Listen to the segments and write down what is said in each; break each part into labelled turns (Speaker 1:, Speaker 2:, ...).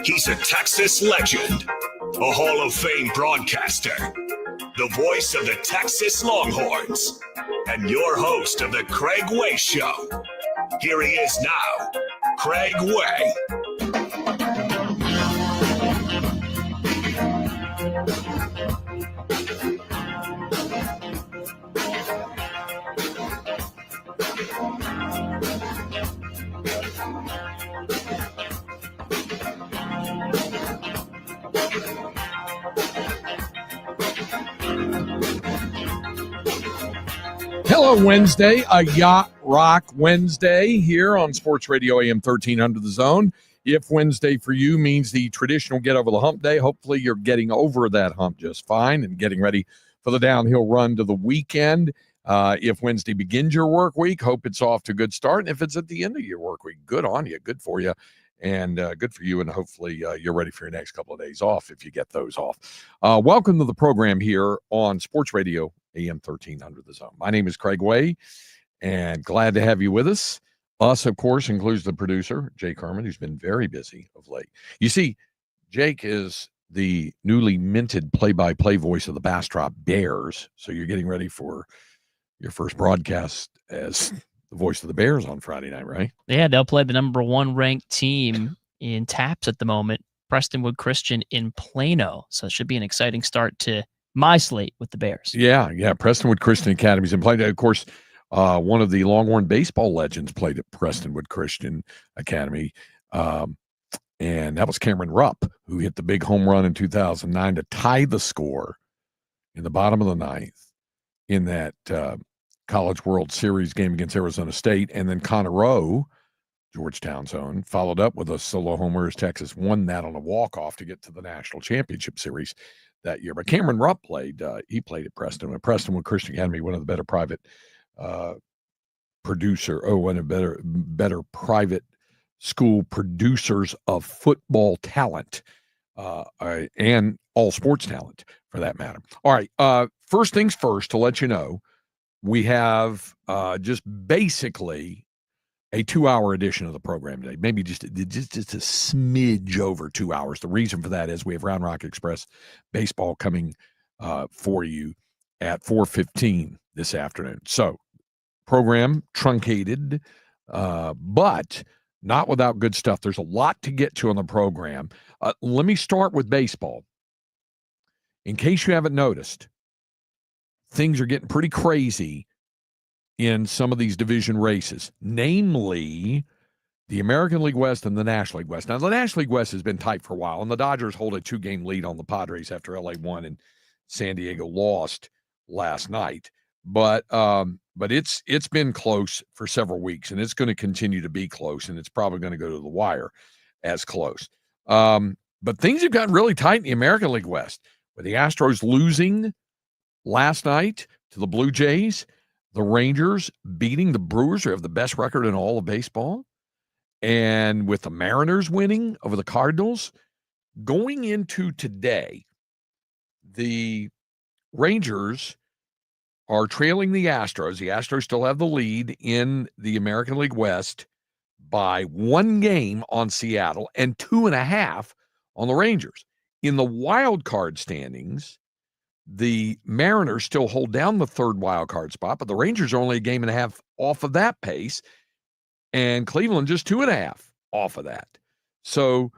Speaker 1: He's a Texas legend, a Hall of Fame broadcaster, the voice of the Texas Longhorns, and your host of the Craig Way Show. Here he is now, Craig Way.
Speaker 2: Hello, Wednesday, a Yacht Rock Wednesday here on Sports Radio AM 1300 The Zone. If Wednesday for you means the traditional get over the hump day, hopefully you're getting over that hump just fine and getting ready for the downhill run to the weekend. If Wednesday begins your work week, hope it's off to a good start. And if it's at the end of your work week, good on you, good for you, and good for you. And hopefully you're ready for your next couple of days off if you get those off. Welcome to the program here on Sports Radio AM 1300 The Zone. My name is Craig Way, and glad to have you with us. Us, of course, includes the producer, Jake Herman, who's been very busy of late. You see, Jake is the newly minted play-by-play voice of the Bastrop Bears, so you're getting ready for your first broadcast as the voice of the Bears on Friday night, right?
Speaker 3: Yeah, they'll play the number one ranked team in TAPS at the moment, Prestonwood Christian in Plano. So it should be an exciting start to my slate with the Bears.
Speaker 2: Yeah. Prestonwood Christian Academy's in Plano. Of course, one of the Longhorn baseball legends played at Prestonwood Christian Academy. And that was Cameron Rupp, who hit the big home run in 2009 to tie the score in the bottom of the ninth in that College World Series game against Arizona State. And then Connor Rowe, Georgetown's own, followed up with a solo homer as Texas won that on a walk-off to get to the National Championship Series that year. But Cameron Rupp played at Prestonwood Christian Academy, one of the better private one of the better private school producers of football talent and all sports talent for that matter. All right, first things first, to let you know, we have just basically a 2-hour edition of the program today, maybe just a smidge over 2 hours. The reason for that is we have Round Rock Express baseball coming for you at 4:15 this afternoon. So program truncated, but not without good stuff. There's a lot to get to on the program. Let me start with baseball. In case you haven't noticed, things are getting pretty crazy in some of these division races, namely the American League West and the National League West. Now, the National League West has been tight for a while, and the Dodgers hold a 2-game lead on the Padres after LA won and San Diego lost last night. But it's been close for several weeks, and it's going to continue to be close, and it's probably going to go to the wire as close. But things have gotten really tight in the American League West, with the Astros losing last night to the Blue Jays, the Rangers beating the Brewers, who have the best record in all of baseball, and with the Mariners winning over the Cardinals. Going into today, the Rangers are trailing the Astros. The Astros still have the lead in the American League West by 1 game on Seattle and 2.5 on the Rangers. In the wild card standings, the Mariners still hold down the third wild card spot, but the Rangers are only a 1.5 games off of that pace, and Cleveland just 2.5 off of that. So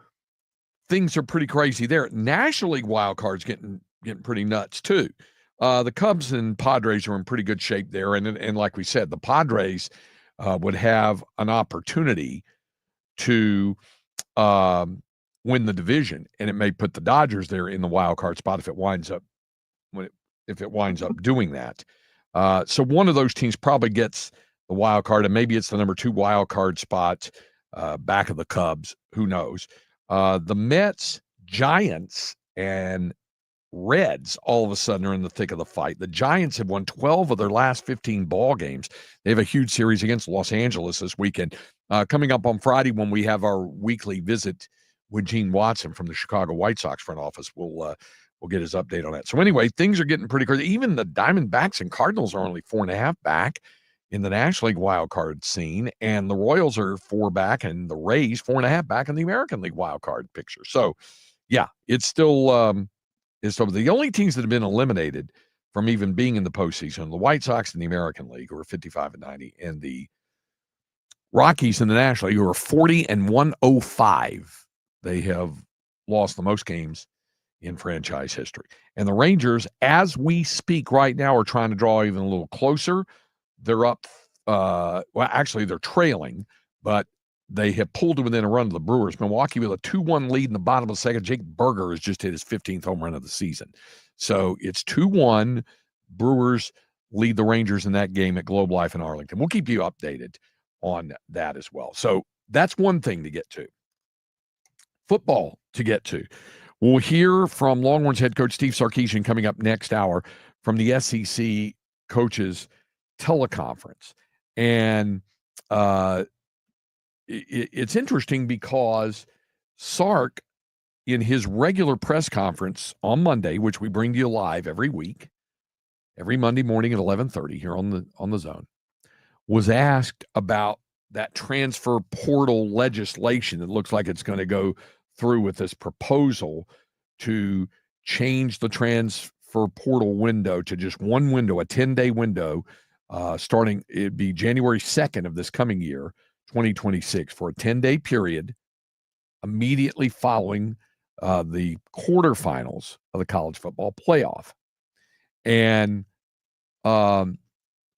Speaker 2: things are pretty crazy there. National League wild cards getting pretty nuts too. The Cubs and Padres are in pretty good shape there, and like we said, the Padres would have an opportunity to win the division, and it may put the Dodgers there in the wild card spot if it winds up doing that. So one of those teams probably gets the wild card, and maybe it's the number 2 wild card spot back of the Cubs. Who knows? The Mets, Giants, and Reds all of a sudden are in the thick of the fight. The Giants have won 12 of their last 15 ball games. They have a huge series against Los Angeles this weekend. Coming up on Friday when we have our weekly visit with Gene Watson from the Chicago White Sox front office, we'll get his update on that. So anyway, things are getting pretty crazy. Even the Diamondbacks and Cardinals are only 4.5 back in the National League wildcard scene, and the Royals are 4 back, and the Rays 4.5 back in the American League wildcard picture. So, yeah, it's still the only teams that have been eliminated from even being in the postseason: the White Sox in the American League, who are 55-90, and the Rockies in the National League, who are 40-105. They have lost the most games in franchise history. And the Rangers, as we speak right now, are trying to draw even a little closer. They're up, actually they're trailing, but they have pulled to within a run of the Brewers. Milwaukee with a 2-1 lead in the bottom of the second. Jake Berger has just hit his 15th home run of the season. So it's 2-1. Brewers lead the Rangers in that game at Globe Life in Arlington. We'll keep you updated on that as well. So that's one thing to get to. Football to get to. We'll hear from Longhorns head coach Steve Sarkisian coming up next hour from the SEC coaches teleconference. And it's interesting because Sark, in his regular press conference on Monday, which we bring to you live every week, every Monday morning at 11:30 here on the Zone, was asked about that transfer portal legislation that looks like it's going to go through with this proposal to change the transfer portal window to just one window, a 10-day window, starting, it'd be January 2nd of this coming year, 2026, for a 10-day period immediately following the quarterfinals of the college football playoff. And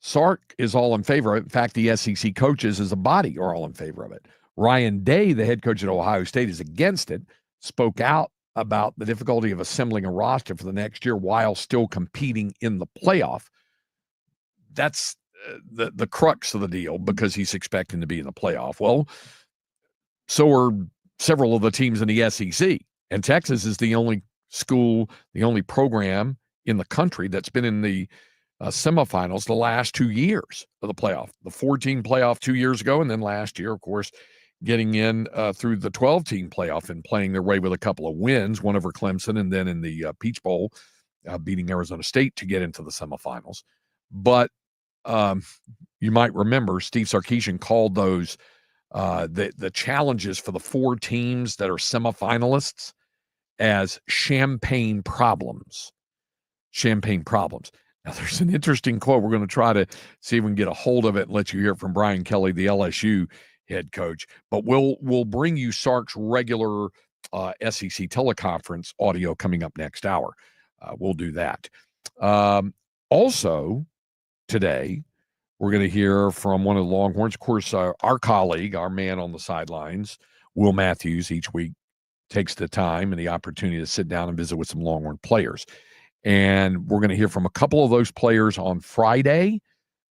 Speaker 2: Sark is all in favor of it. In fact, the SEC coaches as a body are all in favor of it. Ryan Day, the head coach at Ohio State, is against it, spoke out about the difficulty of assembling a roster for the next year while still competing in the playoff. That's the crux of the deal, because he's expecting to be in the playoff. Well, so are several of the teams in the SEC. And Texas is the only school, the only program in the country that's been in the semifinals the last 2 years of the playoff. The 14 playoff 2 years ago, and then last year, of course, getting in through the 12-team playoff and playing their way with a couple of wins, one over Clemson, and then in the Peach Bowl, beating Arizona State to get into the semifinals. But you might remember Steve Sarkisian called those the challenges for the 4 teams that are semifinalists as champagne problems. Champagne problems. Now, there's an interesting quote. We're going to try to see if we can get a hold of it and let you hear it from Brian Kelly, the LSU head coach. But we'll bring you Sark's regular SEC teleconference audio coming up next hour. We'll do that. Also, today, we're going to hear from one of the Longhorns. Of course, our colleague, our man on the sidelines, Will Matthews, each week takes the time and the opportunity to sit down and visit with some Longhorn players. And we're going to hear from a couple of those players on Friday.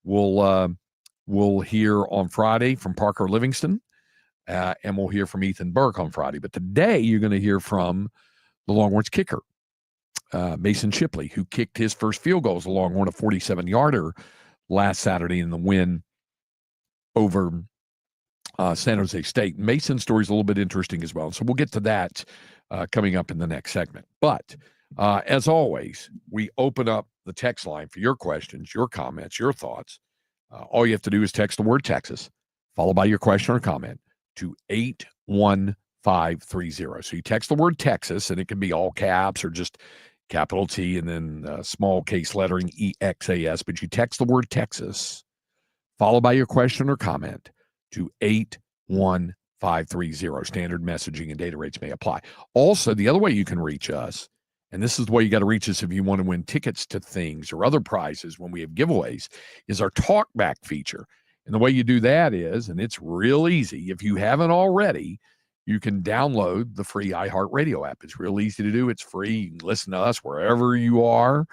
Speaker 2: We'll hear on Friday from Parker Livingston, and we'll hear from Ethan Burke on Friday. But today, you're going to hear from the Longhorns kicker, Mason Shipley, who kicked his first field goal as a Longhorn, a 47-yarder last Saturday in the win over San Jose State. Mason's story is a little bit interesting as well. So we'll get to that coming up in the next segment. But as always, we open up the text line for your questions, your comments, your thoughts. All you have to do is text the word Texas, followed by your question or comment, to 81530. So you text the word Texas, and it can be all caps or just capital T and then small case lettering EXAS. But you text the word Texas, followed by your question or comment, to 81530. Standard messaging and data rates may apply. Also, the other way you can reach us, and this is the way you got to reach us if you want to win tickets to things or other prizes when we have giveaways, is our talkback feature. And the way you do that is, and it's real easy, if you haven't already, you can download the free iHeartRadio app. It's real easy to do. It's free. You can listen to us wherever you are,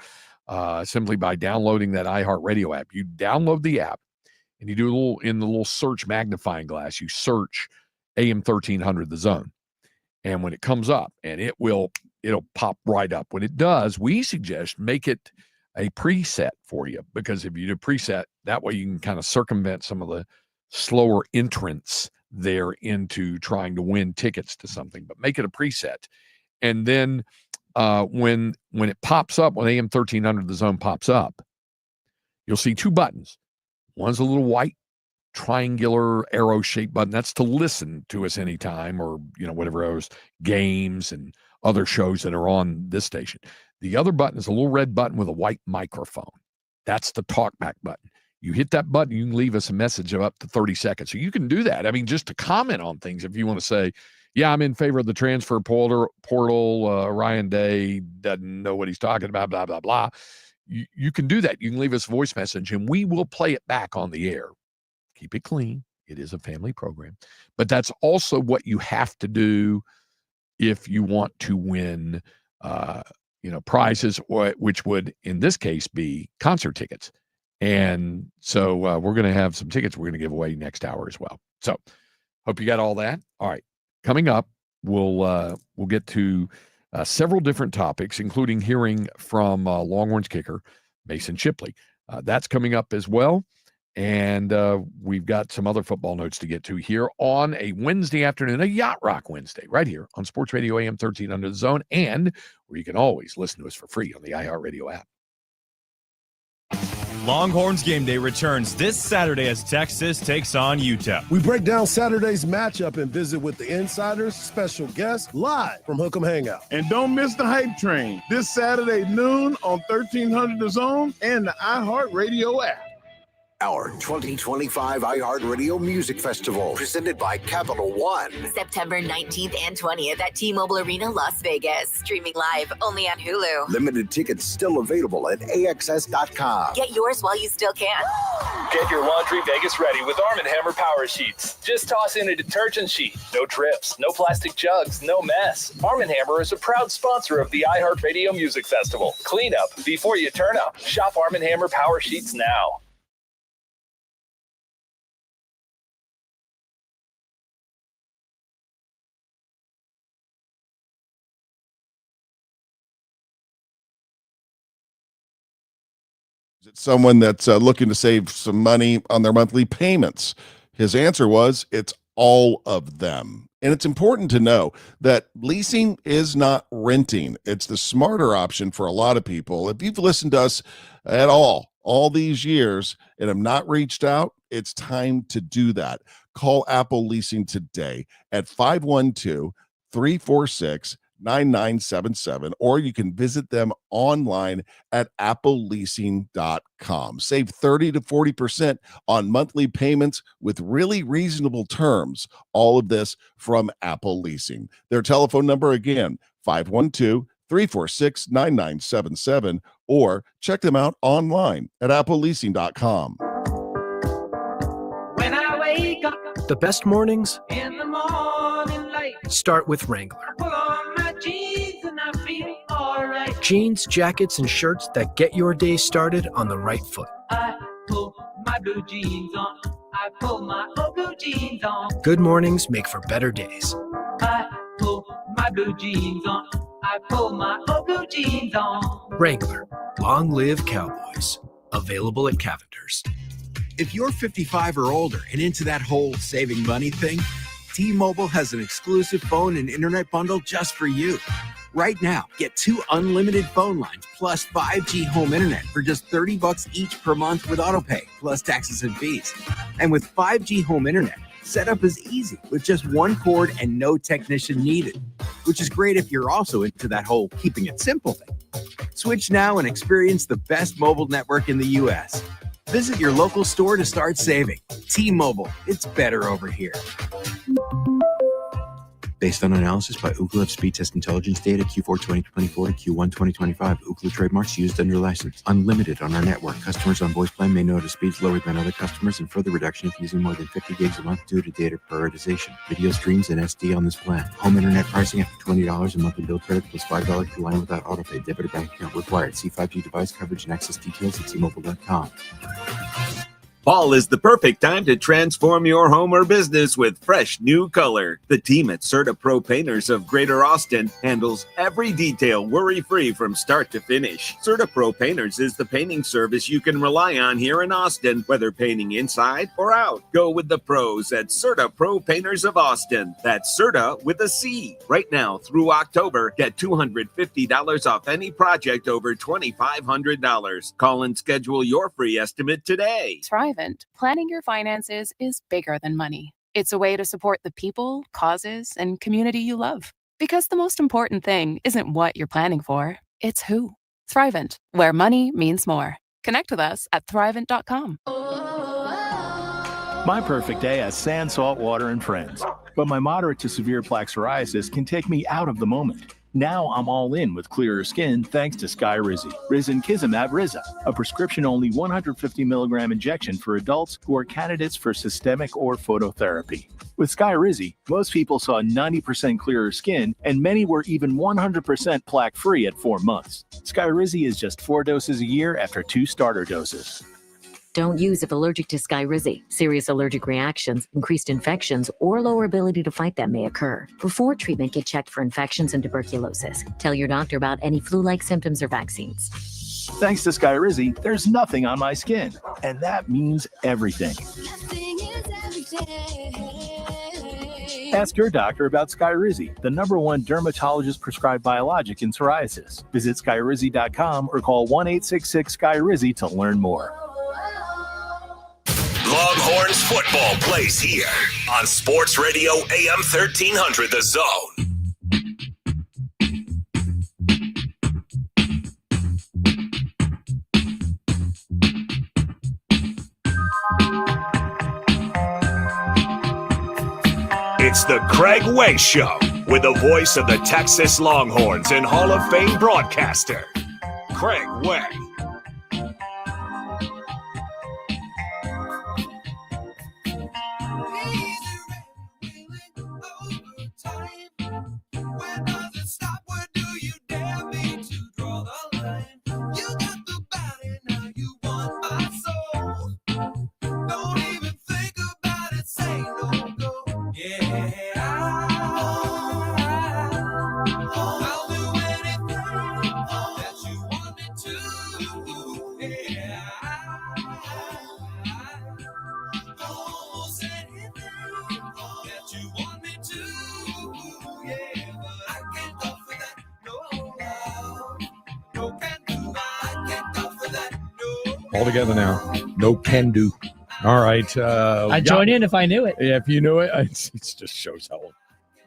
Speaker 2: simply by downloading that iHeartRadio app. You download the app, and you do a little, in the little search magnifying glass, you search AM 1300 The Zone. And when it comes up, and it'll pop right up. When it does, we suggest make it a preset for you, because if you do preset, that way you can kind of circumvent some of the slower entrants there into trying to win tickets to something. But make it a preset. And then when it pops up, when AM 1300 The Zone pops up, you'll see 2 buttons. One's a little white triangular arrow-shaped button. That's to listen to us anytime, or whatever else, games and other shows that are on this station. The other button is a little red button with a white microphone. That's the talkback button. You hit that button, you can leave us a message of up to 30 seconds. So you can do that. I mean, just to comment on things if you want to say, yeah, I'm in favor of the transfer portal. Ryan Day doesn't know what he's talking about, blah, blah, blah. You can do that. You can leave us a voice message, and we will play it back on the air. Keep it clean. It is a family program. But that's also what you have to do if you want to win, prizes, which would, in this case, be concert tickets. And so we're going to have some tickets we're going to give away next hour as well. So hope you got all that. All right. Coming up, we'll get to several different topics, including hearing from Longhorns kicker Mason Shipley. That's coming up as well. And we've got some other football notes to get to here on a Wednesday afternoon, a Yacht Rock Wednesday, right here on Sports Radio AM 13 Under the Zone, and where you can always listen to us for free on the iHeartRadio app.
Speaker 4: Longhorns Game Day returns this Saturday as Texas takes on UTEP.
Speaker 5: We break down Saturday's matchup and visit with the insiders, special guests, live from Hook'em Hangout.
Speaker 6: And don't miss the hype train this Saturday noon on 1300 The Zone and the iHeartRadio app.
Speaker 7: Our 2025 iHeartRadio Music Festival, presented by Capital One.
Speaker 8: September 19th and 20th at T-Mobile Arena, Las Vegas. Streaming live only on Hulu.
Speaker 7: Limited tickets still available at AXS.com.
Speaker 8: Get yours while you still can.
Speaker 9: Get your laundry Vegas ready with Arm & Hammer Power Sheets. Just toss in a detergent sheet. No drips, no plastic jugs, no mess. Arm & Hammer is a proud sponsor of the iHeartRadio Music Festival. Clean up before you turn up. Shop Arm & Hammer Power Sheets now.
Speaker 5: It's someone that's looking to save some money on their monthly payments. His answer was, it's all of them. And it's important to know that leasing is not renting. It's the smarter option for a lot of people. If you've listened to us at all these years and have not reached out, it's time to do that. Call Apple Leasing today at 512-346-9977, or you can visit them online at appleleasing.com. Save 30 to 40% on monthly payments with really reasonable terms. All of this from Apple Leasing. Their telephone number again, 512-346-9977, or check them out online at appleleasing.com.
Speaker 10: When I wake up,
Speaker 11: the best mornings
Speaker 10: in the morning light,
Speaker 11: start with Wrangler.
Speaker 10: pull on my jeans and I feel alright.
Speaker 11: Jeans, jackets, and shirts that get your day started on the right foot.
Speaker 10: I pull my blue jeans on. I pull my old blue jeans on.
Speaker 11: Good mornings make for better days.
Speaker 10: I pull my blue jeans on. I pull my old blue jeans on.
Speaker 11: Wrangler, long live Cowboys. Available at Cavender's.
Speaker 12: If you're 55 or older and into that whole saving money thing, T-Mobile has an exclusive phone and internet bundle just for you. Right now, get 2 unlimited phone lines plus 5G home internet for just $30 each per month with autopay, plus taxes and fees. And with 5G home internet, setup is easy with just one cord and no technician needed, which is great if you're also into that whole keeping it simple thing. Switch now and experience the best mobile network in the U.S. Visit your local store to start saving. T-Mobile, it's better over here.
Speaker 13: Based on analysis by Ookla of speed test intelligence data Q4 2024 to Q1 2025. Ookla trademarks used under license. Unlimited on our network. Customers on voice plan may notice speeds lower than other customers and further reduction if using more than 50 gigs a month due to data prioritization. Video streams and SD on this plan. Home internet pricing after $20 a monthly bill credit plus $5 per line without autopay. Debit or bank account required. See 5G device coverage and access details at T-Mobile.com.
Speaker 14: Fall is the perfect time to transform your home or business with fresh new color. The team at Certa Pro Painters of Greater Austin handles every detail worry-free from start to finish. Certa Pro Painters is the painting service you can rely on here in Austin, whether painting inside or out. Go with the pros at Certa Pro Painters of Austin. That's Certa with a C. Right now through October, get $250 off any project over $2,500. Call and schedule your free estimate today.
Speaker 15: Thriving Thrivent, planning your finances is bigger than money. It's a way to support the people, causes, and community you love. Because the most important thing isn't what you're planning for, it's who. Thrivent, where money means more. Connect with us at thrivent.com.
Speaker 16: My perfect day has sand, salt water, and friends. But my moderate to severe plaque psoriasis can take me out of the moment. Now I'm all in with clearer skin thanks to Skyrizi. Risankizumab Riza, a prescription-only 150 milligram injection for adults who are candidates for systemic or phototherapy. With Skyrizi, most people saw 90% clearer skin, and many were even 100% plaque-free at 4 months. Skyrizi is just 4 doses a year after 2 starter doses.
Speaker 17: Don't use if allergic to Skyrizi. Serious allergic reactions, increased infections, or lower ability to fight them may occur. Before treatment, get checked for infections and tuberculosis. Tell your doctor about any flu-like symptoms or vaccines.
Speaker 16: Thanks to Skyrizi, there's nothing on my skin, and that means everything. Ask your doctor about Skyrizi, the #1 dermatologist-prescribed biologic in psoriasis. Visit Skyrizi.com or call 1-866-SKYRIZI to learn more.
Speaker 1: Longhorns football plays here on Sports Radio AM 1300 The Zone. It's the Craig Way Show with the voice of the Texas Longhorns and Hall of Fame broadcaster, Craig Way.
Speaker 2: All together now. No can do. All right.
Speaker 3: I'd join in if I knew it.
Speaker 2: Yeah, if you knew it, it just shows how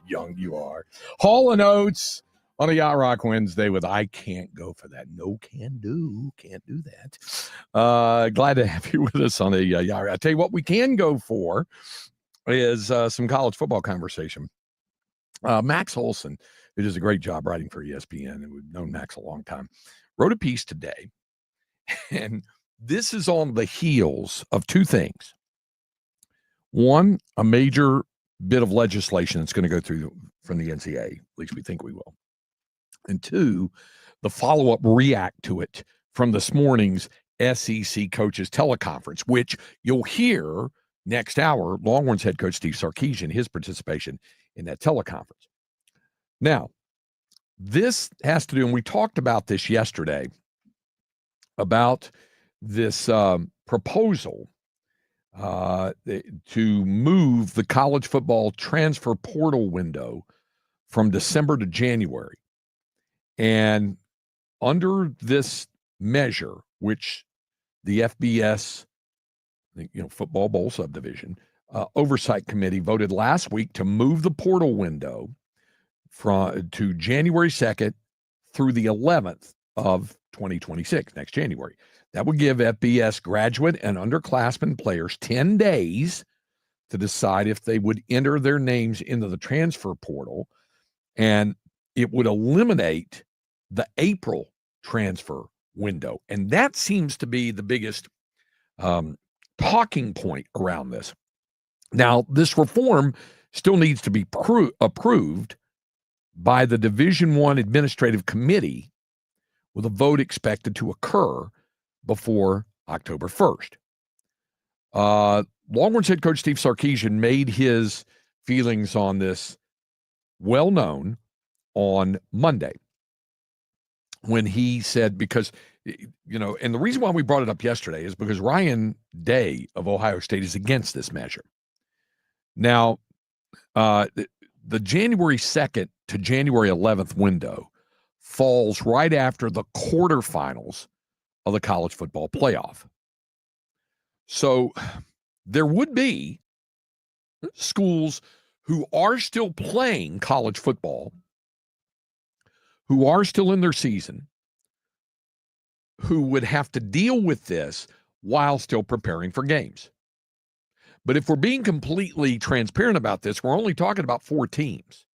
Speaker 2: young you are. Hall & Oates on a Yacht Rock Wednesday with I Can't Go For That. No can do. Can't do that. Glad to have you with us on a Yacht Rock. I tell you what we can go for is some college football conversation. Max Olson, who does a great job writing for ESPN, and we've known Max a long time, wrote a piece today. And this is on the heels of 2 things. One, a major bit of legislation that's going to go through from the NCAA, at least we think we will. And 2, the follow-up react to it from this morning's SEC coaches teleconference, which you'll hear next hour, Longhorns head coach Steve Sarkisian, his participation in that teleconference. Now, this has to do, and we talked about this yesterday, about this proposal to move the college football transfer portal window from December to January. And under this measure, which the FBS, Football Bowl Subdivision Oversight Committee voted last week to move the portal window to January 2nd through the 11th of 2026, next January. That would give FBS graduate and underclassmen players 10 days to decide if they would enter their names into the transfer portal, and it would eliminate the April transfer window. And that seems to be the biggest talking point around this. Now, this reform still needs to be approved by the Division I Administrative Committee, with a vote expected to occur before October 1st. Longhorns head coach Steve Sarkisian made his feelings on this well known on Monday when he said, because, and the reason why we brought it up yesterday is because Ryan Day of Ohio State is against this measure. Now, the January 2nd to January 11th window falls right after the quarterfinals of the college football playoff. So there would be schools who are still playing college football, who are still in their season, who would have to deal with this while still preparing for games. But if we're being completely transparent about this, we're only talking about 4 teams.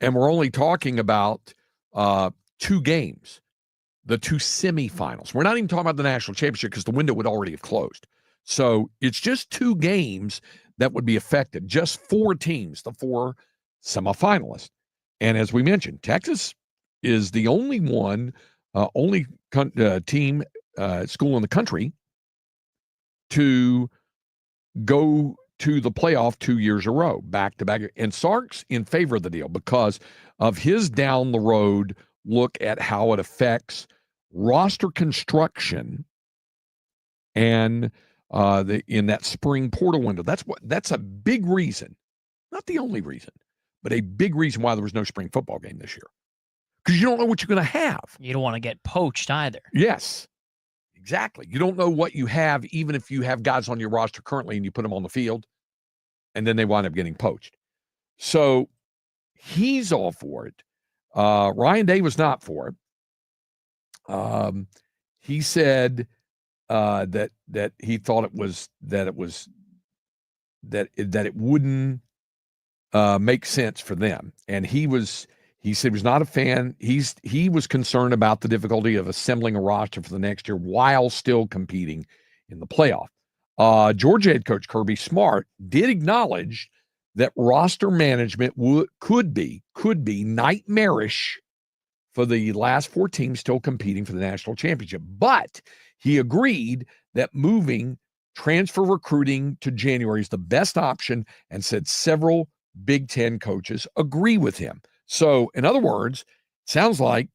Speaker 2: And we're only talking about 2 games, the 2 semifinals. We're not even talking about the national championship because the window would already have closed. So it's just 2 games that would be affected, just 4 teams, the 4 semifinalists. And as we mentioned, Texas is the only one, team, school in the country to go to the playoff 2 years in a row, back to back. And Sark's in favor of the deal because of his down the road look at how it affects roster construction and in that spring portal window. That's a big reason, not the only reason, but a big reason why there was no spring football game this year. Because you don't know what you're going to have.
Speaker 3: You don't want to get poached either.
Speaker 2: Yes, exactly. You don't know what you have, even if you have guys on your roster currently and you put them on the field, and then they wind up getting poached. So he's all for it. Ryan Day was not for it. He said that he thought it wouldn't make sense for them, and he said he was not a fan. He was concerned about the difficulty of assembling a roster for the next year while still competing in the playoff. Georgia head coach Kirby Smart did acknowledge that roster management could be nightmarish for the last 4 teams still competing for the national championship. But he agreed that moving transfer recruiting to January is the best option and said several Big Ten coaches agree with him. So, in other words, it sounds like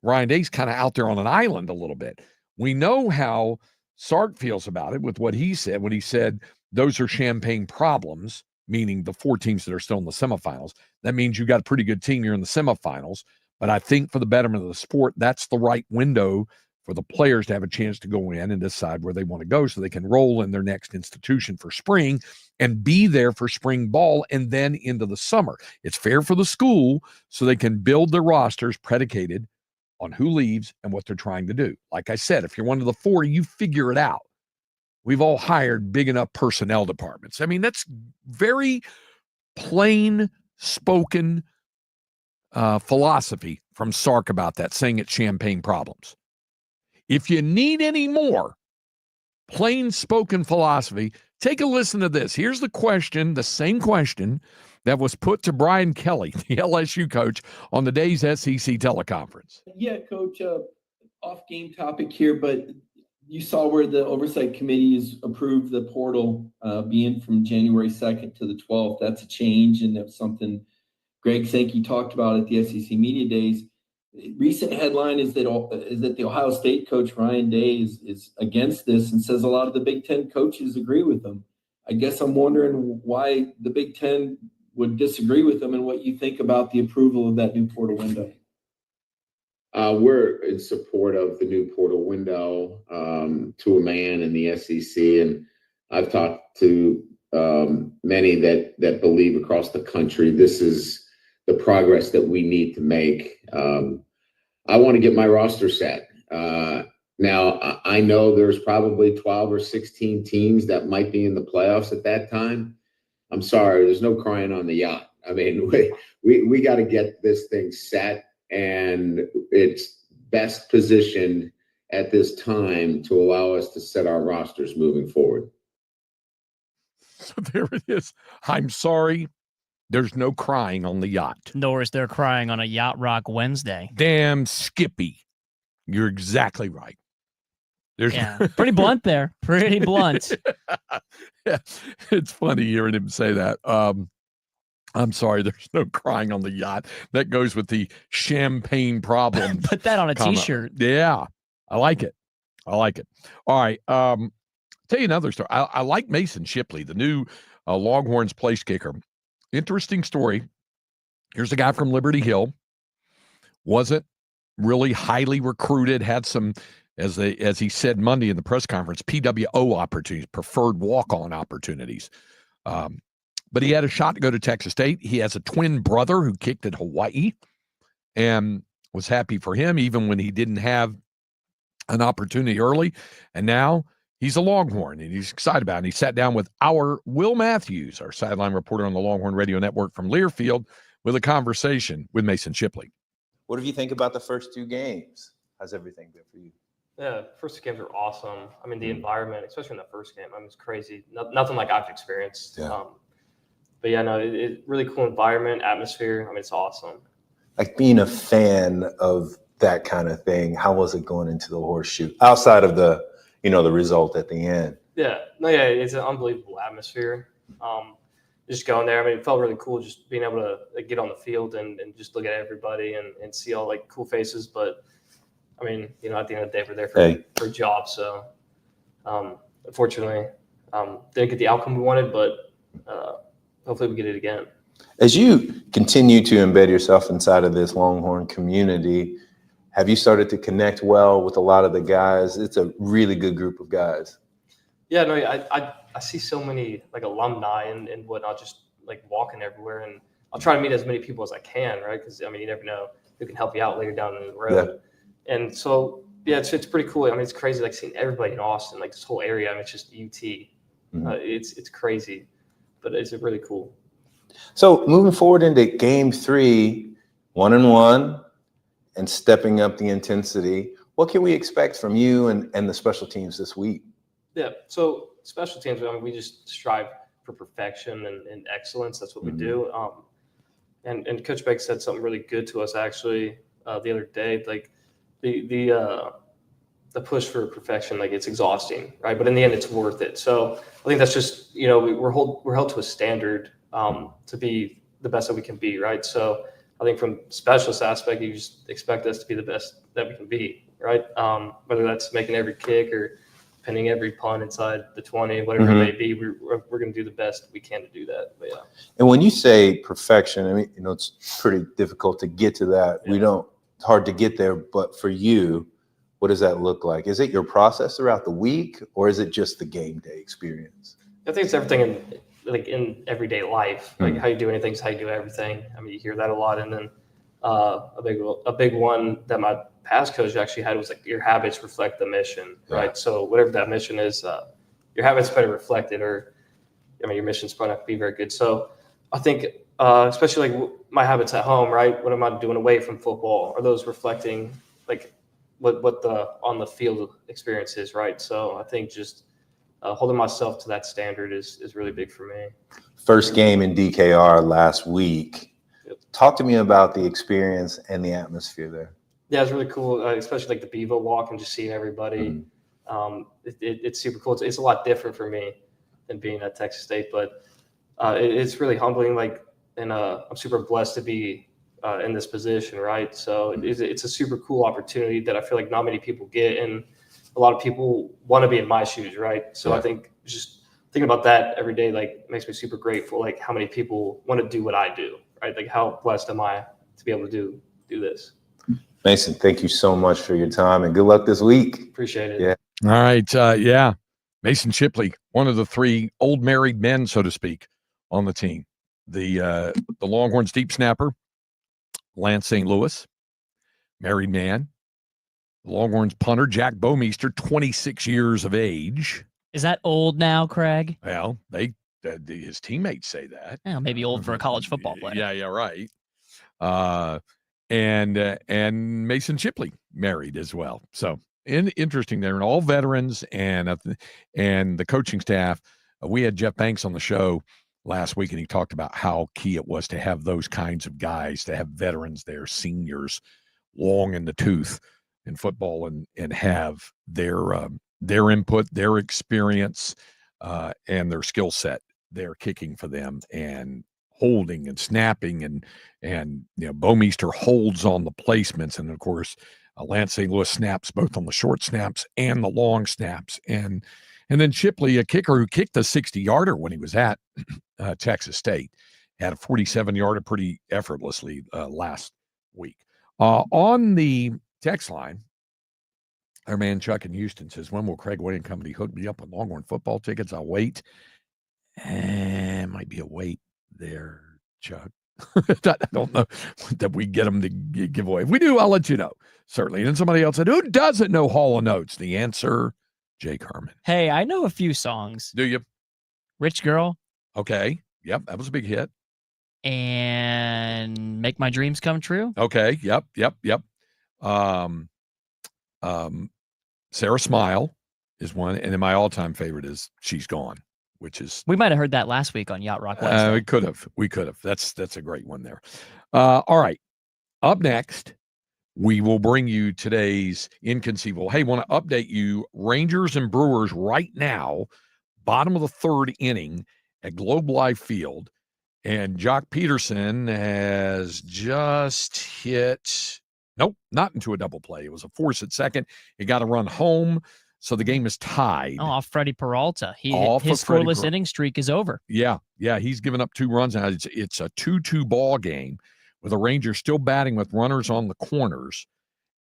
Speaker 2: Ryan Day's kind of out there on an island a little bit. We know how Sark feels about it with what he said when he said those are champagne problems, meaning the 4 teams that are still in the semifinals. That means you got a pretty good team. You're in the semifinals. But I think for the betterment of the sport, that's the right window for the players to have a chance to go in and decide where they want to go so they can roll in their next institution for spring and be there for spring ball and then into the summer. It's fair for the school so they can build their rosters predicated on who leaves and what they're trying to do. Like I said, if you're one of the 4, you figure it out. We've all hired big enough personnel departments. I mean, that's very plain spoken philosophy from Sark about that, saying it's champagne problems. If you need any more plain spoken philosophy, take a listen to this. Here's the question, the same question that was put to Brian Kelly, the LSU coach, on the day's SEC teleconference.
Speaker 18: Yeah, Coach, off game topic here, but you saw where the oversight committees approved the portal being from January 2nd to the 12th. That's a change, and that's something Greg Sankey talked about at the SEC Media Days. Recent headline is that the Ohio State coach Ryan Day is against this and says a lot of the Big Ten coaches agree with him. I guess I'm wondering why the Big Ten would disagree with him and what you think about the approval of that new portal window.
Speaker 19: We're in support of the new portal window to a man in the SEC, and I've talked to many that believe across the country this is the progress that we need to make. I want to get my roster set. Now, I know there's probably 12 or 16 teams that might be in the playoffs at that time. I'm sorry, there's no crying on the yacht. I mean, we got to get this thing set, and it's best positioned at this time to allow us to set our rosters moving forward.
Speaker 2: So there it is. I'm sorry. There's no crying on the yacht.
Speaker 3: Nor is there crying on a Yacht Rock Wednesday.
Speaker 2: Damn Skippy. You're exactly right. There's
Speaker 3: pretty blunt there. Pretty blunt.
Speaker 2: Yeah, it's funny hearing him say that. I'm sorry, there's no crying on the yacht. That goes with the champagne problem.
Speaker 3: Put that on a T-shirt.
Speaker 2: Yeah, I like it. All right. Tell you another story. I like Mason Shipley, the new Longhorns place kicker. Interesting story. Here's a guy from Liberty Hill. Wasn't really highly recruited, had some as he said Monday in the press conference, PWO opportunities, preferred walk-on opportunities. But he had a shot to go to Texas State. He has a twin brother who kicked at Hawaii and was happy for him even when he didn't have an opportunity early. And now he's a Longhorn, and he's excited about it. And he sat down with our Will Matthews, our sideline reporter on the Longhorn Radio Network from Learfield, with a conversation with Mason Shipley.
Speaker 20: What do you think about the first 2 games? How's everything been for you?
Speaker 21: Yeah, first 2 games are awesome. I mean, the environment, especially in the first game, I mean, it's crazy. Nothing like I've experienced.
Speaker 20: Yeah.
Speaker 21: But yeah, no, it really cool environment, atmosphere. I mean, it's awesome.
Speaker 20: Like being a fan of that kind of thing, how was it going into the horseshoe outside of the result at the end?
Speaker 21: Yeah, it's an unbelievable atmosphere. Just going there, I mean, it felt really cool just being able to get on the field and just look at everybody and see all like cool faces. But I mean, at the end of the day, we're there for a job. So unfortunately, didn't get the outcome we wanted, but hopefully we get it again.
Speaker 20: As you continue to embed yourself inside of this Longhorn community, have you started to connect well with a lot of the guys? It's a really good group of guys.
Speaker 21: Yeah, no, I see so many like alumni and whatnot, just like walking everywhere, and I'll try to meet as many people as I can, right? Because I mean, you never know who can help you out later down the road. Yeah. And so yeah, it's pretty cool. I mean, it's crazy like seeing everybody in Austin, like this whole area. I mean, it's just UT. Mm-hmm. It's crazy, but it's really cool.
Speaker 20: So moving forward into game 3, 1-1, and stepping up the intensity, what can we expect from you and the special teams this week?
Speaker 21: Yeah, so special teams, I mean, we just strive for perfection and excellence. That's what we do. And Coach Beck said something really good to us actually the other day. Like the push for perfection, like it's exhausting, right? But in the end, it's worth it. So I think that's just we're held to a standard to be the best that we can be, right? So I think from specialist aspect, you just expect us to be the best that we can be, right? Whether that's making every kick or pinning every punt inside the 20, whatever it may be, we're going to do the best we can to do that. But yeah.
Speaker 20: And when you say perfection, I mean, it's pretty difficult to get to that. Yeah. It's hard to get there, but for you, what does that look like? Is it your process throughout the week, or is it just the game day experience?
Speaker 21: I think it's everything in everyday life, like how you do anything is how you do everything. I mean, you hear that a lot. And then a big one that my past coach actually had was like your habits reflect the mission, right? So whatever that mission is, your habits better reflect it, or I mean, your mission's probably not going to be very good. So I think, especially like my habits at home, right? What am I doing away from football? Are those reflecting like what the on the field experience is, right? So I think just holding myself to that standard is really big for me.
Speaker 20: First game in DKR last week. Yep. Talk to me about the experience and the atmosphere there.
Speaker 21: Yeah, it's really cool, especially like the Bevo walk and just seeing everybody. It's super cool. It's a lot different for me than being at Texas State, but it's really humbling. Like, and I'm super blessed to be in this position, right? So it's a super cool opportunity that I feel like not many people get, and a lot of people want to be in my shoes, right? So I think just thinking about that every day, like, makes me super grateful. Like, how many people want to do what I do, right? Like, how blessed am I to be able to do this?
Speaker 20: Mason, thank you so much for your time, and good luck this week.
Speaker 21: Appreciate it.
Speaker 20: Yeah.
Speaker 2: All right. Mason Shipley, one of the 3 old married men, so to speak, on the team. The Longhorns deep snapper, Lance St. Louis, married man. Longhorns punter, Jack Bomeister, 26 years of age.
Speaker 3: Is that old now, Craig?
Speaker 2: Well, his teammates say that.
Speaker 3: Yeah, maybe old for a college football player.
Speaker 2: Yeah, right. And Mason Shipley married as well. So interesting there, and all veterans and the coaching staff. We had Jeff Banks on the show last week, and he talked about how key it was to have those kinds of guys, to have veterans there, seniors, long in the tooth in football, and have their input, their experience, and their skill set there kicking for them, and holding and snapping, and Bomeister holds on the placements, and of course Lance St. Louis snaps both on the short snaps and the long snaps, and then Shipley, a kicker who kicked a 60-yarder when he was at Texas State, had a 47-yarder pretty effortlessly last week. On the text line, Our man Chuck in Houston says, when will Craig Way and Company hook me up with Longhorn football tickets? I'll wait. Might be a wait there, Chuck. I don't know that we get them to give away. If we do, I'll let you know, certainly. And then somebody else said, who doesn't know Hall & Oates? The answer, Jake Herman.
Speaker 3: Hey, I know a few songs.
Speaker 2: Do you?
Speaker 3: Rich Girl.
Speaker 2: Okay. Yep, that was a big hit.
Speaker 3: And Make My Dreams Come True.
Speaker 2: Okay. Yep. Sarah Smile is one. And then my all-time favorite is She's Gone, which is...
Speaker 3: We might have heard that last week on Yacht Rock Wednesday.
Speaker 2: We could have. That's a great one there. All right. Up next, we will bring you today's Inconceivable. Hey, want to update you. Rangers and Brewers right now, bottom of the third inning at Globe Life Field. And Jock Peterson has just hit, nope, not into a double play. It was a force at second. He got a run home, so the game is tied.
Speaker 3: Oh, off Freddie Peralta. His
Speaker 2: Freddie
Speaker 3: scoreless inning streak is over.
Speaker 2: Yeah, he's given up 2 runs now. It's a 2-2 ball game with the Rangers still batting with runners on the corners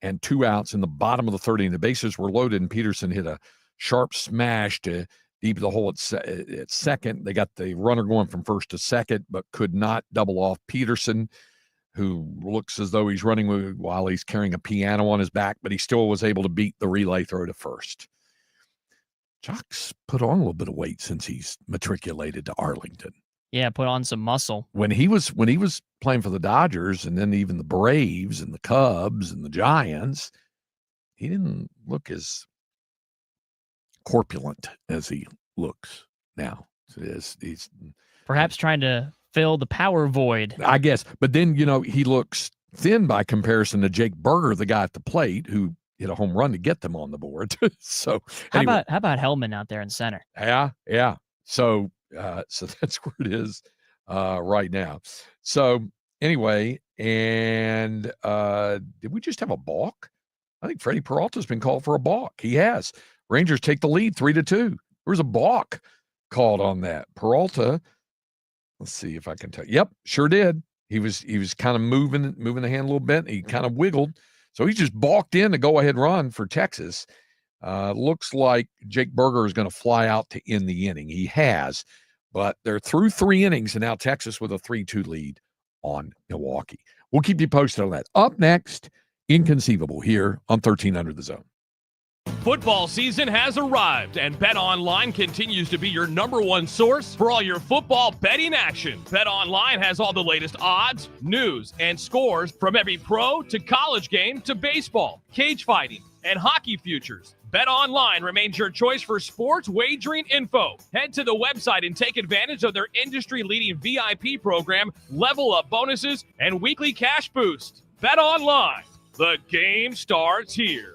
Speaker 2: and 2 outs in the bottom of the third inning. The bases were loaded, and Peterson hit a sharp smash to deep the hole at second. They got the runner going from first to second, but could not double off Peterson, who looks as though he's running while he's carrying a piano on his back, but he still was able to beat the relay throw to first. Jock's put on a little bit of weight since he's matriculated to Arlington.
Speaker 3: Yeah, put on some muscle.
Speaker 2: When he was playing for the Dodgers and then even the Braves and the Cubs and the Giants, he didn't look as corpulent as he looks now. He's
Speaker 3: perhaps trying to fill the power void,
Speaker 2: I guess. But then, he looks thin by comparison to Jake Berger, the guy at the plate who hit a home run to get them on the board. So anyway.
Speaker 3: How about Hellman out there in center?
Speaker 2: Yeah. So that's where it is right now. So anyway, and did we just have a balk? I think Freddie Peralta's been called for a balk. He has. Rangers take the lead 3-2. There was a balk called on that. Peralta, let's see if I can tell. Yep, sure did. He was kind of moving the hand a little bit. He kind of wiggled. So he just balked in a go-ahead run for Texas. Looks like Jake Berger is going to fly out to end the inning. He has, but they're through 3 innings, and now Texas with a 3-2 lead on Milwaukee. We'll keep you posted on that. Up next, Inconceivable here on 13 Under the Zone.
Speaker 4: Football season has arrived, and BetOnline continues to be your #1 source for all your football betting action. BetOnline has all the latest odds, news, and scores from every pro to college game to baseball, cage fighting, and hockey futures. BetOnline remains your choice for sports wagering info. Head to the website and take advantage of their industry-leading VIP program, level up bonuses, and weekly cash boost. BetOnline, the game starts here.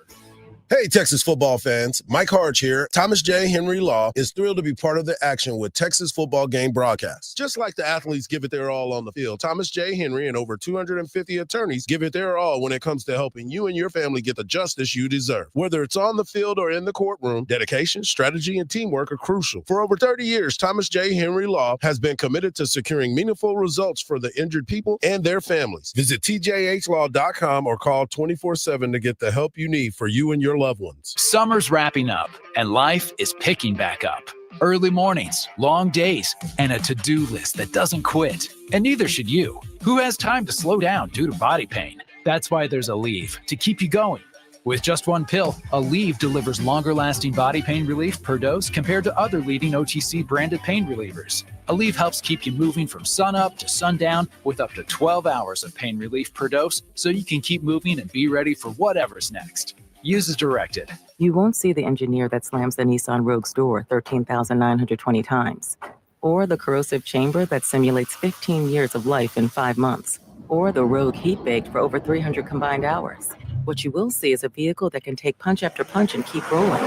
Speaker 22: Hey, Texas football fans. Mike Harge here. Thomas J. Henry Law is thrilled to be part of the action with Texas football game broadcasts. Just like the athletes give it their all on the field, Thomas J. Henry and over 250 attorneys give it their all when it comes to helping you and your family get the justice you deserve. Whether it's on the field or in the courtroom, dedication, strategy, and teamwork are crucial. For over 30 years, Thomas J. Henry Law has been committed to securing meaningful results for the injured people and their families. Visit tjhlaw.com or call 24/7 to get the help you need for you and your loved ones.
Speaker 23: Summer's wrapping up and life is picking back up. Early mornings, long days, and a to-do list that doesn't quit. And neither should you. Who has time to slow down due to body pain? That's why there's Aleve to keep you going. With just one pill, Aleve delivers longer-lasting body pain relief per dose compared to other leading OTC branded pain relievers. Aleve helps keep you moving from sunup to sundown with up to 12 hours of pain relief per dose, so you can keep moving and be ready for whatever's next. Use as directed.
Speaker 24: You won't see the engineer that slams the Nissan Rogue's door 13,920 times, or the corrosive chamber that simulates 15 years of life in 5 months, or the Rogue heat-baked for over 300 combined hours. What you will see is a vehicle that can take punch after punch and keep rolling.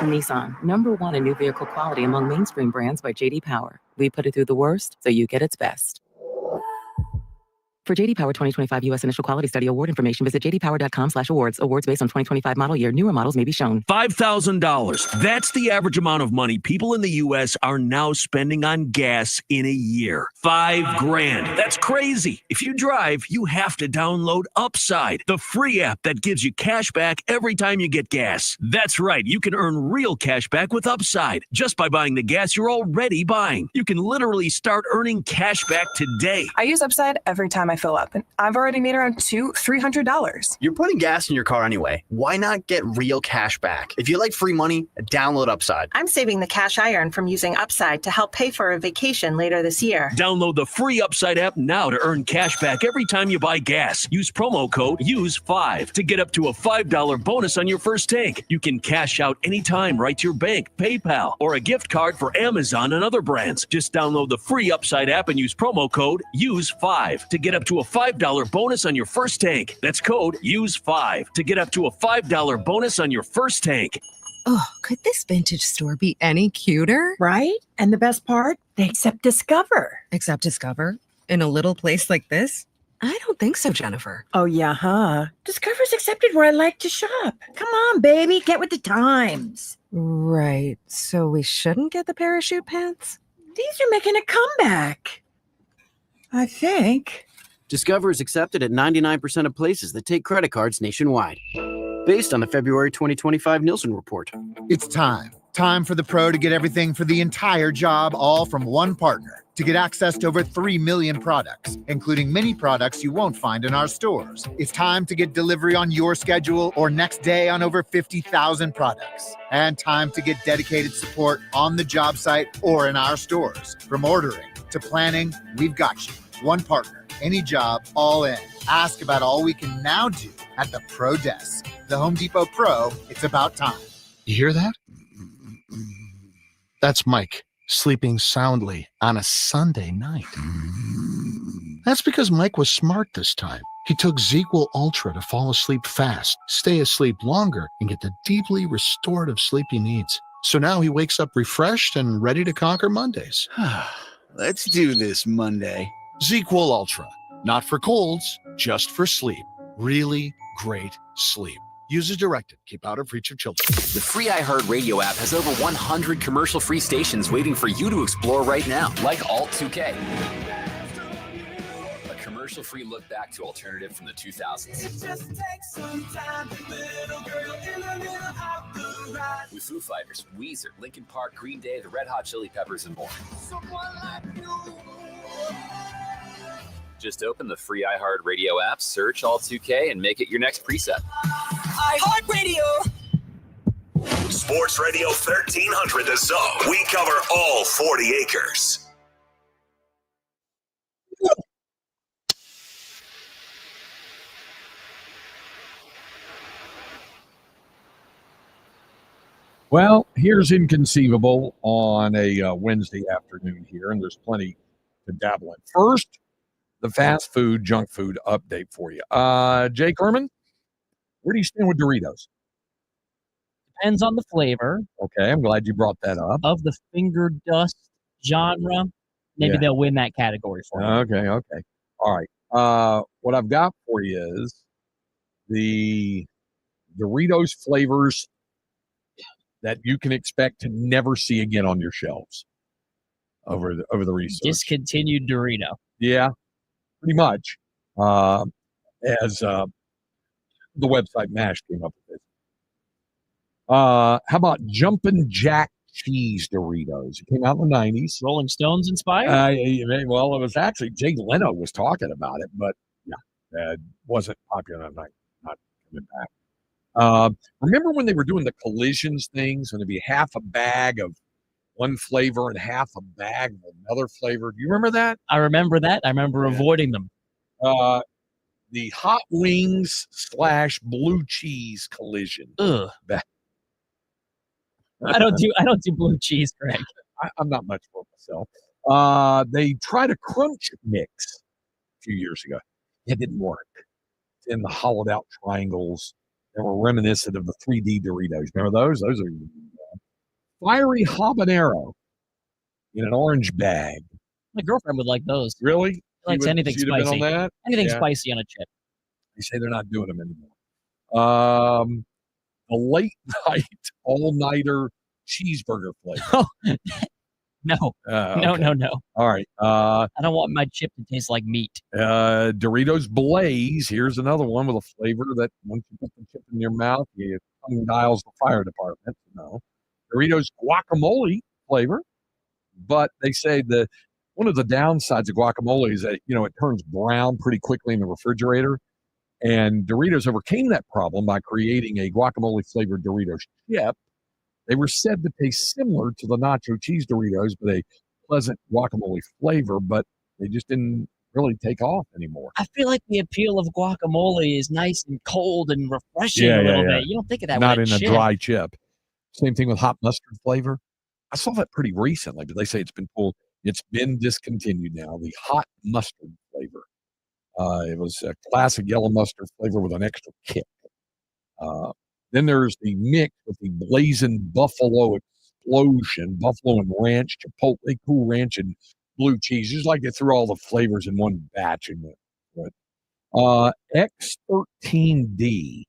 Speaker 24: Nissan, #1 in new vehicle quality among mainstream brands by J.D. Power. We put it through the worst, so you get its best. For JD Power 2025 U.S. Initial Quality Study Award information, visit jdpower.com/awards. Awards based on 2025 model year. Newer models may be shown.
Speaker 6: $5,000. That's the average amount of money people in the U.S. are now spending on gas in a year. $5,000. That's crazy. If you drive, you have to download Upside, the free app that gives you cash back every time you get gas. That's right. You can earn real cash back with Upside just by buying the gas you're already buying. You can literally start earning cash back today.
Speaker 7: I use Upside every time I fill up, and I've already made around $300.
Speaker 8: You're putting gas in your car anyway. Why not get real cash back? If you like free money, download Upside.
Speaker 9: I'm saving the cash I earn from using Upside to help pay for a vacation later this year.
Speaker 6: Download the free Upside app now to earn cash back every time you buy gas. Use promo code USE5 to get up to a $5 bonus on your first tank. You can cash out anytime right to your bank, PayPal, or a gift card for Amazon and other brands. Just download the free Upside app and use promo code USE5 to get up to a $5 bonus on your first tank. That's code USE5 to get up to a $5 bonus on your first tank.
Speaker 25: Oh, could this vintage store be any cuter?
Speaker 26: Right? And the best part, they accept Discover.
Speaker 25: Accept Discover? In a little place like this? I don't think so, Jennifer.
Speaker 26: Oh, yeah, huh? Discover's accepted where I like to shop. Come on, baby, get with the times.
Speaker 25: Right. So we shouldn't get the parachute pants?
Speaker 26: These are making a comeback. I think.
Speaker 27: Discover is accepted at 99% of places that take credit cards nationwide. Based on the February 2025 Nielsen report.
Speaker 28: It's time. Time for the pro to get everything for the entire job, all from one partner. To get access to over 3 million products, including many products you won't find in our stores. It's time to get delivery on your schedule or next day on over 50,000 products. And time to get dedicated support on the job site or in our stores. From ordering to planning, we've got you. One partner, any job, all in. Ask about all we can now do at the Pro Desk. The Home Depot Pro, it's about time.
Speaker 22: You hear that? That's Mike sleeping soundly on a Sunday night. That's because Mike was smart this time. He took ZQL Ultra to fall asleep fast, stay asleep longer, and get the deeply restorative sleep he needs. So now he wakes up refreshed and ready to conquer Mondays.
Speaker 29: Let's do this Monday.
Speaker 22: ZQL Ultra. Not for colds, just for sleep. Really great sleep. Use as directed. Keep out of reach of children.
Speaker 30: The free iHeartRadio app has over 100 commercial-free stations waiting for you to explore right now, like Alt 2K. A commercial-free look back to alternative from the 2000s. With Foo Fighters, Weezer, Linkin Park, Green Day, the Red Hot Chili Peppers, and more. Just open the free iHeartRadio app, search Alt 2K, and make it your next preset.
Speaker 1: iHeartRadio. Sports Radio 1300 The Zone. We cover all 40 acres.
Speaker 2: Well, here's inconceivable on a Wednesday afternoon here, and there's plenty to dabble in. First, the fast food, junk food update for you. Jake Herman, where do you stand with Doritos?
Speaker 3: Depends on the flavor.
Speaker 2: Okay, I'm glad you brought that up.
Speaker 3: Of the finger dust genre, maybe they'll win that category for me.
Speaker 2: Okay. All right. What I've got for you is the Doritos flavors that you can expect to never see again on your shelves over the research.
Speaker 3: Discontinued Dorito.
Speaker 2: Yeah, pretty much. As the website MASH came up with this. How about Jumpin' Jack Cheese Doritos? It came out in the 90s.
Speaker 3: Rolling Stones inspired?
Speaker 2: Well, it was actually Jay Leno was talking about it, but it wasn't popular. I'm not coming back. Remember when they were doing the collisions things, and it'd be half a bag of one flavor and half a bag of another flavor? Do you remember that?
Speaker 3: I remember that. I remember avoiding them.
Speaker 2: The hot wings / blue cheese collision.
Speaker 3: Ugh. I don't do blue cheese, Greg.
Speaker 2: I'm not much for myself. They tried a crunch mix a few years ago. It didn't work. In the hollowed out triangles that were reminiscent of the 3D Doritos. Remember those? Those are fiery habanero in an orange bag.
Speaker 3: My girlfriend would like those.
Speaker 2: Really?
Speaker 3: Likes anything
Speaker 2: She'd have been
Speaker 3: spicy.
Speaker 2: on that?
Speaker 3: Anything
Speaker 2: Yeah.
Speaker 3: spicy on a chip.
Speaker 2: They say they're not doing them anymore. A late night, all-nighter cheeseburger flavor.
Speaker 3: No.
Speaker 2: Okay.
Speaker 3: No.
Speaker 2: All right.
Speaker 3: I don't want my chip to taste like meat.
Speaker 2: Doritos Blaze. Here's another one with a flavor that once you put the chip in your mouth, you tongue dials the fire department. No. Doritos guacamole flavor. But they say one of the downsides of guacamole is that, it turns brown pretty quickly in the refrigerator. And Doritos overcame that problem by creating a guacamole-flavored Doritos chip. They were said to taste similar to the nacho cheese Doritos, but a pleasant guacamole flavor, but they just didn't really take off anymore.
Speaker 3: I feel like the appeal of guacamole is nice and cold and refreshing a little bit. You don't think of that
Speaker 2: Not
Speaker 3: with
Speaker 2: in
Speaker 3: a chip.
Speaker 2: a dry chip. Same thing with hot mustard flavor. I saw that pretty recently, but they say it's been discontinued now, the hot mustard flavor. It was a classic yellow mustard flavor with an extra kick. Then there's the mix with the blazing buffalo explosion, buffalo and ranch, chipotle, cool ranch, and blue cheese. Just like they threw all the flavors in one batch in there. X13D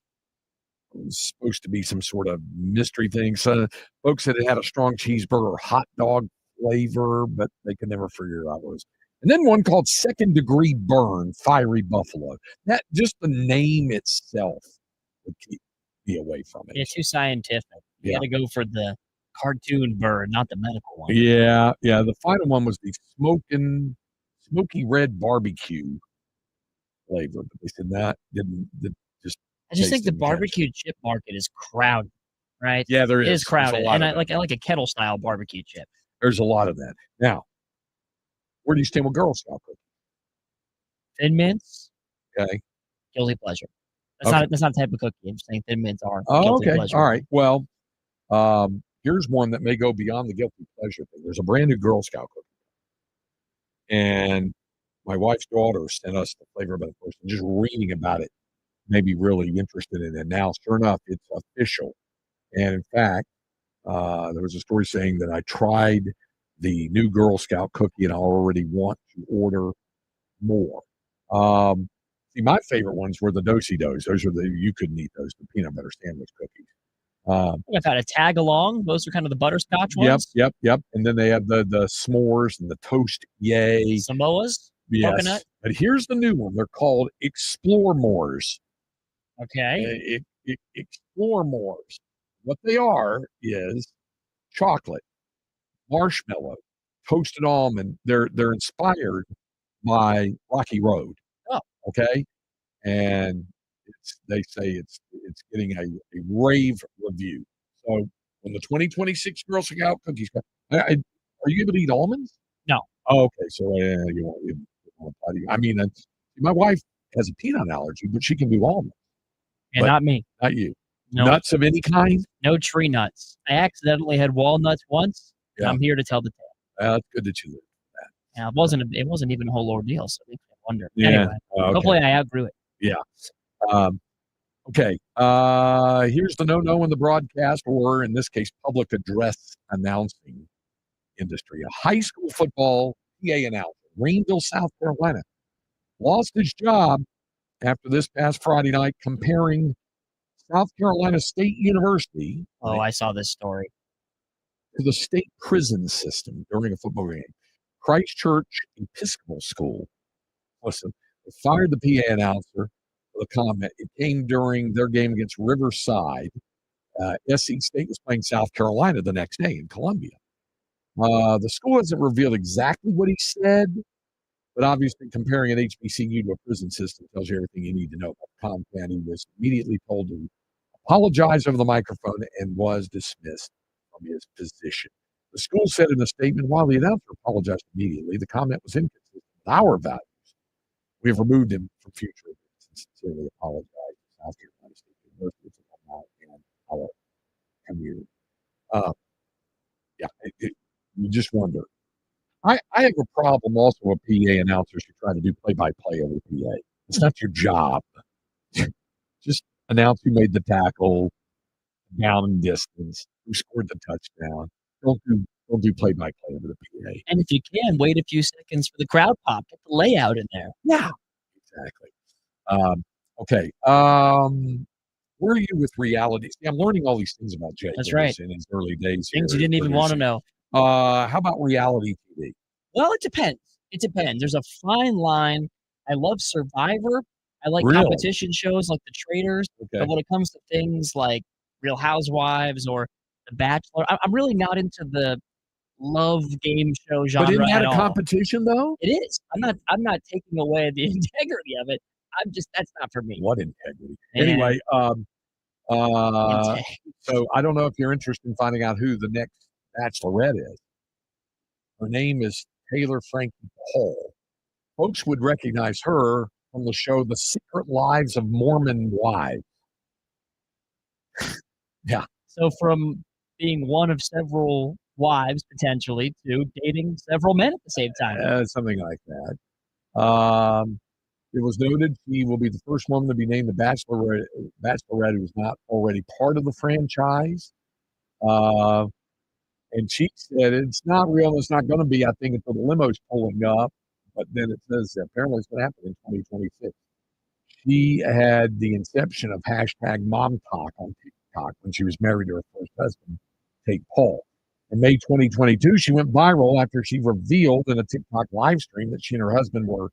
Speaker 2: was supposed to be some sort of mystery thing. So folks said it had a strong cheeseburger hot dog flavor, but they could never figure out what it was. And then one called Second Degree Burn, Fiery Buffalo. That just the name itself would keep me away from it.
Speaker 3: Yeah, too scientific. You
Speaker 2: Yeah.
Speaker 3: got to go for the cartoon bird, not the medical one.
Speaker 2: Yeah. The final one was the smoky red barbecue flavor, but they said that didn't just.
Speaker 3: I just think the
Speaker 2: didn't catch it.
Speaker 3: barbecue chip market is crowded, right?
Speaker 2: Yeah, there
Speaker 3: It
Speaker 2: is.
Speaker 3: is
Speaker 2: There's a
Speaker 3: crowded,
Speaker 2: lot
Speaker 3: and
Speaker 2: of
Speaker 3: I like a kettle style barbecue chip.
Speaker 2: There's a lot of that. Now, where do you stand with Girl Scout cookies?
Speaker 3: Thin mints,
Speaker 2: Okay.
Speaker 3: guilty pleasure.
Speaker 2: Okay.
Speaker 3: That's not the type of cookie. I'm just saying thin mints are
Speaker 2: Oh,
Speaker 3: guilty
Speaker 2: okay.
Speaker 3: pleasure.
Speaker 2: All right. Well, here's one that may go beyond the guilty pleasure thing. There's a brand new Girl Scout cookie. And my wife's daughter sent us the flavor of it first. And just reading about it made me really interested in it. Now, sure enough, it's official. And in fact, there was a story saying that I tried the new Girl Scout cookie and I already want to order more. See, my favorite ones were the Do-si-dos. Those are you couldn't eat those, the peanut butter sandwich cookies.
Speaker 3: I've had a tag along. Those are kind of the butterscotch ones.
Speaker 2: Yep. And then they have the s'mores and the toast yay.
Speaker 3: Samoas?
Speaker 2: Yes.
Speaker 3: Coconut?
Speaker 2: But here's the new one. They're called Explore Mores.
Speaker 3: Okay.
Speaker 2: Explore Mores. What they are is chocolate, marshmallow, toasted almond. They're inspired by Rocky Road.
Speaker 3: Oh.
Speaker 2: Okay. And they say it's getting a rave review. So when the 2026 Girl Scout cookies come, are you able to eat almonds?
Speaker 3: No.
Speaker 2: Oh, okay. So you want to I mean, my wife has a peanut allergy, but she can do almonds.
Speaker 3: And not me.
Speaker 2: Not you.
Speaker 3: No.
Speaker 2: Nuts of any kind?
Speaker 3: No tree nuts. I accidentally had walnuts once. And
Speaker 2: Yeah.
Speaker 3: I'm here to tell the tale.
Speaker 2: That's good that you live with that.
Speaker 3: Yeah, it wasn't even a whole ordeal, so it makes me wonder.
Speaker 2: Yeah.
Speaker 3: Anyway,
Speaker 2: Okay.
Speaker 3: hopefully I outgrew it.
Speaker 2: Yeah. Okay. Here's the no in the broadcast, or in this case, public address announcing industry. A high school football PA announcer, Greenville, South Carolina, lost his job after this past Friday night comparing South Carolina State University
Speaker 3: I saw this story.
Speaker 2: to the state prison system during a football game. Christchurch Episcopal School. Listen, they fired the PA announcer for the comment. It came during their game against Riverside. SC State was playing South Carolina the next day in Columbia. The school hasn't revealed exactly what he said, but obviously comparing an HBCU to a prison system tells you everything you need to know about the content. He was immediately told to apologize over the microphone and was dismissed from his position. The school said in a statement, while the announcer apologized immediately, the comment was inconsistent with our values. We have removed him from future events and sincerely apologize to South Carolina State University for and our community. You just wonder. I have a problem also with PA announcers who try to do play-by-play over PA. It's not your job. Just announce who made the tackle, down and distance, who scored the touchdown. Don't do Don't do play-by-play over the PA.
Speaker 3: And if you can, wait a few seconds for the crowd pop. Get the layout in there.
Speaker 2: Yeah, exactly. Okay. Where are you with reality? See, I'm learning all these things about Jay.
Speaker 3: That's right.
Speaker 2: In his early days.
Speaker 3: Things
Speaker 2: here
Speaker 3: you didn't even want to know.
Speaker 2: How about reality TV?
Speaker 3: Well, it depends. It depends. There's a fine line. I love Survivor. I like
Speaker 2: Really?
Speaker 3: competition shows like The Traitors.
Speaker 2: Okay.
Speaker 3: But when it comes to things like Real Housewives or The Bachelor, I'm really not into the love game show genre.
Speaker 2: But isn't that
Speaker 3: at
Speaker 2: a
Speaker 3: all.
Speaker 2: competition, though?
Speaker 3: It is. I'm not taking away the integrity of it. That's not for me.
Speaker 2: What integrity?
Speaker 3: Man.
Speaker 2: Anyway,
Speaker 3: Integrity.
Speaker 2: so I don't know if you're interested in finding out who the next Bachelorette is. Her name is Taylor Frankie Paul. Folks would recognize her from the show The Secret Lives of Mormon Wives. Yeah.
Speaker 3: So from being one of several wives potentially to dating several men at the same time.
Speaker 2: Something like that. It was noted she will be the first woman to be named the Bachelorette who is not already part of the franchise. And she said it's not real. It's not going to be, I think, until the limo's pulling up. But then it says apparently it's going to happen in 2026. She had the inception of #MomTalk on TikTok when she was married to her first husband, Tate Paul. In May 2022, she went viral after she revealed in a TikTok live stream that she and her husband were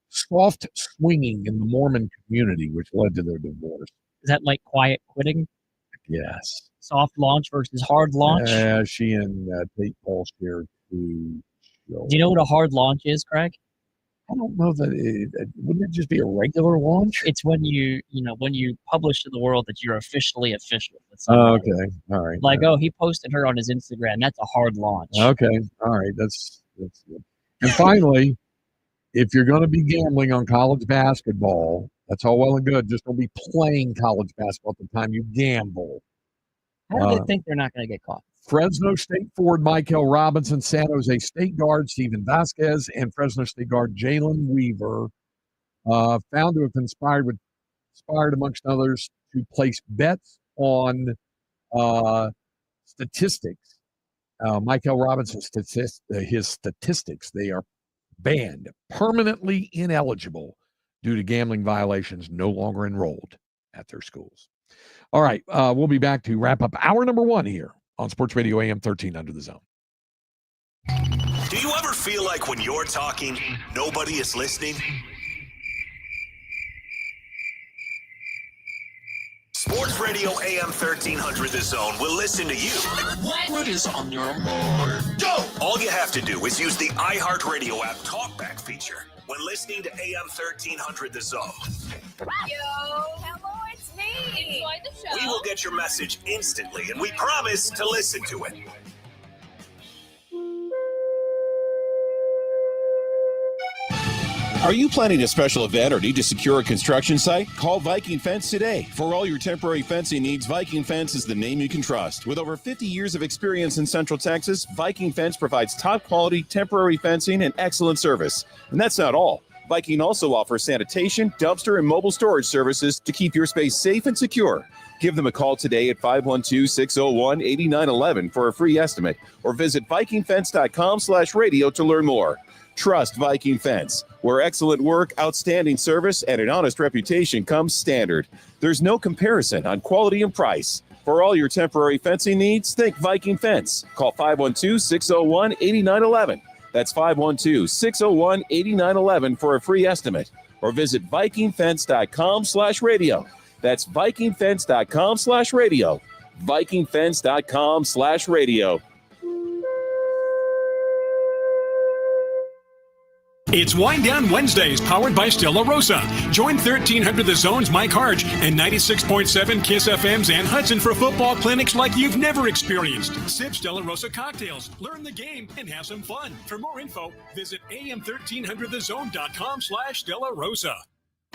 Speaker 2: soft swinging in the Mormon community, which led to their divorce.
Speaker 3: Is that like quiet quitting?
Speaker 2: Yes.
Speaker 3: Soft launch versus hard launch?
Speaker 2: She and Tate Paul shared 2 shows.
Speaker 3: Do you know what a hard launch is, Craig?
Speaker 2: I don't know that wouldn't it just be a regular launch?
Speaker 3: It's when you publish to the world that you're officially official with
Speaker 2: Oh,
Speaker 3: someone.
Speaker 2: okay. All right.
Speaker 3: Like, oh, he posted her on his Instagram. That's a hard launch.
Speaker 2: Okay. All right. That's good. And finally, if you're going to be gambling on college basketball, that's all well and good. Just don't be playing college basketball at the time you gamble.
Speaker 3: How do they think they're not going to get caught?
Speaker 2: Fresno State forward Michael Robinson, San Jose State guard Steven Vasquez, and Fresno State guard Jalen Weaver found to have conspired amongst others to place bets on statistics. Michael Robinson's his statistics, they are banned, permanently ineligible due to gambling violations, no longer enrolled at their schools. All right, we'll be back to wrap up hour number 1 here on Sports Radio AM 13 Under the Zone.
Speaker 1: Do you ever feel like when you're talking, nobody is listening? Sports Radio AM 1300 The Zone will listen to you. What is on your mind? Go! All you have to do is use the iHeartRadio app talkback feature when listening to AM 1300 The Zone.
Speaker 5: Yo, hello, it's me. Enjoy the show.
Speaker 1: We will get your message instantly, and we promise to listen to it.
Speaker 10: Are you planning a special event or need to secure a construction site? Call Viking Fence today. For all your temporary fencing needs, Viking Fence is the name you can trust. With over 50 years of experience in Central Texas, Viking Fence provides top quality temporary fencing and excellent service. And that's not all. Viking also offers sanitation, dumpster, and mobile storage services to keep your space safe and secure. Give them a call today at 512-601-8911 for a free estimate, or visit vikingfence.com/radio to learn more. Trust Viking Fence, where excellent work, outstanding service, and an honest reputation comes standard. There's no comparison on quality and price. For all your temporary fencing needs, think Viking Fence. Call 512-601-8911. That's 512-601-8911 for a free estimate, or visit vikingfence.com/radio. That's vikingfence.com/radio. vikingfence.com/radio.
Speaker 11: It's Wind Down Wednesdays, powered by Stella Rosa. Join 1300 The Zone's Mike Harge and 96.7 KISS FM's Ann Hudson for football clinics like you've never experienced. Sip Stella Rosa cocktails, learn the game, and have some fun. For more info, visit am1300thezone.com/Stella Rosa.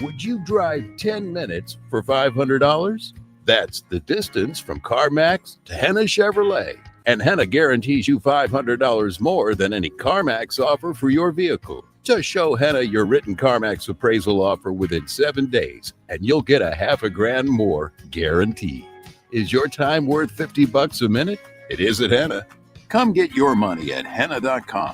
Speaker 12: Would you drive 10 minutes for $500? That's the distance from CarMax to Henna Chevrolet. And Henna guarantees you $500 more than any CarMax offer for your vehicle. Just show Henna your written CarMax appraisal offer within 7 days, and you'll get $500,000 more guaranteed. Is your time worth $50 a minute? It is at Henna. Come get your money at henna.com.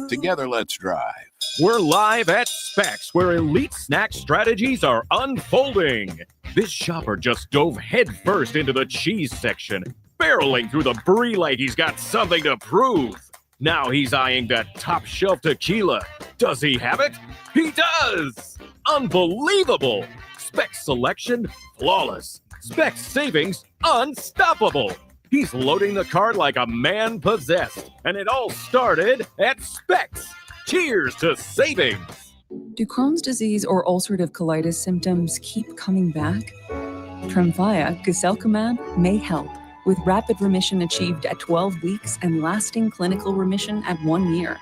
Speaker 12: Together, let's drive.
Speaker 4: We're live at Specs, where elite snack strategies are unfolding. This shopper just dove headfirst into the cheese section, barreling through the brie like he's got something to prove. Now he's eyeing that top shelf tequila. Does he have it? He does! Unbelievable! Specs selection, flawless. Specs savings, unstoppable. He's loading the cart like a man possessed. And it all started at Specs. Cheers to savings.
Speaker 13: Do Crohn's disease or ulcerative colitis symptoms keep coming back? Tremfya, guselkumab, may help, with rapid remission achieved at 12 weeks and lasting clinical remission at 1 year.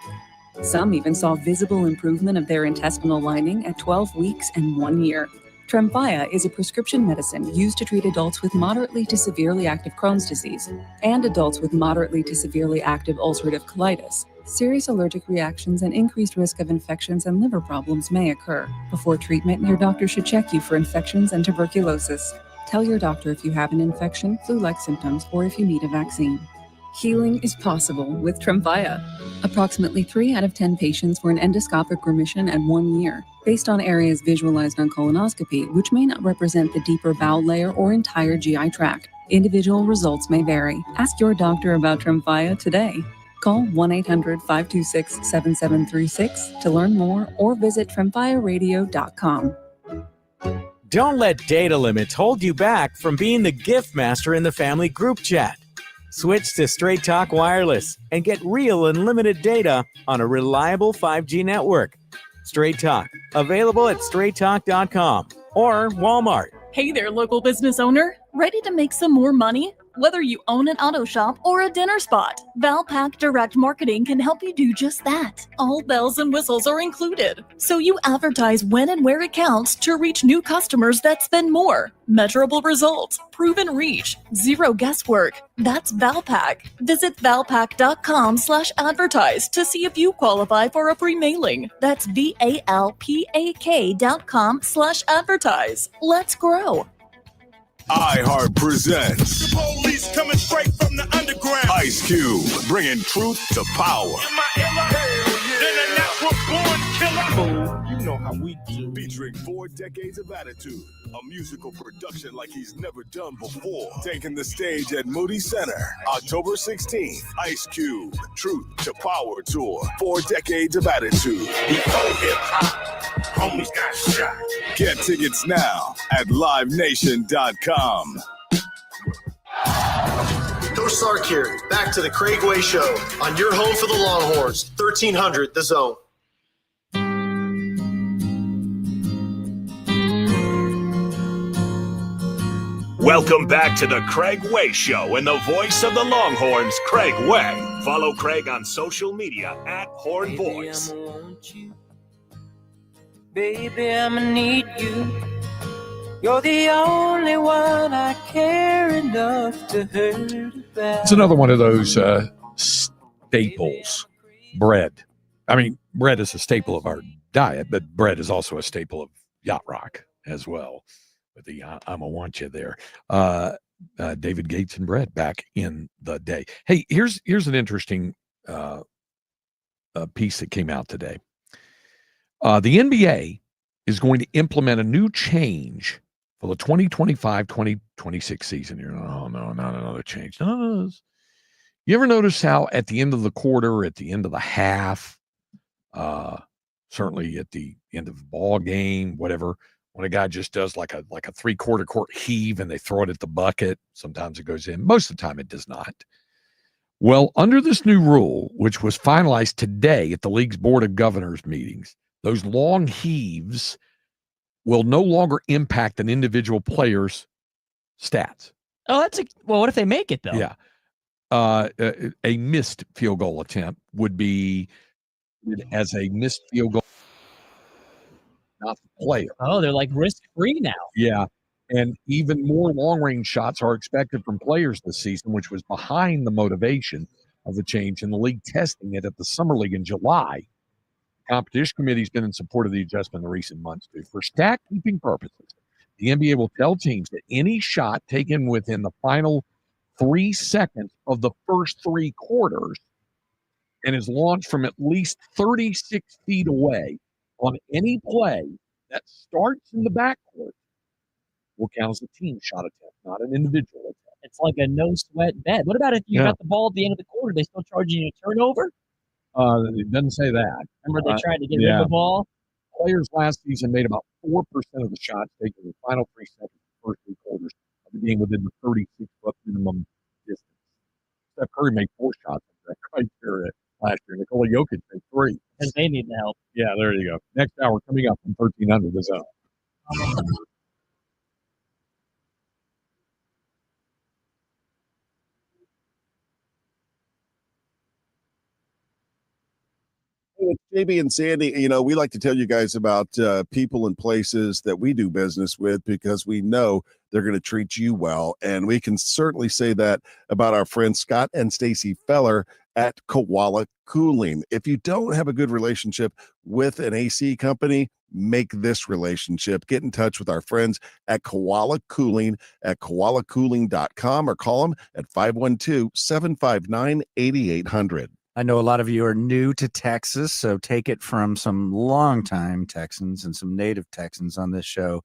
Speaker 13: Some even saw visible improvement of their intestinal lining at 12 weeks and 1 year. Tremfya is a prescription medicine used to treat adults with moderately to severely active Crohn's disease and adults with moderately to severely active ulcerative colitis. Serious allergic reactions and increased risk of infections and liver problems may occur. Before treatment, your doctor should check you for infections and tuberculosis. Tell your doctor if you have an infection, flu-like symptoms, or if you need a vaccine. Healing is possible with Tremfya. Approximately 3 out of 10 patients were in endoscopic remission at 1 year, based on areas visualized on colonoscopy, which may not represent the deeper bowel layer or entire GI tract. Individual results may vary. Ask your doctor about Tremfya today. Call 1-800-526-7736 to learn more or visit tremfyaradio.com.
Speaker 14: Don't let data limits hold you back from being the gift master in the family group chat. Switch to Straight Talk Wireless and get real unlimited data on a reliable 5G network. Straight Talk, available at straighttalk.com or Walmart.
Speaker 15: Hey there, local business owner. Ready to make some more money? Whether you own an auto shop or a dinner spot, Valpak Direct Marketing can help you do just that. All bells and whistles are included, so you advertise when and where it counts to reach new customers that spend more. Measurable results, proven reach, zero guesswork. That's Valpak. Visit valpak.com/advertise to see if you qualify for a free mailing. That's VALPAK.com/advertise. Let's grow.
Speaker 1: iHeart presents
Speaker 16: The police coming straight from the underground.
Speaker 1: Ice Cube, bringing truth to power.
Speaker 16: You know how we do.
Speaker 1: Featuring 4 decades of attitude, a musical production like he's never done before. Taking the stage at Moody Center, October 16th. Ice Cube, Truth to Power Tour. 4 decades of attitude.
Speaker 16: Before hip-hop, homies got shot.
Speaker 1: Get tickets now at livenation.com.
Speaker 17: Coach Sark here, back to the Craig Way Show on your home for the Longhorns, 1300 The Zone.
Speaker 1: Welcome back to the Craig Way Show and the voice of the Longhorns, Craig Way. Follow Craig on social media at Horn Voice.
Speaker 18: Baby, I'ma need you. You're the only one I care enough to hurt about.
Speaker 2: It's another one of those staples. Bread. I mean, bread is a staple of our diet, but bread is also a staple of Yacht Rock as well. With the I'ma want you there. David Gates and bread back in the day. Hey, here's an interesting piece that came out today. The NBA is going to implement a new change for the 2025-2026 season. You're, oh, no, not another change. No. You ever notice how at the end of the quarter, at the end of the half, certainly at the end of the ball game, whatever, when a guy just does like a 3/4 court heave and they throw it at the bucket, sometimes it goes in. Most of the time it does not. Well, under this new rule, which was finalized today at the league's Board of Governors meetings, those long heaves will no longer impact an individual player's stats.
Speaker 3: Oh, well, what if they make it, though?
Speaker 2: Yeah. A missed field goal attempt would be as a missed field goal, not the player.
Speaker 3: Oh, they're like risk-free now.
Speaker 2: Yeah. And even more long-range shots are expected from players this season, which was behind the motivation of the change in the league testing it at the Summer League in July. The competition committee has been in support of the adjustment in recent months, too, for stat-keeping purposes. The NBA will tell teams that any shot taken within the final 3 seconds of the first 3 quarters and is launched from at least 36 feet away on any play that starts in the backcourt will count as a team shot attempt, not an individual attempt.
Speaker 3: It's like a no-sweat bet. What about if you got the ball at the end of the quarter? They still charging you a turnover?
Speaker 2: It doesn't say that.
Speaker 3: Remember they tried to get rid of the ball?
Speaker 2: Players last season made about 4% of the shots taken in the final 3 seconds of the first 3 quarters of the game within the 36-foot minimum distance. Steph Curry made 4 shots in that criteria last year. Nikola Jokic made 3.
Speaker 3: Because they need the help.
Speaker 2: Yeah, there you go. Next hour coming up from 1300 The Zone.
Speaker 6: It's JB and Sandy. We like to tell you guys about people and places that we do business with because we know they're going to treat you well. And we can certainly say that about our friends Scott and Stacy Feller at Koala Cooling. If you don't have a good relationship with an AC company, make this relationship. Get in touch with our friends at Koala Cooling at koalacooling.com or call them at 512-759-8800.
Speaker 7: I know a lot of you are new to Texas, so take it from some longtime Texans and some native Texans on this show.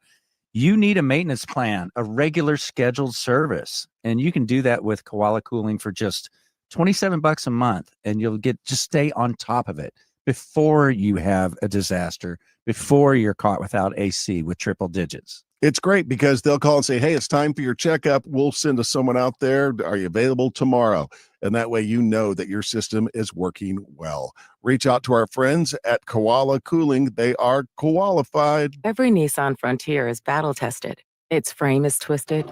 Speaker 7: You need a maintenance plan, a regular scheduled service, and you can do that with Koala Cooling for just $27 a month, and you'll just stay on top of it before you have a disaster, before you're caught without AC with triple digits.
Speaker 6: It's great because they'll call and say, hey, it's time for your checkup. We'll send someone out there. Are you available tomorrow? And that way you know that your system is working well. Reach out to our friends at Koala Cooling. They are qualified.
Speaker 8: Every Nissan Frontier is battle tested. Its frame is twisted.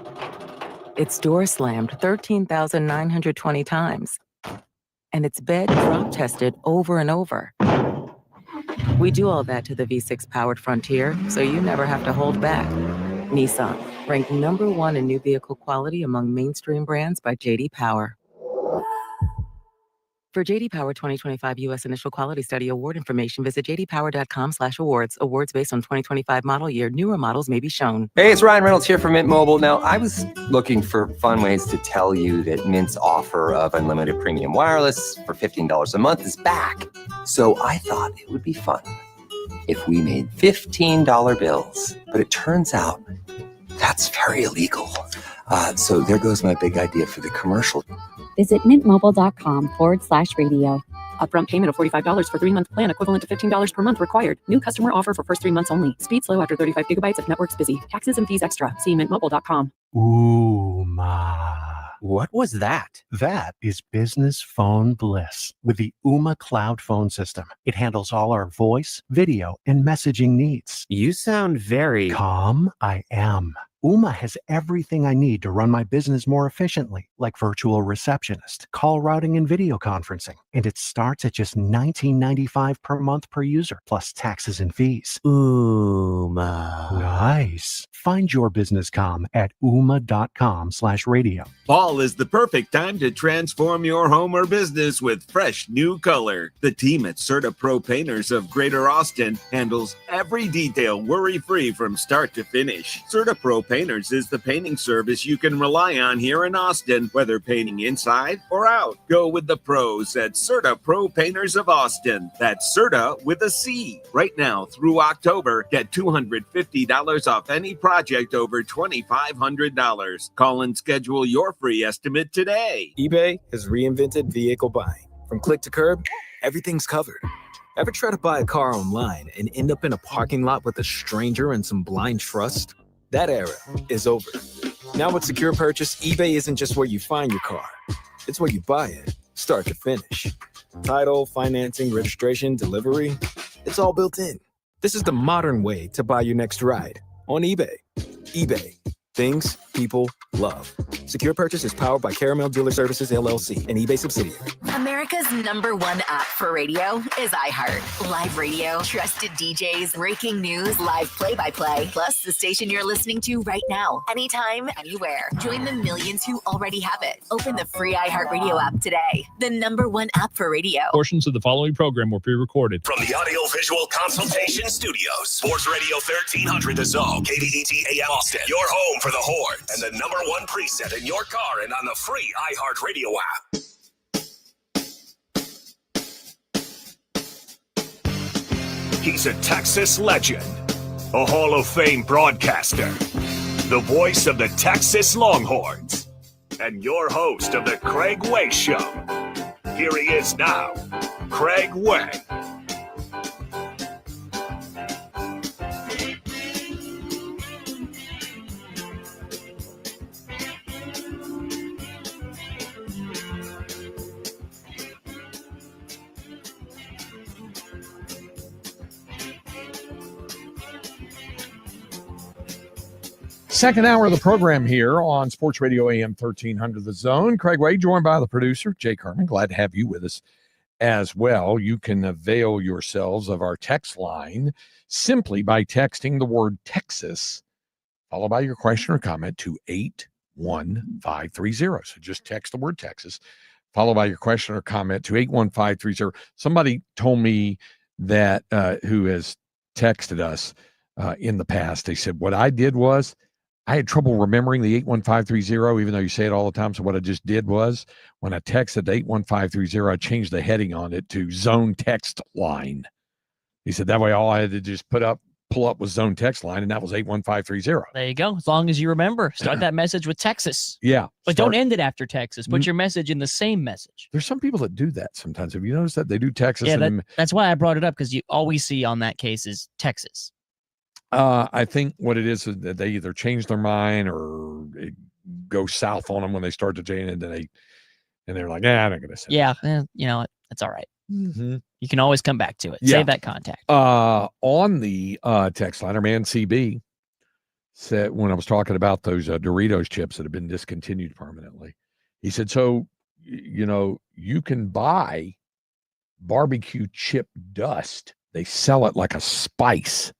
Speaker 8: Its door slammed 13,920 times. And its bed drop tested over and over. We do all that to the V6 powered Frontier, so you never have to hold back. Nissan, ranked #1 in new vehicle quality among mainstream brands by J.D. Power. For J.D. Power 2025 U.S. Initial Quality Study Award information, visit jdpower.com/awards. Awards based on 2025 model year. Newer models may be shown.
Speaker 9: Hey, it's Ryan Reynolds here from Mint Mobile. Now, I was looking for fun ways to tell you that Mint's offer of unlimited premium wireless for $15 a month is back. So I thought it would be fun if we made $15 bills. But it turns out that's very illegal. So there goes my big idea for the commercial.
Speaker 19: Visit mintmobile.com/radio.
Speaker 8: Upfront payment of $45 for 3-month plan, equivalent to $15 per month required. New customer offer for first 3 months only. Speed slow after 35 gigabytes if network's busy. Taxes and fees extra. See mintmobile.com.
Speaker 20: Ooh, ma. What was that? That is business phone bliss with the Ooma Cloud Phone System. It handles all our voice, video, and messaging needs.
Speaker 27: You sound very
Speaker 20: calm. I am. Ooma has everything I need to run my business more efficiently, like virtual receptionist, call routing, and video conferencing. And it starts at just $19.95 per month per user, plus taxes and fees.
Speaker 27: Ooma.
Speaker 20: Nice. Find your business comm at ooma.com/radio.
Speaker 21: Fall is the perfect time to transform your home or business with fresh new color. The team at CertaPro Painters of Greater Austin handles every detail worry-free from start to finish. CertaPro Painters is the painting service you can rely on here in Austin, whether painting inside or out. Go with the pros at CertaPro Painters of Austin. That's Certa with a C. Right now through October, get $250 off any project over $2,500. Call and schedule your free estimate today.
Speaker 23: eBay has reinvented vehicle buying. From click to curb, everything's covered. Ever try to buy a car online and end up in a parking lot with a stranger and some blind trust? That era is over. Now with Secure Purchase, eBay isn't just where you find your car. It's where you buy it, start to finish. Title, financing, registration, delivery, it's all built in. This is the modern way to buy your next ride on eBay. eBay, things people love. Secure Purchase is powered by Caramel Dealer Services, LLC, an eBay subsidiary.
Speaker 5: America's #1 app for radio is iHeart. Live radio, trusted DJs, breaking news, live play-by-play, plus the station you're listening to right now, anytime, anywhere. Join the millions who already have it. Open the free iHeartRadio app today. The #1 app for radio.
Speaker 10: Portions of the following program were pre-recorded.
Speaker 1: From the Audio Visual Consultation Studios, Sports Radio 1300 The Zone, KVET AM Austin, your home for the Horns, and the #1 preset in your car and on the free iHeartRadio app. He's a Texas legend, a Hall of Fame broadcaster, the voice of the Texas Longhorns, and your host of the Craig Way Show. Here he is now, Craig Way.
Speaker 2: Second hour of the program here on Sports Radio AM 1300 The Zone. Craig Way, joined by the producer, Jake Herman. Glad to have you with us as well. You can avail yourselves of our text line simply by texting the word Texas, followed by your question or comment to 81530. So just text the word Texas, followed by your question or comment to 81530. Somebody told me that who has texted us in the past, they said, what I did was I had trouble remembering the 81530, even though you say it all the time. So what I just did was when I texted 81530, I changed the heading on it to Zone Text Line. He said that way all I had to just pull up was Zone Text Line, and that was 81530.
Speaker 3: There you go. As long as you remember, start that message with Texas.
Speaker 2: Yeah.
Speaker 3: But don't end it after Texas. Put your message in the same message.
Speaker 2: There's some people that do that sometimes. Have you noticed that? They do Texas.
Speaker 3: Yeah,
Speaker 2: and
Speaker 3: that's why I brought it up, because you always see on that case is Texas.
Speaker 2: I think what it is that they either change their mind or it goes south on them when they start to change it, and they're like, I'm not going to say.
Speaker 3: Yeah, you know, it's all right.
Speaker 2: Mm-hmm.
Speaker 3: You can always come back to it.
Speaker 2: Yeah.
Speaker 3: Save that contact.
Speaker 2: On the text line, our man CB said, when I was talking about those Doritos chips that have been discontinued permanently, he said, so, you know, you can buy barbecue chip dust. They sell it like a spice.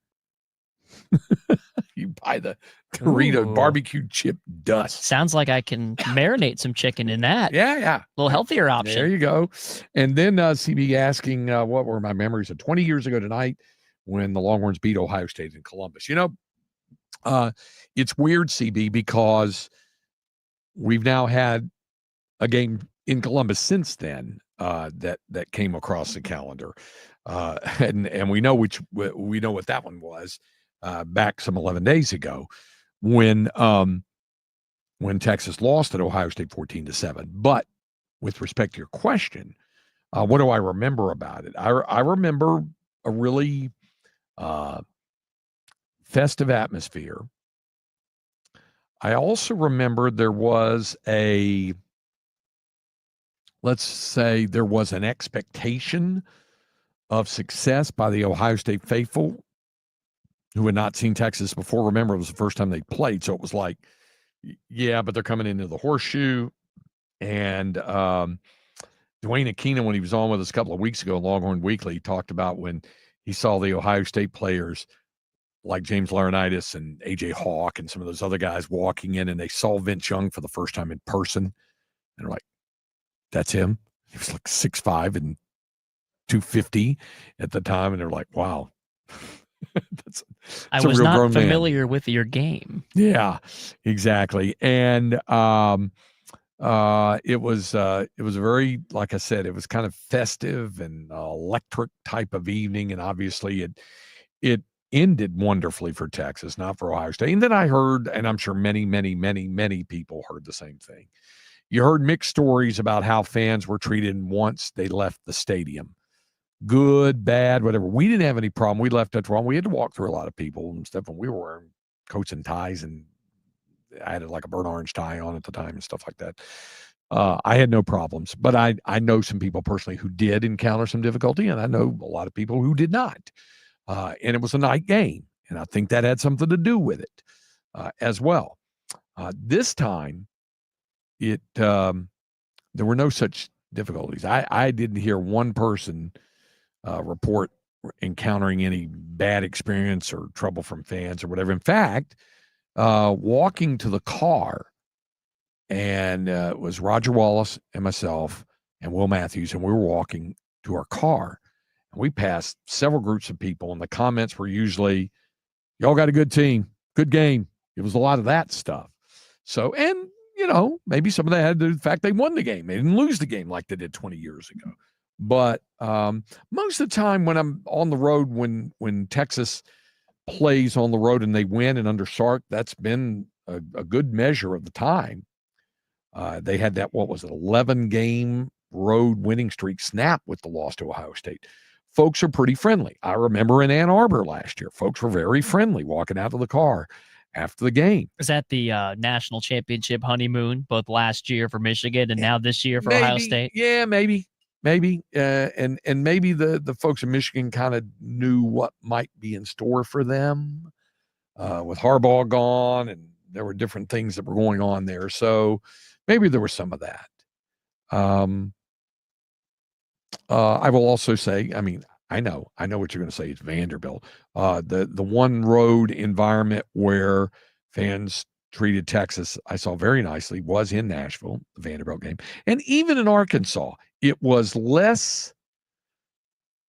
Speaker 2: You buy the Dorito barbecue chip dust.
Speaker 3: Sounds like I can marinate some chicken in that.
Speaker 2: Yeah.
Speaker 3: A little healthier option.
Speaker 2: There you go. And then CB asking, what were my memories of 20 years ago tonight when the Longhorns beat Ohio State in Columbus? You know, it's weird, CB, because we've now had a game in Columbus since then that came across the calendar. And we know what that one was. Back some 11 days ago when Texas lost at Ohio State 14-7. But with respect to your question, what do I remember about it? I remember a really festive atmosphere. I also remember there was an expectation of success by the Ohio State faithful who had not seen Texas before. Remember, it was the first time they played. So it was like, yeah, but they're coming into the horseshoe. And Dwayne Aquino, when he was on with us a couple of weeks ago, Longhorn Weekly, talked about when he saw the Ohio State players like James Laurinaitis and A.J. Hawk and some of those other guys walking in, and they saw Vince Young for the first time in person. And they're like, that's him. He was like 6'5" and 250 at the time. And they're like, wow.
Speaker 3: I was not familiar with your game.
Speaker 2: Yeah, exactly. And it was a very, like I said, it was kind of festive and electric type of evening. And obviously it ended wonderfully for Texas, not for Ohio State. And then I heard, and I'm sure many, many, many, many people heard the same thing. You heard mixed stories about how fans were treated once they left the stadium. Good, bad, whatever. We didn't have any problem. We left it wrong. We had to walk through a lot of people and stuff, and we were wearing coats and ties, and I had like a burnt orange tie on at the time and stuff like that. I had no problems, but I know some people personally who did encounter some difficulty, and I know a lot of people who did not. And it was a night game, and I think that had something to do with it as well. This time, there were no such difficulties. I didn't hear one person report encountering any bad experience or trouble from fans or whatever. In fact, walking to the car, and it was Roger Wallace and myself and Will Matthews, and we were walking to our car, and we passed several groups of people, and the comments were usually, y'all got a good team, good game. It was a lot of that stuff. So, and, maybe some of that had to do with the fact they won the game. They didn't lose the game like they did 20 years ago. But most of the time when I'm on the road, when Texas plays on the road and they win, and under Sark, that's been a good measure of the time. They had that, 11-game road winning streak snap with the loss to Ohio State. Folks are pretty friendly. I remember in Ann Arbor last year, folks were very friendly walking out of the car after the game.
Speaker 3: Was that the national championship honeymoon, both last year for Michigan and now this year for Ohio State?
Speaker 2: Yeah, maybe. And maybe the folks in Michigan kind of knew what might be in store for them with Harbaugh gone, and there were different things that were going on there. So maybe there was some of that. I will also say, I know what you're going to say. It's Vanderbilt. The one road environment where fans treated Texas, I saw very nicely, was in Nashville, the Vanderbilt game. And even in Arkansas, it was less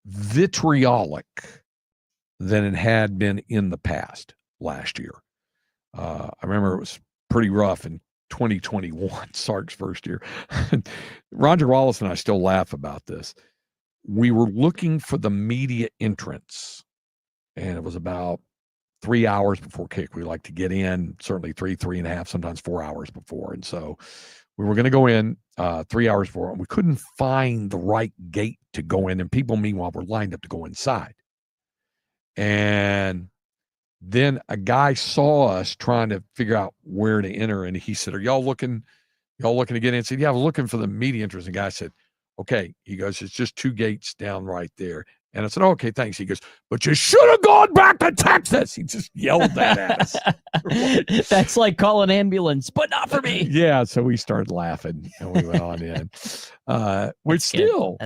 Speaker 2: vitriolic than it had been in the past last year. I remember it was pretty rough in 2021, Sark's first year. Roger Wallace and I still laugh about this. We were looking for the media entrance, and it was about 3 hours before kick. We like to get in, certainly 3.5, sometimes 4 hours before. And so we were going to go in 3 hours before, and we couldn't find the right gate to go in. And people, meanwhile, were lined up to go inside. And then a guy saw us trying to figure out where to enter, and he said, "Are y'all looking to get in?" I said, "Yeah, I was looking for the media entrance." And the guy said, "Okay." He goes, "It's just 2 gates down right there." And I said, "Okay, thanks." He goes, "But you should have gone back to Texas." He just yelled that at us.
Speaker 3: That's like call an ambulance, but not for me.
Speaker 2: Yeah, so we started laughing and we went on in. Which still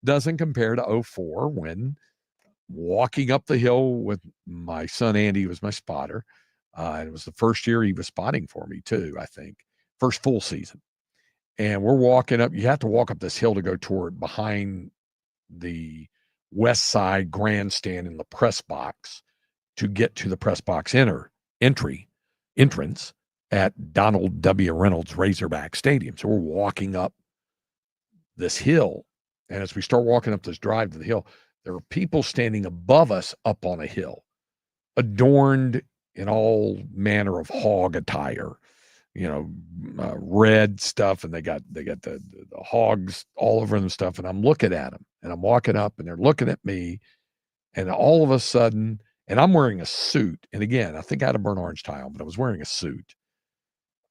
Speaker 2: doesn't compare to 2004 when walking up the hill with my son Andy, was my spotter. And it was the first year he was spotting for me too, I think. First full season. And we're walking up. You have to walk up this hill to go toward behind the west side grandstand in the press box to get to the press box entrance at Donald W. Reynolds Razorback Stadium. So we're walking up this hill. And as we start walking up this drive to the hill, there are people standing above us up on a hill, adorned in all manner of hog attire, red stuff. And they got the hogs all over them stuff. And I'm looking at them, and I'm walking up, and they're looking at me. And all of a sudden, and I'm wearing a suit. And again, I think I had a burnt orange tie on, but I was wearing a suit.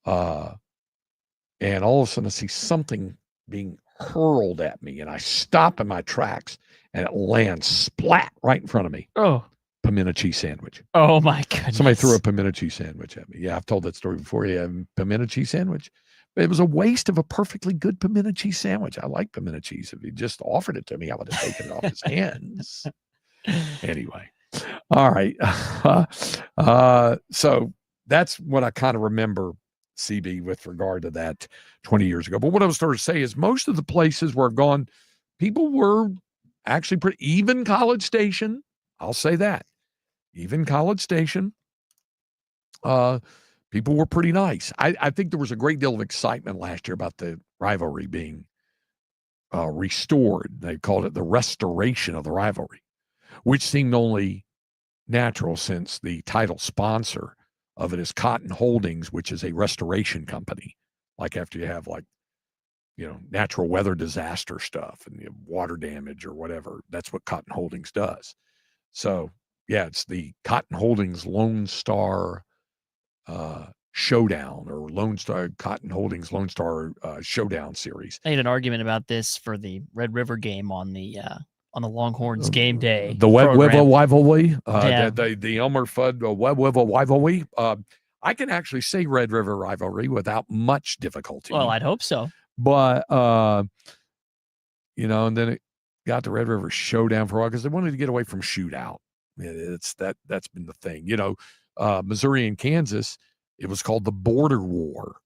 Speaker 2: And all of a sudden I see something being hurled at me, and I stop in my tracks, and it lands splat right in front of me.
Speaker 3: Oh.
Speaker 2: Pimento cheese sandwich.
Speaker 3: Oh my goodness.
Speaker 2: Somebody threw a pimento cheese sandwich at me. Yeah, I've told that story before. Yeah, pimento cheese sandwich. It was a waste of a perfectly good pimento cheese sandwich. I like pimento cheese. If he just offered it to me, I would have taken it off his hands. Anyway. All right. So that's what I kind of remember, CB, with regard to that 20 years ago. But what I was starting to say is most of the places where I've gone, people were actually pretty, even College Station. I'll say that. Even College Station, people were pretty nice. I think there was a great deal of excitement last year about the rivalry being restored. They called it the restoration of the rivalry, which seemed only natural since the title sponsor of it is Cotton Holdings, which is a restoration company. Like after you have natural weather disaster stuff and water damage or whatever, that's what Cotton Holdings does. So yeah, it's the Cotton Holdings Lone Star Showdown, or Cotton Holdings Lone Star Showdown series.
Speaker 3: I had an argument about this for the Red River game on the Longhorns game day.
Speaker 2: The Web
Speaker 3: program.
Speaker 2: River rivalry,
Speaker 3: Yeah.
Speaker 2: the Elmer Fudd Web River rivalry. I can actually say Red River rivalry without much difficulty.
Speaker 3: Well, I'd hope so.
Speaker 2: But, and then it got to Red River Showdown for a while because they wanted to get away from shootout. That's been the thing. Missouri and Kansas, it was called the Border War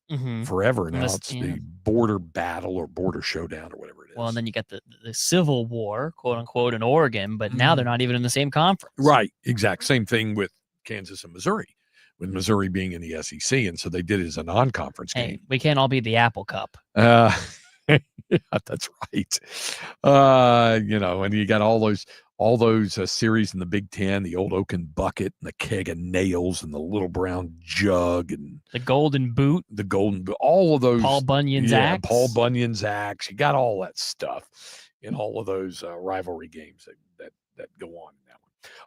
Speaker 2: forever. Now it's the Border Battle or Border Showdown or whatever it is.
Speaker 3: Well, and then you got the Civil War, quote unquote, in Oregon, but now they're not even in the same conference.
Speaker 2: Right, exact. Same thing with Kansas and Missouri, with Missouri being in the SEC, and so they did it as a non-conference game.
Speaker 3: We can't all be the Apple Cup.
Speaker 2: Yeah, that's right. And you got all those series in the Big Ten, the old oaken bucket and the keg of nails and the little brown jug and
Speaker 3: the golden boot,
Speaker 2: all of those.
Speaker 3: Paul Bunyan's axe.
Speaker 2: Paul Bunyan's axe. You got all that stuff in all of those rivalry games that go on in that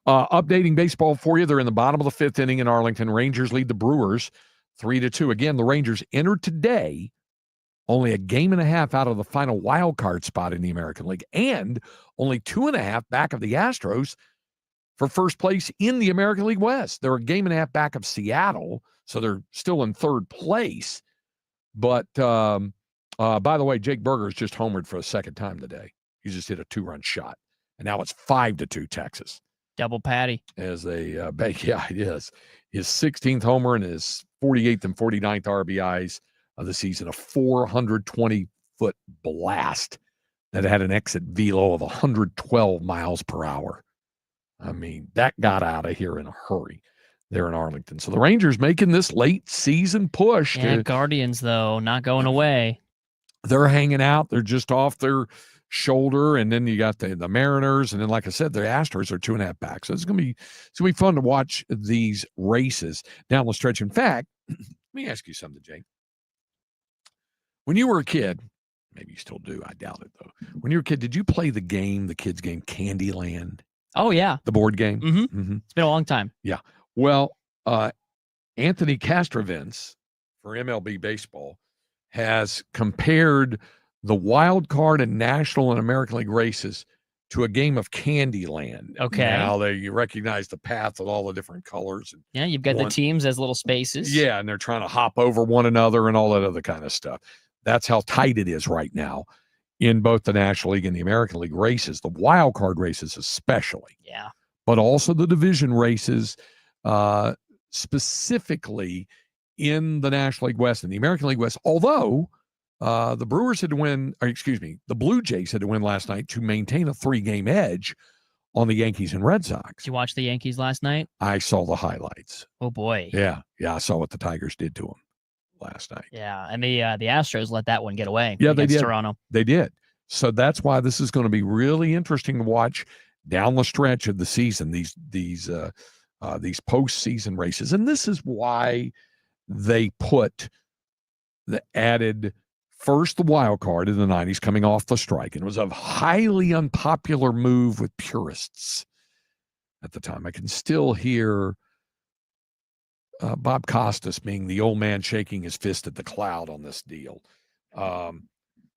Speaker 2: one. Updating baseball for you. They're in the bottom of the fifth inning in Arlington. Rangers lead the Brewers 3-2. Again, the Rangers entered today only a game and a half out of the final wild card spot in the American League, and only 2.5 back of the Astros for first place in the American League West. They're a game and a half back of Seattle, so they're still in third place. But by the way, Jake Berger's just homered for a second time today. He just hit a 2-run shot, and now it's 5-2 Texas.
Speaker 3: Double patty.
Speaker 2: As yeah, it is. His 16th homer and his 48th and 49th RBIs of the season, a 420-foot blast that had an exit velo of 112 miles per hour. I mean, that got out of here in a hurry there in Arlington. So the Rangers making this late season push.
Speaker 3: Yeah, Guardians, though, not going away.
Speaker 2: They're hanging out. They're just off their shoulder. And then you got the Mariners. And then, like I said, the Astros are 2.5 back. So it's going to be fun to watch these races down the stretch. In fact, let me ask you something, Jake. When you were a kid, maybe you still do, I doubt it, though. When you were a kid, did you play the kids' game, Candyland?
Speaker 3: Oh, yeah.
Speaker 2: The board game?
Speaker 3: Mm-hmm. It's been a long time.
Speaker 2: Yeah. Well, Anthony Castrovince for MLB Baseball has compared the wild card and National and American League races to a game of Candyland.
Speaker 3: Okay.
Speaker 2: Now you recognize the path with all the different colors. And
Speaker 3: yeah, you've got the teams as little spaces.
Speaker 2: Yeah, and they're trying to hop over one another and all that other kind of stuff. That's how tight it is right now in both the National League and the American League races, the wild card races especially.
Speaker 3: Yeah.
Speaker 2: But also the division races, specifically in the National League West and the American League West, although the Brewers had to win, the Blue Jays had to win last night to maintain a 3-game edge on the Yankees and Red Sox.
Speaker 3: Did you watch the Yankees last night?
Speaker 2: I saw the highlights.
Speaker 3: Oh, boy.
Speaker 2: Yeah, I saw what the Tigers did to them last night.
Speaker 3: Yeah, and the Astros let that one get away.
Speaker 2: Yeah, they did.
Speaker 3: Toronto.
Speaker 2: They did. So that's why this is going to be really interesting to watch down the stretch of the season, these postseason races. And this is why they put the added first the wild card in the 90s coming off the strike. And it was a highly unpopular move with purists at the time. I can still hear Bob Costas being the old man shaking his fist at the cloud on this deal.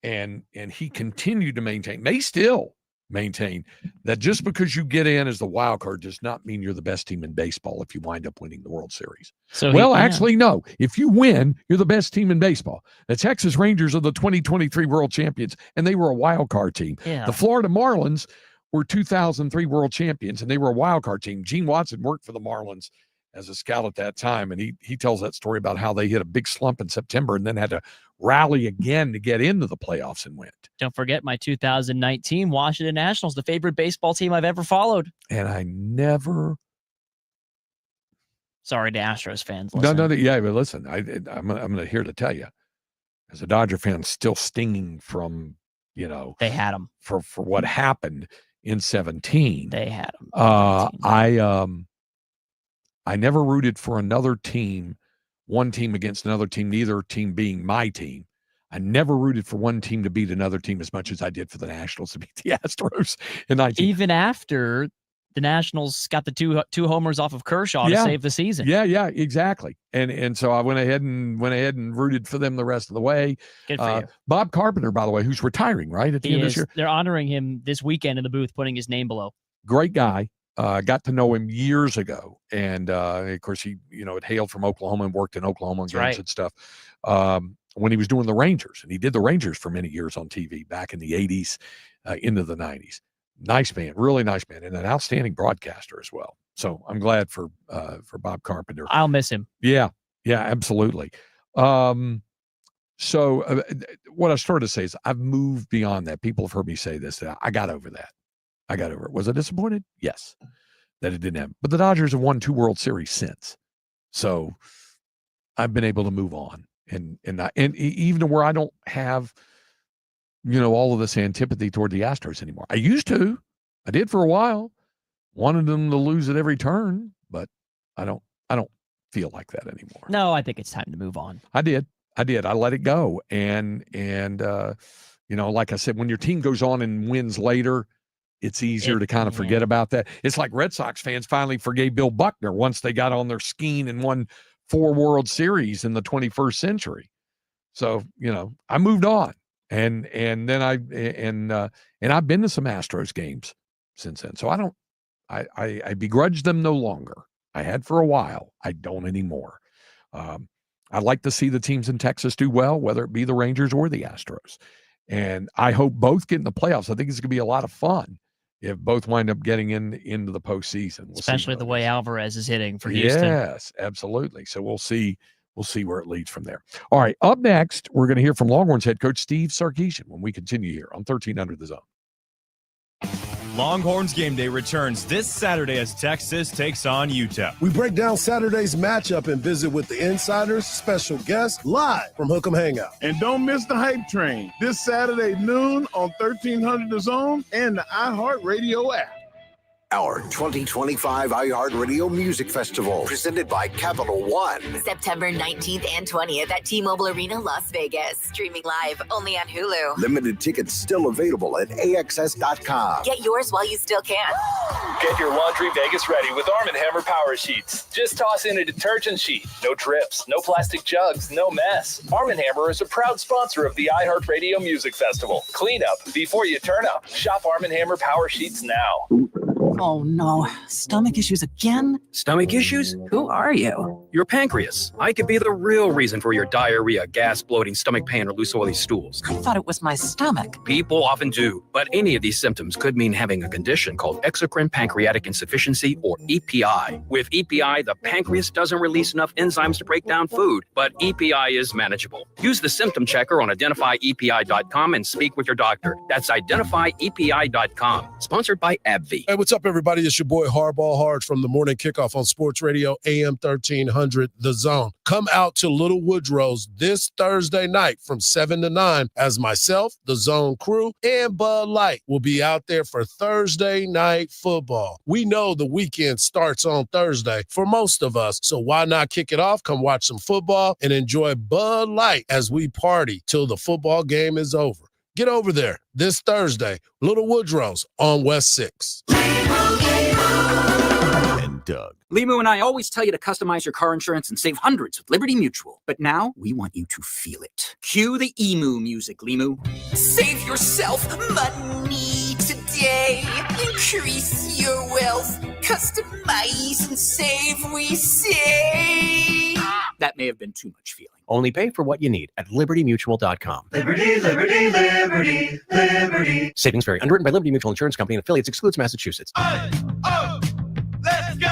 Speaker 2: And he continued to may still maintain that just because you get in as the wild card does not mean you're the best team in baseball if you wind up winning the World Series. Actually, no. If you win, you're the best team in baseball. The Texas Rangers are the 2023 World Champions, and they were a wild card team.
Speaker 3: Yeah.
Speaker 2: The Florida Marlins were 2003 World Champions, and they were a wild card team. Gene Watson worked for the Marlins as a scout at that time, and he tells that story about how they hit a big slump in September and then had to rally again to get into the playoffs and win.
Speaker 3: Don't forget my 2019 Washington Nationals, the favorite baseball team I've ever followed.
Speaker 2: And I never...
Speaker 3: Sorry to Astros fans. Listen.
Speaker 2: No, yeah, but listen, I'm here to tell you, as a Dodger fan, still stinging from,
Speaker 3: they had them
Speaker 2: for what happened in 17.
Speaker 3: They had them.
Speaker 2: I never rooted for another team, one team against another team, neither team being my team. I never rooted for one team to beat another team as much as I did for the Nationals to beat the Astros in 19.
Speaker 3: Even after the Nationals got the two homers off of Kershaw to save the season.
Speaker 2: Yeah, exactly. And so I went ahead and rooted for them the rest of the way.
Speaker 3: Good for you.
Speaker 2: Bob Carpenter, by the way, who's retiring, right, at the end of this year.
Speaker 3: They're honoring him this weekend in the booth, putting his name below.
Speaker 2: Great guy. Got to know him years ago, and of course he, had hailed from Oklahoma and worked in Oklahoma games and stuff. When he was doing the Rangers, and he did the Rangers for many years on TV back in the 80s, into the 90s. Nice man, really nice man, and an outstanding broadcaster as well. So I'm glad for Bob Carpenter.
Speaker 3: I'll miss him.
Speaker 2: Yeah, absolutely. So what I started to say is I've moved beyond that. People have heard me say this. I got over that. I got over it. Was I disappointed? Yes, that it didn't happen. But the Dodgers have won 2 World Series since. So I've been able to move on. And even to where I don't have, all of this antipathy toward the Astros anymore. I used to. I did for a while. Wanted them to lose at every turn, but I don't feel like that anymore.
Speaker 3: No, I think it's time to move on.
Speaker 2: I did. I let it go. And like I said, when your team goes on and wins later, it's easier to kind of forget about that. It's like Red Sox fans finally forgave Bill Buckner once they got on their skiing and won 4 World Series in the 21st century. So, I moved on. And then I've been to some Astros games since then. So I begrudge them no longer. I had for a while. I don't anymore. I'd like to see the teams in Texas do well, whether it be the Rangers or the Astros. And I hope both get in the playoffs. I think it's going to be a lot of fun if both wind up getting into the postseason.
Speaker 3: Especially the way Alvarez is hitting for Houston.
Speaker 2: Yes, absolutely. So we'll see where it leads from there. All right, up next, we're going to hear from Longhorns head coach Steve Sarkisian when we continue here on 1300 The Zone.
Speaker 11: Longhorns Game Day returns this Saturday as Texas takes on UTEP.
Speaker 17: We break down Saturday's matchup and visit with the insiders, special guests, live from Hook'em Hangout.
Speaker 16: And don't miss the hype train this Saturday noon on 1300 The Zone and the iHeartRadio app.
Speaker 12: Our 2025 iHeartRadio Music Festival, presented by Capital One.
Speaker 5: September 19th and 20th at T-Mobile Arena, Las Vegas. Streaming live only on Hulu.
Speaker 12: Limited tickets still available at AXS.com.
Speaker 5: Get yours while you still can.
Speaker 19: Get your laundry Vegas ready with Arm & Hammer Power Sheets. Just toss in a detergent sheet. No drips, no plastic jugs, no mess. Arm & Hammer is a proud sponsor of the iHeartRadio Music Festival. Clean up before you turn up. Shop Arm & Hammer Power Sheets now.
Speaker 27: Oh no, stomach issues again?
Speaker 22: Stomach issues?
Speaker 27: Who are you?
Speaker 22: Your pancreas. I could be the real reason for your diarrhea, gas, bloating, stomach pain, or loose oily stools.
Speaker 27: I thought it was my stomach.
Speaker 22: People often do, but any of these symptoms could mean having a condition called exocrine pancreatic insufficiency, or EPI. With EPI, the pancreas doesn't release enough enzymes to break down food, but EPI is manageable. Use the symptom checker on identifyepi.com and speak with your doctor. That's identifyepi.com. Sponsored by AbbVie.
Speaker 17: Hey, what's up, everybody? It's your boy Hardball Hard from the Morning Kickoff on Sports Radio AM 1300 The Zone. Come out to Little Woodrow's this Thursday night from 7 to 9 as myself, the Zone crew, and Bud Light will be out there for Thursday night football. We know the weekend starts on Thursday for most of us, so why not kick it off? Come watch some football and enjoy Bud Light as we party till the football game is over. Get over there this Thursday, Little Woodrow's on West 6.
Speaker 12: And Doug.
Speaker 27: Limu and I always tell you to customize your car insurance and save hundreds with Liberty Mutual. But now we want you to feel it. Cue the emu music, Limu.
Speaker 24: Save yourself money today. Increase your wealth. Customize and save, we say.
Speaker 27: That may have been too much feeling.
Speaker 25: Only pay for what you need at libertymutual.com.
Speaker 24: Liberty, liberty, liberty, liberty.
Speaker 25: Savings vary. Underwritten by Liberty Mutual Insurance Company and affiliates. Excludes Massachusetts.
Speaker 24: Let's go.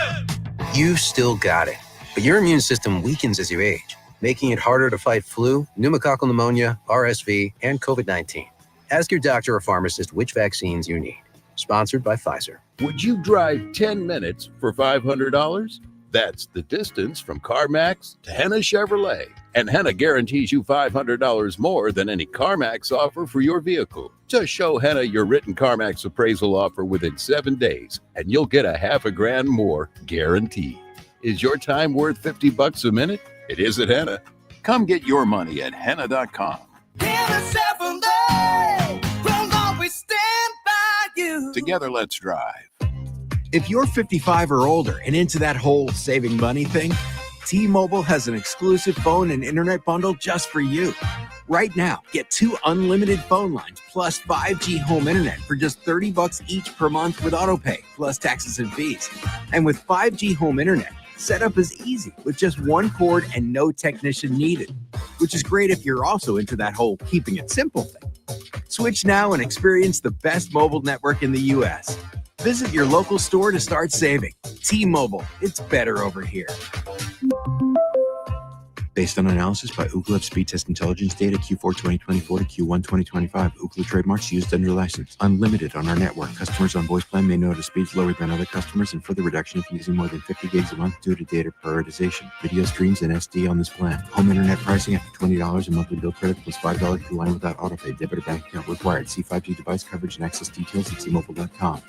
Speaker 26: You still got it, but your immune system weakens as you age, making it harder to fight flu, pneumococcal pneumonia, RSV, and COVID-19. Ask your doctor or pharmacist which vaccines you need. Sponsored by Pfizer.
Speaker 21: Would you drive 10 minutes for $500? That's the distance from CarMax to Henna Chevrolet. And Henna guarantees you $500 more than any CarMax offer for your vehicle. Just show Henna your written CarMax appraisal offer within 7 days, and you'll get $1,000 more guaranteed. Is your time worth $50 a minute? It is at Henna. Come get your money at Henna.com.
Speaker 24: Henna Chevrolet will always stand by you.
Speaker 21: Together, let's drive.
Speaker 28: If you're 55 or older and into that whole saving money thing, T-Mobile has an exclusive phone and internet bundle just for you. Right now, get 2 unlimited phone lines plus 5G home internet for just $30 each per month with AutoPay, plus taxes and fees. And with 5G home internet, setup is easy with just 1 cord and no technician needed, which is great if you're also into that whole keeping it simple thing. Switch now and experience the best mobile network in the U.S. Visit your local store to start saving. T-Mobile, it's better over here.
Speaker 4: Based on analysis by Ookla Speed Test Intelligence data Q4 2024 to Q1 2025. Ookla trademarks used under license. Unlimited on our network. Customers on voice plan may notice speeds lower than other customers and further reduction if using more than 50 gigs a month due to data prioritization. Video streams and SD on this plan. Home internet pricing after $20 a monthly bill credit plus $5 per line without autopay. Debit or bank account required. See 5G device coverage and access details at T-Mobile.com.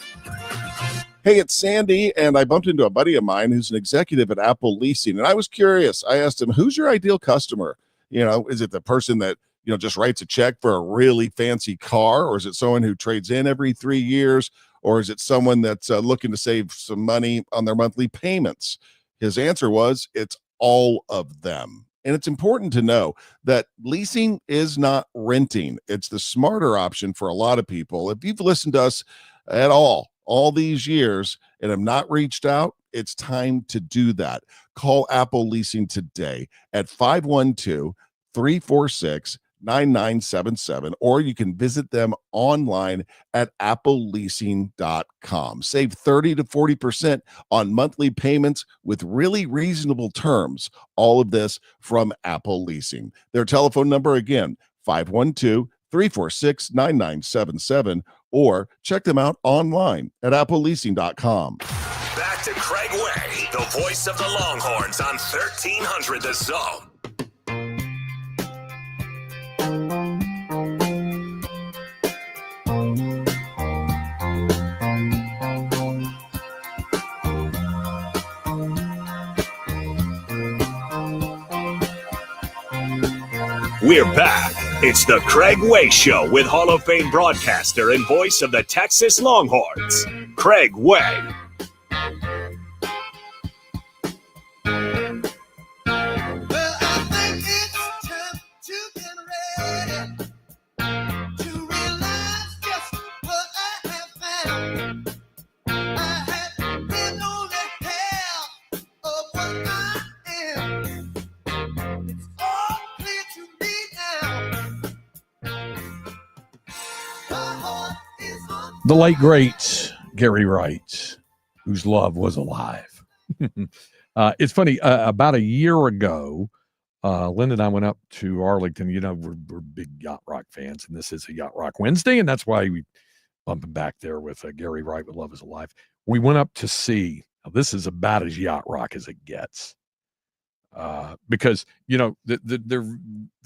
Speaker 16: Hey, it's Sandy, and I bumped into a buddy of mine who's an executive at Apple Leasing, and I was curious. I asked him, who's your ideal customer? Is it the person that, just writes a check for a really fancy car, or is it someone who trades in every 3 years, or is it someone that's looking to save some money on their monthly payments? His answer was, it's all of them. And it's important to know that leasing is not renting. It's the smarter option for a lot of people. If you've listened to us at all these years and have not reached out, it's time to do that. Call Apple Leasing today at 512-346-9977, or you can visit them online at appleleasing.com. Save 30 to 40% on monthly payments with really reasonable terms. All of this from Apple Leasing. Their telephone number again, 512-346-9977, or check them out online at appleleasing.com.
Speaker 1: Back to Craig Way, the voice of the Longhorns on 1300 The Zone. We're back. It's the Craig Way Show with Hall of Fame broadcaster and voice of the Texas Longhorns, Craig Way.
Speaker 2: The late, great Gary Wright, whose love was alive. It's funny, about a year ago, Linda and I went up to Arlington. We're big Yacht Rock fans, and this is a Yacht Rock Wednesday, and that's why we bumping back there with Gary Wright with Love is Alive. We went up to see, this is about as Yacht Rock as it gets, because, there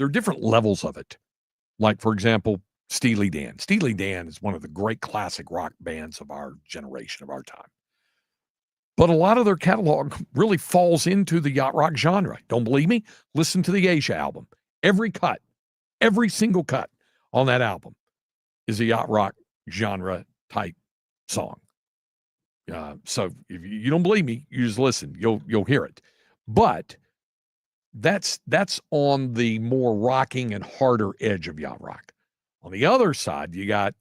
Speaker 2: are different levels of it. Like, for example, Steely Dan. Steely Dan is one of the great classic rock bands of our generation, of our time. But a lot of their catalog really falls into the yacht rock genre. Don't believe me? Listen to the Asia album. Every single cut on that album is a yacht rock genre type song. So if you don't believe me, you just listen. You'll hear it. But that's on the more rocking and harder edge of yacht rock. On the other side, you got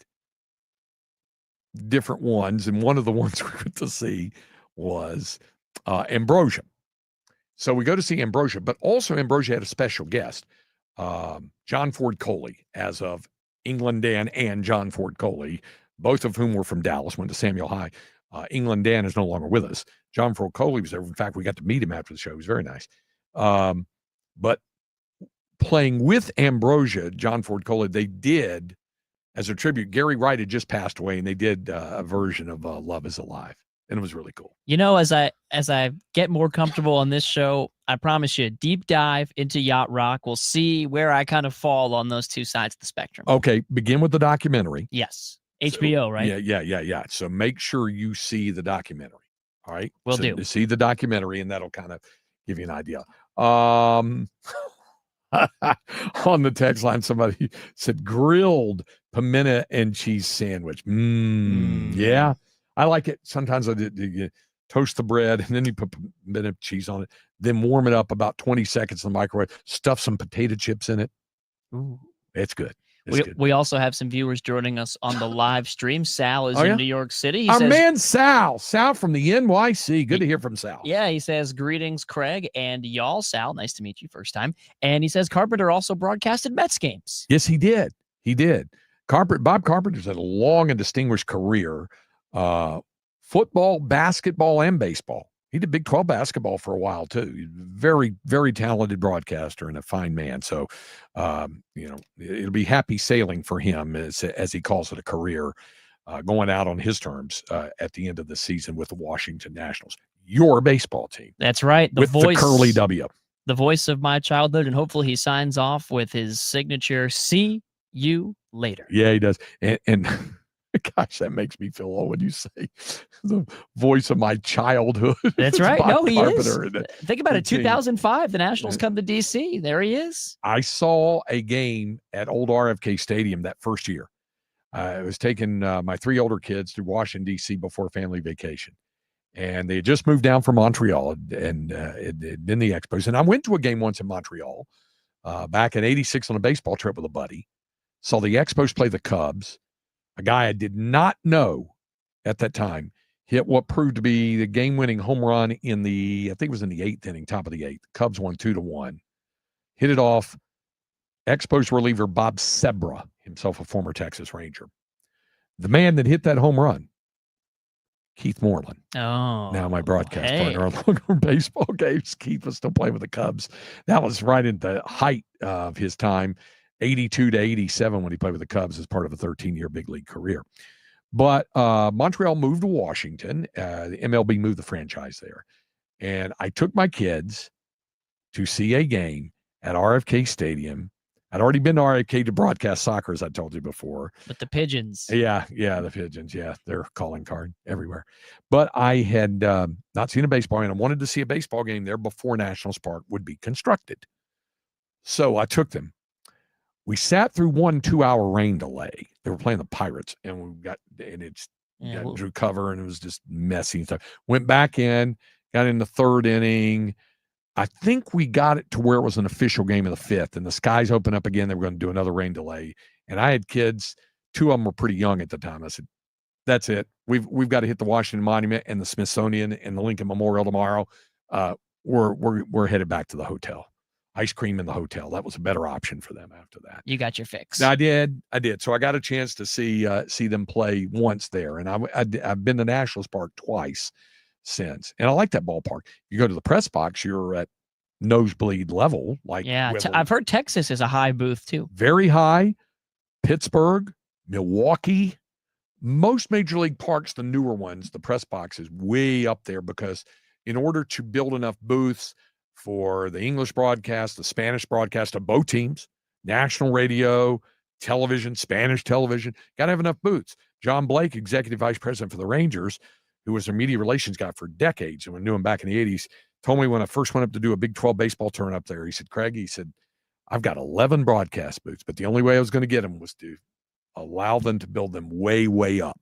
Speaker 2: different ones, and one of the ones we went to see was Ambrosia. So we go to see Ambrosia, but also Ambrosia had a special guest, John Ford Coley, as of England Dan and John Ford Coley, both of whom were from Dallas, went to Samuel High. England Dan is no longer with us. John Ford Coley was there. In fact, we got to meet him after the show. He was very nice. But playing with Ambrosia, John Ford Coley, they did, as a tribute, Gary Wright had just passed away, and they did a version of Love is Alive, and it was really cool.
Speaker 3: As I get more comfortable on this show, I promise you a deep dive into yacht rock. We'll see where I kind of fall on those two sides of the spectrum.
Speaker 2: Okay, begin with the documentary.
Speaker 3: Yes, HBO, right?
Speaker 2: Yeah. So make sure you see the documentary. All right?
Speaker 3: Will do.
Speaker 2: See the documentary, and that'll kind of give you an idea. On the text line, somebody said grilled pimento and cheese sandwich. Yeah, I like it. Sometimes you toast the bread and then you put pimento cheese on it, then warm it up about 20 seconds in the microwave, stuff some potato chips in it.
Speaker 3: Ooh.
Speaker 2: It's good. It's good.
Speaker 3: We also have some viewers joining us on the live stream. Sal is
Speaker 2: Oh, yeah?
Speaker 3: in New York City. He
Speaker 2: Our
Speaker 3: says,
Speaker 2: man Sal from the NYC. Good to hear from Sal.
Speaker 3: yeah, he says, greetings, Craig and y'all. Sal, nice to meet you first time. And he says Carpenter also broadcasted Mets games.
Speaker 2: Yes, he did. He did. Bob Carpenter's had a long and distinguished career, football, basketball, and baseball. He did Big 12 basketball for a while, too. Very, very talented broadcaster and a fine man. So, it'll be happy sailing for him, as he calls it, a career, going out on his terms at the end of the season with the Washington Nationals, your baseball team.
Speaker 3: That's right.
Speaker 2: The Curly W.
Speaker 3: The voice of my childhood, and hopefully he signs off with his signature, see you later.
Speaker 2: Yeah, he does. And gosh, that makes me feel old when you say the voice of my childhood.
Speaker 3: That's right. No, he is. Think about it.
Speaker 2: 2005,
Speaker 3: 2005, the Nationals come to D.C. There he is.
Speaker 2: I saw a game at old RFK Stadium that first year. I was taking my 3 older kids to Washington, D.C. before family vacation. And they had just moved down from Montreal, and it had been the Expos. And I went to a game once in Montreal back in '86 on a baseball trip with a buddy. Saw the Expos play the Cubs. A guy I did not know at that time hit what proved to be the game-winning home run I think it was in the 8th inning, top of the 8th. Cubs won 2-1. Hit it off Expos reliever Bob Sebra, himself a former Texas Ranger. The man that hit that home run, Keith Moreland.
Speaker 3: Oh,
Speaker 2: now my broadcast partner on Longhorn baseball games. Keith was still playing with the Cubs. That was right at the height of his time, 82 to 87 when he played with the Cubs as part of a 13-year big league career. But Montreal moved to Washington. The MLB moved the franchise there. And I took my kids to see a game at RFK Stadium. I'd already been to RFK to broadcast soccer, as I told you before.
Speaker 3: With the Pigeons.
Speaker 2: Yeah, the Pigeons. Yeah, their calling card everywhere. But I had not seen a baseball game. I wanted to see a baseball game there before Nationals Park would be constructed. So I took them. We sat through 1 2-hour rain delay. They were playing the Pirates, and drew cover, and it was just messy and stuff. Went back in, got in the 3rd inning. I think we got it to where it was an official game in the 5th, and the skies opened up again. They were going to do another rain delay, and I had kids. 2 of them were pretty young at the time. I said, "That's it. We've got to hit the Washington Monument and the Smithsonian and the Lincoln Memorial tomorrow. We're headed back to the hotel. Ice cream in the hotel. That was a better option for them after that.
Speaker 3: You got your fix.
Speaker 2: I did. So I got a chance to see them play once there, and I've been to Nationals Park twice since, and I like that ballpark. You go to the press box, you're at nosebleed level.
Speaker 3: I've heard Texas is a high booth too.
Speaker 2: Very high. Pittsburgh, Milwaukee, most major league parks, the newer ones, the press box is way up there because in order to build enough booths for the English broadcast, the Spanish broadcast of both teams, national radio, television, Spanish television, got to have enough booths. John Blake, executive vice president for the Rangers, who was their media relations guy for decades and we knew him back in the 80s, told me when I first went up to do a Big 12 baseball turn up there, he said, "Craig," he said, "I've got 11 broadcast booths, but the only way I was going to get them was to allow them to build them way, way up."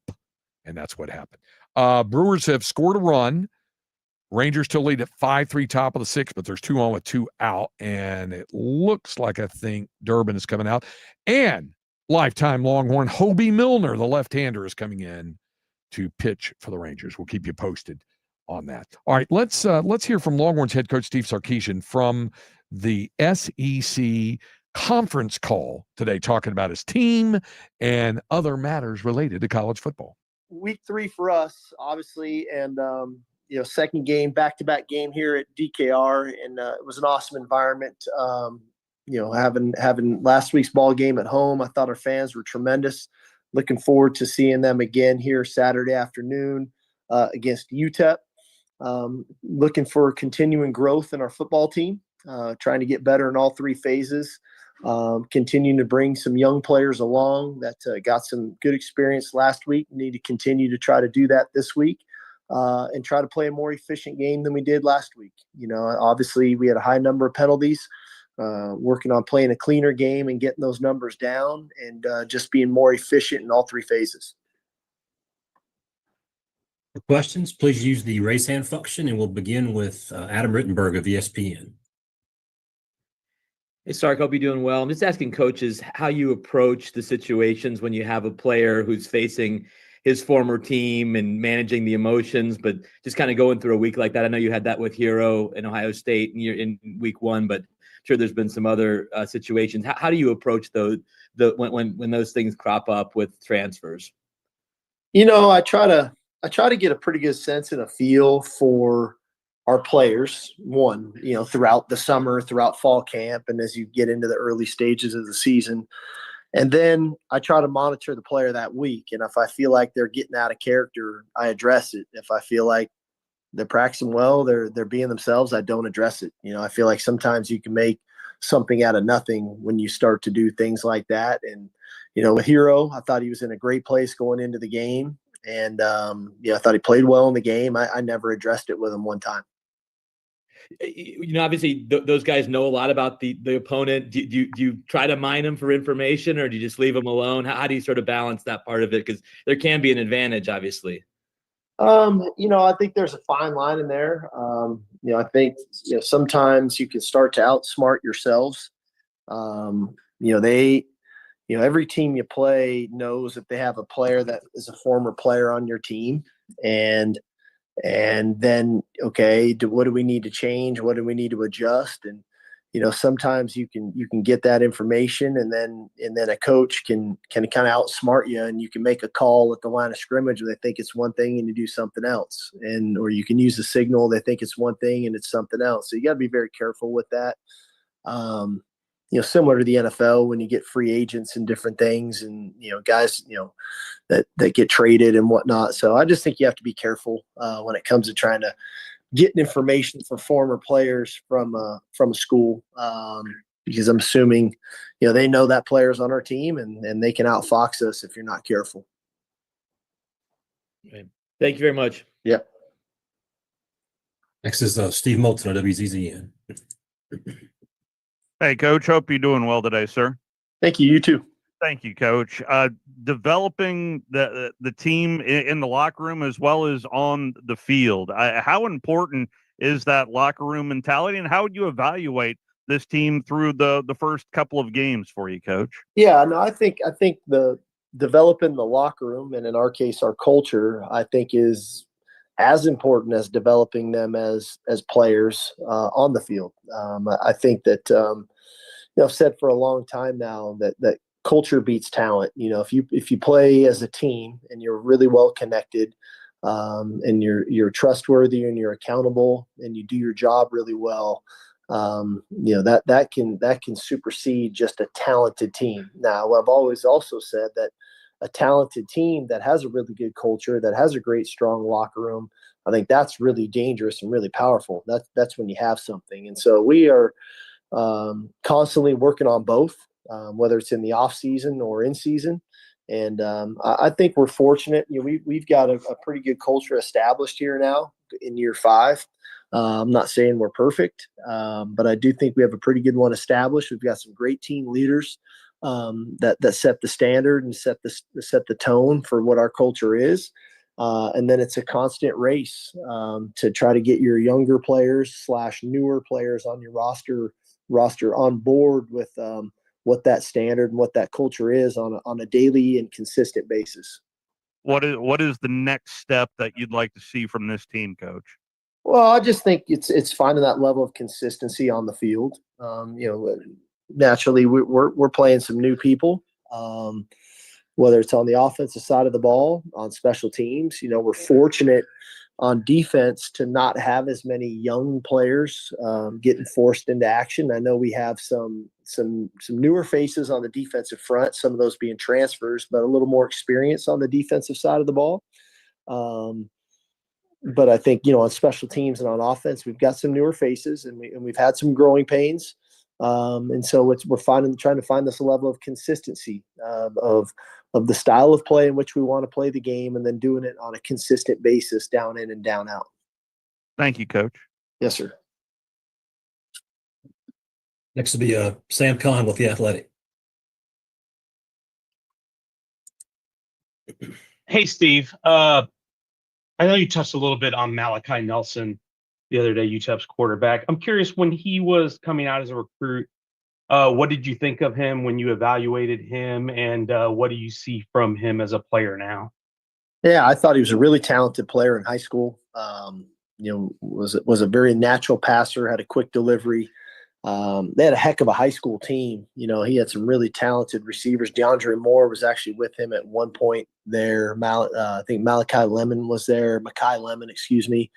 Speaker 2: And that's what happened. Brewers have scored a run. Rangers still lead at 5-3 top of the 6th, but there's 2 on with 2 out. And it looks like I think Durbin is coming out. And lifetime Longhorn Hobie Milner, the left-hander, is coming in to pitch for the Rangers. We'll keep you posted on that. All right, let's hear from Longhorns head coach Steve Sarkisian from the SEC conference call today, talking about his team and other matters related to college football.
Speaker 6: Week 3 for us, obviously, and second game, back-to-back game here at DKR, and it was an awesome environment. Having last week's ball game at home, I thought our fans were tremendous. Looking forward to seeing them again here Saturday afternoon against UTEP. Looking for continuing growth in our football team, trying to get better in all 3 phases, continuing to bring some young players along that got some good experience last week. Need to continue to try to do that this week and try to play a more efficient game than we did last week. Obviously we had a high number of penalties, working on playing a cleaner game and getting those numbers down and just being more efficient in all 3 phases.
Speaker 7: For questions, please use the raise hand function, and we'll begin with Adam Rittenberg of ESPN.
Speaker 8: Hey, Sark, hope you're doing well. I'm just asking coaches how you approach the situations when you have a player who's facing his former team and managing the emotions, but just kind of going through a week like that. I know you had that with Hero in Ohio State in week one, but I'm sure there's been some other situations. How do you approach when those things crop up with transfers?
Speaker 6: I try to get a pretty good sense and a feel for our players, throughout the summer, throughout fall camp, and as you get into the early stages of the season. And then I try to monitor the player that week. And if I feel like they're getting out of character, I address it. If I feel like they're practicing well, they're being themselves, I don't address it. I feel like sometimes you can make something out of nothing when you start to do things like that. And, with Hero, I thought he was in a great place going into the game. And, I thought he played well in the game. I never addressed it with him one time.
Speaker 8: Obviously those guys know a lot about the opponent. Do you try to mine them for information, or do you just leave them alone? How do you sort of balance that part of it? Because there can be an advantage, obviously.
Speaker 6: I think there's a fine line in there. I think sometimes you can start to outsmart yourselves. Every team you play knows that they have a player that is a former player on your team, and then, okay, what do we need to change? What do we need to adjust? And, sometimes you can get that information, and then a coach can kind of outsmart you, and you can make a call at the line of scrimmage where they think it's one thing and you do something else. Or you can use the signal. They think it's one thing and it's something else. So you got to be very careful with that. Similar to the NFL, when you get free agents and different things, and, guys, that get traded and whatnot. So I just think you have to be careful when it comes to trying to get information for former players from a school, because I'm assuming, they know that player's on our team, and they can outfox us if you're not careful.
Speaker 8: Okay. Thank you very much.
Speaker 6: Yeah.
Speaker 7: Next is Steve Moulton of WZZN.
Speaker 9: Hey, Coach. Hope you're doing well today, sir.
Speaker 6: Thank you. You too.
Speaker 9: Thank you, Coach. Developing the team in the locker room as well as on the field. How important is that locker room mentality, and how would you evaluate this team through the first couple of games for you, Coach?
Speaker 6: Yeah, no, I think the developing the locker room, and in our case, our culture, I think is as important as developing them as players on the field. I think that I've said for a long time now that culture beats talent. If you play as a team and you're really well connected, and you're trustworthy and you're accountable and you do your job really well, that can supersede just a talented team. Now, I've always also said that a talented team that has a really good culture, that has a great, strong locker room, I think that's really dangerous and really powerful. That's when you have something. And so we are constantly working on both, whether it's in the off season or in season. And I think we're fortunate. We've got a pretty good culture established here now in year 5. I'm not saying we're perfect, but I do think we have a pretty good one established. We've got some great team leaders that set the standard and set the tone for what our culture is. And then it's a constant race to try to get your younger players / newer players on your roster on board with what that standard and what that culture is on a daily and consistent basis.
Speaker 9: What is the next step that you'd like to see from this team, Coach?
Speaker 6: Well, I just think it's finding that level of consistency on the field. Naturally, we're playing some new people, whether it's on the offensive side of the ball, on special teams. We're fortunate on defense to not have as many young players getting forced into action. I know we have some newer faces on the defensive front, some of those being transfers, but a little more experience on the defensive side of the ball. But I think, on special teams and on offense, we've got some newer faces, and we've had some growing pains. And so we're trying to find this level of consistency of the style of play in which we want to play the game, and then doing it on a consistent basis, down in and down out.
Speaker 9: Thank you, Coach.
Speaker 6: Yes, sir.
Speaker 7: Next will be Sam Kahn with The Athletic.
Speaker 13: Hey, Steve. I know you touched a little bit on Malachi Nelson the other day, UTEP's quarterback. I'm curious, when he was coming out as a recruit, What did you think of him when you evaluated him, and what do you see from him as a player now?
Speaker 6: Yeah, I thought he was a really talented player in high school. Was a very natural passer, had a quick delivery. They had a heck of a high school team. He had some really talented receivers. DeAndre Moore was actually with him at one point there. I think Malachi Lemon was there. Makai Lemon, excuse me.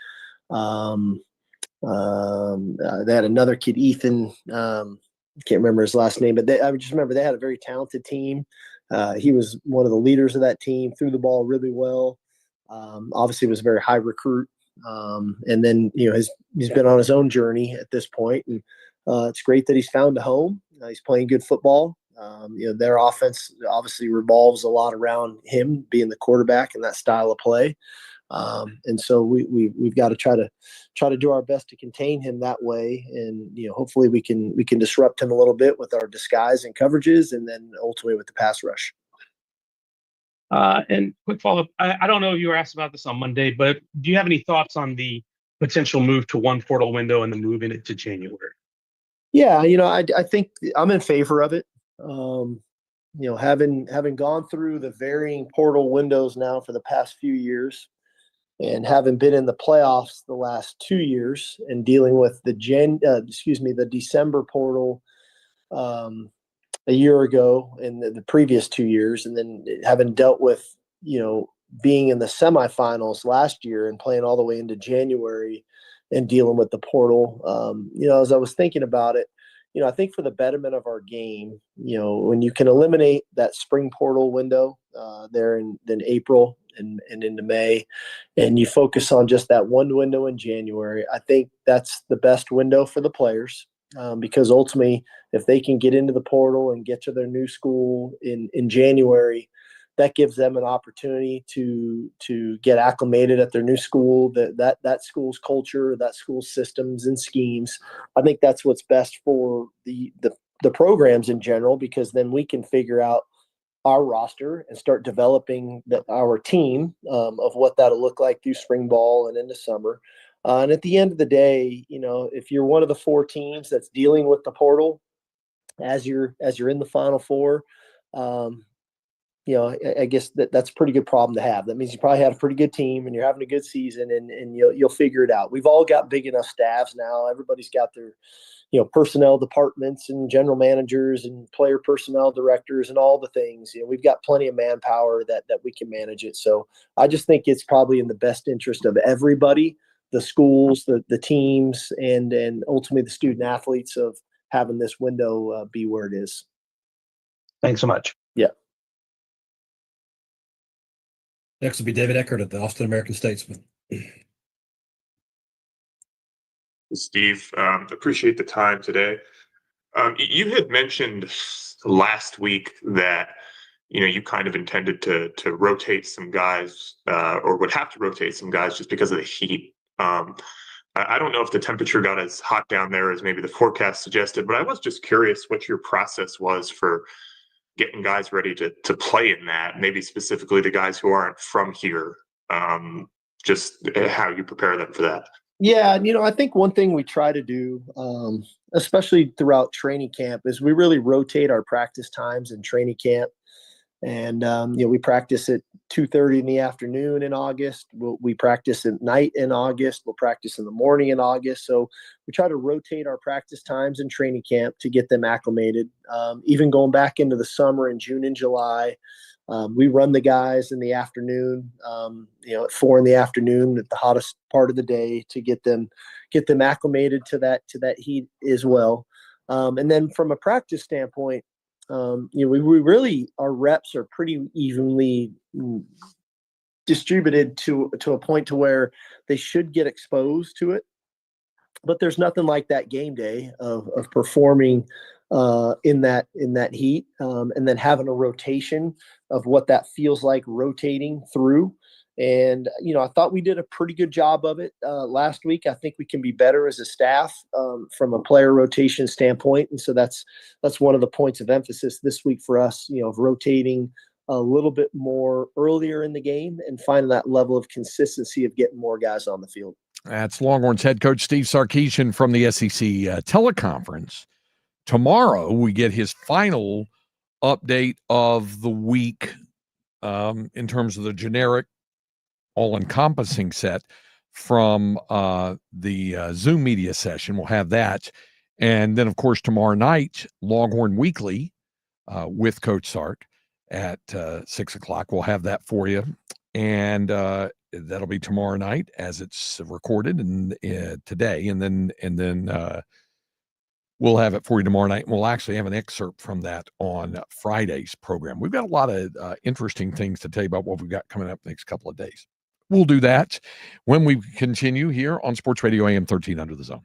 Speaker 6: They had another kid, Ethan. Can't remember his last name, but I just remember they had a very talented team. He was one of the leaders of that team, threw the ball really well. Obviously was a very high recruit. And then, he's been on his own journey at this point, and it's great that he's found a home. He's playing good football. Their offense obviously revolves a lot around him being the quarterback and that style of play. And so we've got to try to do our best to contain him that way. And, hopefully we can disrupt him a little bit with our disguise and coverages, and then ultimately with the pass rush.
Speaker 13: And quick follow-up. I don't know if you were asked about this on Monday, but do you have any thoughts on the potential move to one portal window and the move in it to January?
Speaker 6: Yeah, I think I'm in favor of it. Having gone through the varying portal windows now for the past few years, and having been in the playoffs the last 2 years, and dealing with the December portal a year ago and the previous 2 years, and then having dealt with being in the semifinals last year and playing all the way into January and dealing with the portal. As I was thinking about it, I think for the betterment of our game, when you can eliminate that spring portal window there in April and into May, and you focus on just that one window in January, I think that's the best window for the players. Because ultimately, if they can get into the portal and get to their new school in January, that gives them an opportunity to get acclimated at their new school, that school's culture, that school's systems and schemes. I think that's what's best for the programs in general, because then we can figure out our roster and start developing our team of what that'll look like through spring ball and into summer. And at the end of the day, if you're one of the 4 teams that's dealing with the portal as you're in the Final Four, I guess that's a pretty good problem to have. That means you probably have a pretty good team and you're having a good season, and you'll figure it out. We've all got big enough staffs now. Everybody's got their personnel departments and general managers and player personnel directors and all the things. We've got plenty of manpower that we can manage it. So I just think it's probably in the best interest of everybody, the schools, the teams, and ultimately the student athletes, of having this window be where it is.
Speaker 13: Thanks so much.
Speaker 6: Yeah.
Speaker 7: Next will be David Eckert of the Austin American-Statesman.
Speaker 5: Steve, appreciate the time today. You had mentioned last week that you kind of intended to rotate some guys, or would have to rotate some guys just because of the heat. I don't know if the temperature got as hot down there as maybe the forecast suggested, but I was just curious what your process was for getting guys ready to play in that, maybe specifically the guys who aren't from here, just how you prepare them for that.
Speaker 6: Yeah, I think one thing we try to do, especially throughout training camp, is we really rotate our practice times in training camp. And, we practice at 2:30 in the afternoon in August. We practice at night in August. We'll practice in the morning in August. So we try to rotate our practice times in training camp to get them acclimated. Even going back into the summer in June and July, we run the guys in the afternoon, at 4 in the afternoon at the hottest part of the day to get them acclimated to that heat as well. And then from a practice standpoint, we really, our reps are pretty evenly distributed to a point to where they should get exposed to it. But there's nothing like that game day of performing in that heat, and then having a rotation of what that feels like rotating through. And, I thought we did a pretty good job of it last week. I think we can be better as a staff from a player rotation standpoint. And so that's one of the points of emphasis this week for us, of rotating a little bit more earlier in the game and finding that level of consistency of getting more guys on the field.
Speaker 2: That's Longhorns head coach Steve Sarkisian from the SEC teleconference tomorrow we get his final update of the week in terms of the generic all-encompassing set from the Zoom media session. We'll have that. And then, of course, tomorrow night, Longhorn Weekly with Coach Sark at 6 o'clock. We'll have that for you. And that'll be tomorrow night as it's recorded and today. And then we'll have it for you tomorrow night. And we'll actually have an excerpt from that on Friday's program. We've got a lot of interesting things to tell you about what we've got coming up the next couple of days. We'll do that when we continue here on Sports Radio AM 1300 The Zone.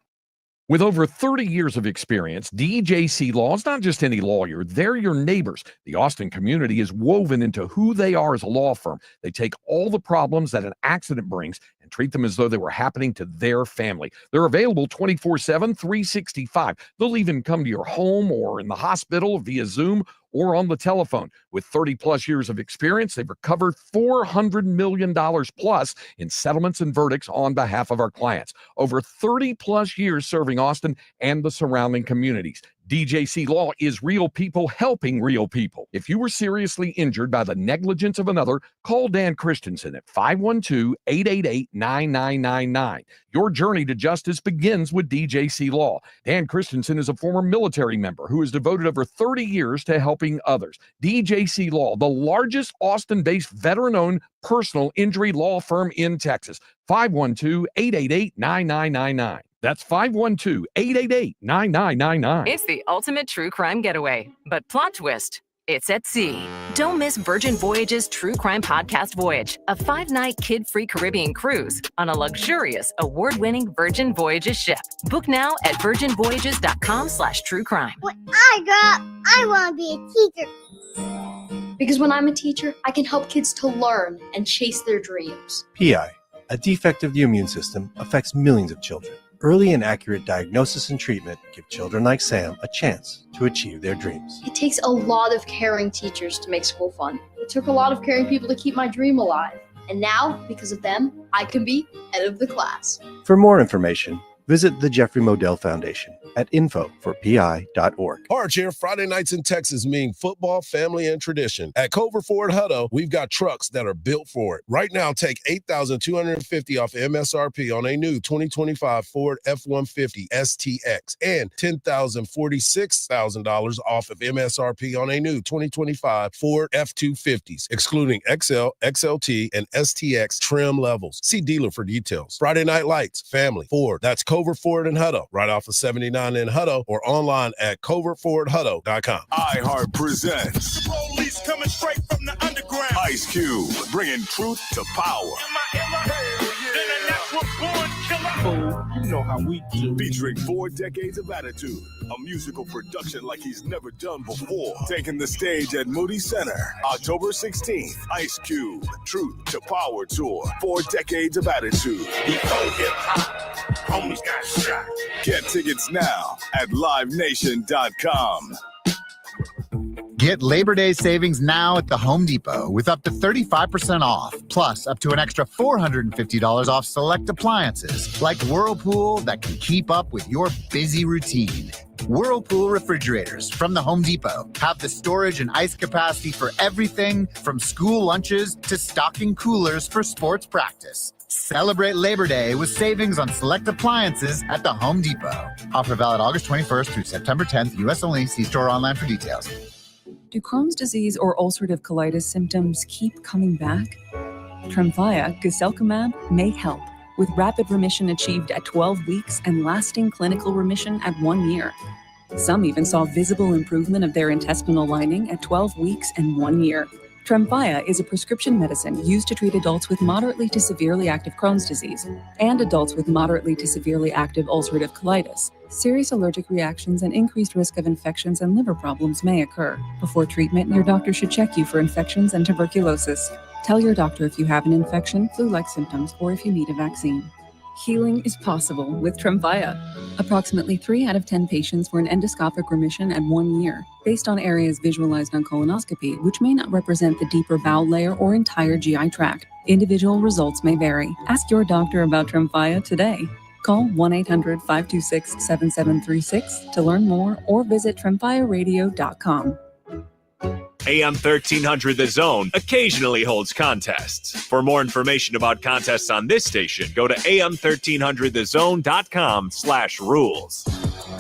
Speaker 2: With over 30 years of experience, DJC Law is not just any lawyer. They're your neighbors. The Austin community is woven into who they are as a law firm. They take all the problems that an accident brings and treat them as though they were happening to their family. They're available 24/7, 365. They'll even come to your home or in the hospital via Zoom or on the telephone. With 30-plus years of experience, they've recovered $400 million plus in settlements and verdicts on behalf of our clients. Over 30-plus years serving Austin and the surrounding communities. DJC Law is real people helping real people. If you were seriously injured by the negligence of another, call Dan Christensen at 512-888-9999. Your journey to justice begins with DJC Law. Dan Christensen is a former military member who has devoted over 30 years to helping others. DJC Law, the largest Austin-based veteran-owned personal injury law firm in Texas. 512-888-9999. That's 512-888-9999.
Speaker 10: It's the ultimate true crime getaway, but plot twist. It's at sea. Don't miss Virgin Voyages True Crime Podcast Voyage, a 5-night kid-free Caribbean cruise on a luxurious, award-winning Virgin Voyages ship. Book now at virginvoyages.com/truecrime.
Speaker 11: When I grow up, I want to be a teacher.
Speaker 14: Because when I'm a teacher, I can help kids to learn and chase their dreams.
Speaker 15: PI, a defect of the immune system, affects millions of children. Early and accurate diagnosis and treatment give children like Sam a chance to achieve their dreams.
Speaker 14: It takes a lot of caring teachers to make school fun. It took a lot of caring people to keep my dream alive. And now, because of them, I can be head of the class.
Speaker 15: For more information, visit the Jeffrey Modell Foundation at info4pi.org.
Speaker 17: Harge here. Friday nights in Texas mean football, family, and tradition. At Culver Ford Hutto, we've got trucks that are built for it. Right now, take $8,250 off MSRP on a new 2025 Ford F-150 STX and $46,000 off of MSRP on a new 2025 Ford F-250s, excluding XL, XLT, and STX trim levels. See dealer for details. Friday Night Lights, family, Ford. That's Culver Ford and Hutto, right off of 79 in Hutto or online at coverfordhutto.com.
Speaker 1: iHeart presents
Speaker 24: The police coming straight from the underground.
Speaker 1: Ice Cube, bringing truth to power.
Speaker 24: You know how we do.
Speaker 1: Featuring 4 decades of attitude, a musical production like he's never done before. Taking the stage at Moody Center, October 16th. Ice Cube, Truth to Power Tour, 4 decades of attitude.
Speaker 24: Before hip-hop, homies got shot.
Speaker 1: Get tickets now at livenation.com.
Speaker 18: Get Labor Day savings now at the Home Depot with up to 35% off, plus up to an extra $450 off select appliances like Whirlpool that can keep up with your busy routine. Whirlpool refrigerators from the Home Depot have the storage and ice capacity for everything from school lunches to stocking coolers for sports practice. Celebrate Labor Day with savings on select appliances at the Home Depot. Offer valid August 21st through September 10th, U.S. only. See store or online for details.
Speaker 19: Do Crohn's disease or ulcerative colitis symptoms keep coming back? Tremfya, guselkumab, may help, with rapid remission achieved at 12 weeks and lasting clinical remission at 1 year. Some even saw visible improvement of their intestinal lining at 12 weeks and 1 year. Tremfya is a prescription medicine used to treat adults with moderately to severely active Crohn's disease and adults with moderately to severely active ulcerative colitis. Serious allergic reactions and increased risk of infections and liver problems may occur. Before treatment, your doctor should check you for infections and tuberculosis. Tell your doctor if you have an infection, flu-like symptoms, or if you need a vaccine. Healing is possible with Tremfya. Approximately 3 out of 10 patients were in endoscopic remission at 1 year, based on areas visualized on colonoscopy, which may not represent the deeper bowel layer or entire GI tract. Individual results may vary. Ask your doctor about Tremfya today. Call 1-800-526-7736 to learn more or visit TrimfireRadio.com.
Speaker 1: AM 1300 The Zone occasionally holds contests. For more information about contests on this station, go to am1300thezone.com/rules.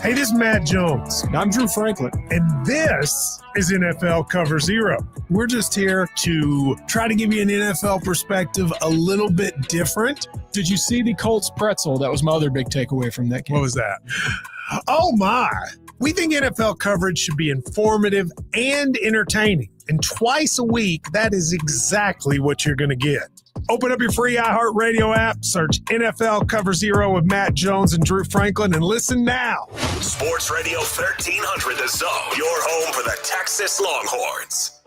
Speaker 12: Hey, this is Matt Jones. I'm Drew Franklin, and this is NFL Cover Zero. We're just here to try to give you an NFL perspective a little bit different.
Speaker 20: Did you see the Colts pretzel? That was my other big takeaway from that game.
Speaker 12: What was that? Oh, my. We think NFL coverage should be informative and entertaining. And twice a week, that is exactly what you're going to get. Open up your free iHeartRadio app, search NFL Cover Zero with Matt Jones and Drew Franklin, and listen now.
Speaker 1: Sports Radio 1300 The Zone, your home for the Texas Longhorns.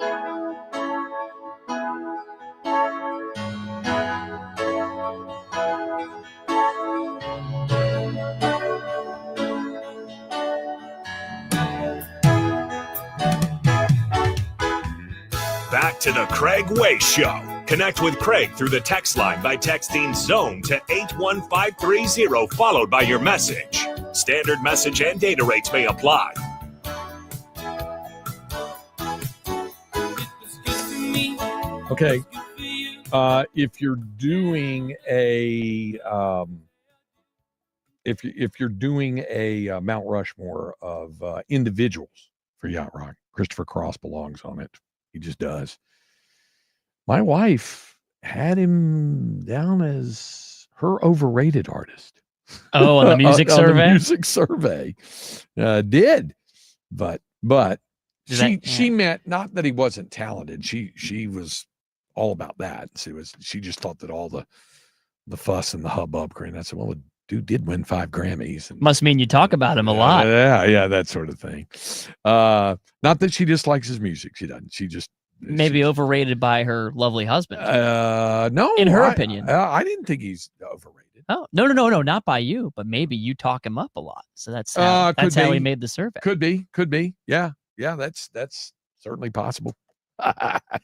Speaker 1: Back to the Craig Way Show. Connect with Craig through the text line by texting ZONE to 81530, followed by your message. Standard message and data rates may apply.
Speaker 2: Okay. If you're doing a if you're doing a Mount Rushmore of individuals for Yacht Rock, Christopher Cross belongs on it. He just does. My wife had him down as her overrated artist.
Speaker 3: Oh, on the music survey?
Speaker 2: The music survey. Did. But she meant not that he wasn't talented. She was all about that. She just thought that all the fuss and the hubbub. And I said, well, the dude did win 5 Grammys. And,
Speaker 3: must mean you talk about him a lot.
Speaker 2: Yeah, that sort of thing. Not that she dislikes his music. She doesn't. She just
Speaker 3: maybe overrated by her lovely husband.
Speaker 2: No,
Speaker 3: in her opinion.
Speaker 2: I didn't think he's overrated.
Speaker 3: Oh, no, not by you, but maybe you talk him up a lot. So that's how he made the survey.
Speaker 2: Could be. Yeah, that's certainly possible.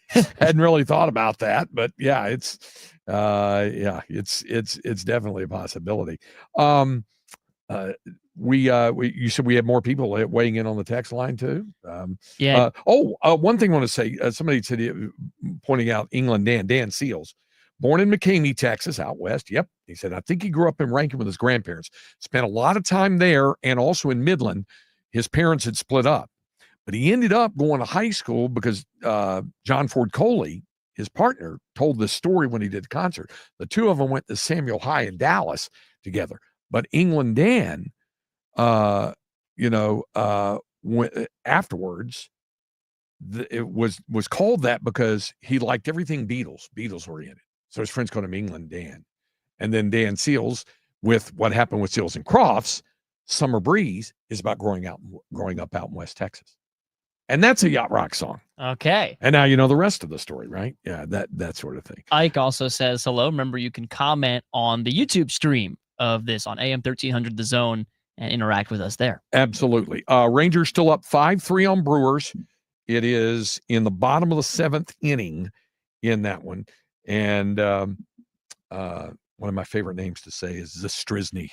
Speaker 2: Hadn't really thought about that, but yeah, it's definitely a possibility. You said we have more people weighing in on the text line too. One thing I want to say, somebody said, pointing out England Dan Seals, born in McCamey, Texas, out west. Yep. He said, I think he grew up in Rankin with his grandparents, spent a lot of time there and also in Midland. His parents had split up, but he ended up going to high school because John Ford Coley, his partner, told this story when he did the concert. The two of them went to Samuel High in Dallas together. But England Dan, afterwards, it was called that because he liked everything Beatles oriented. So his friends called him England Dan. And then Dan Seals, with what happened with Seals and Crofts, Summer Breeze is about growing up out in West Texas. And that's a Yacht Rock song.
Speaker 3: Okay.
Speaker 2: And now you know the rest of the story, right? Yeah, that sort of thing.
Speaker 3: Ike also says hello. Remember, you can comment on the YouTube stream of this on AM 1300 The Zone and interact with us there.
Speaker 2: Absolutely. Rangers still up 5-3 on Brewers. It is in the bottom of the 7th inning in that one. And one of my favorite names to say is Zastryzny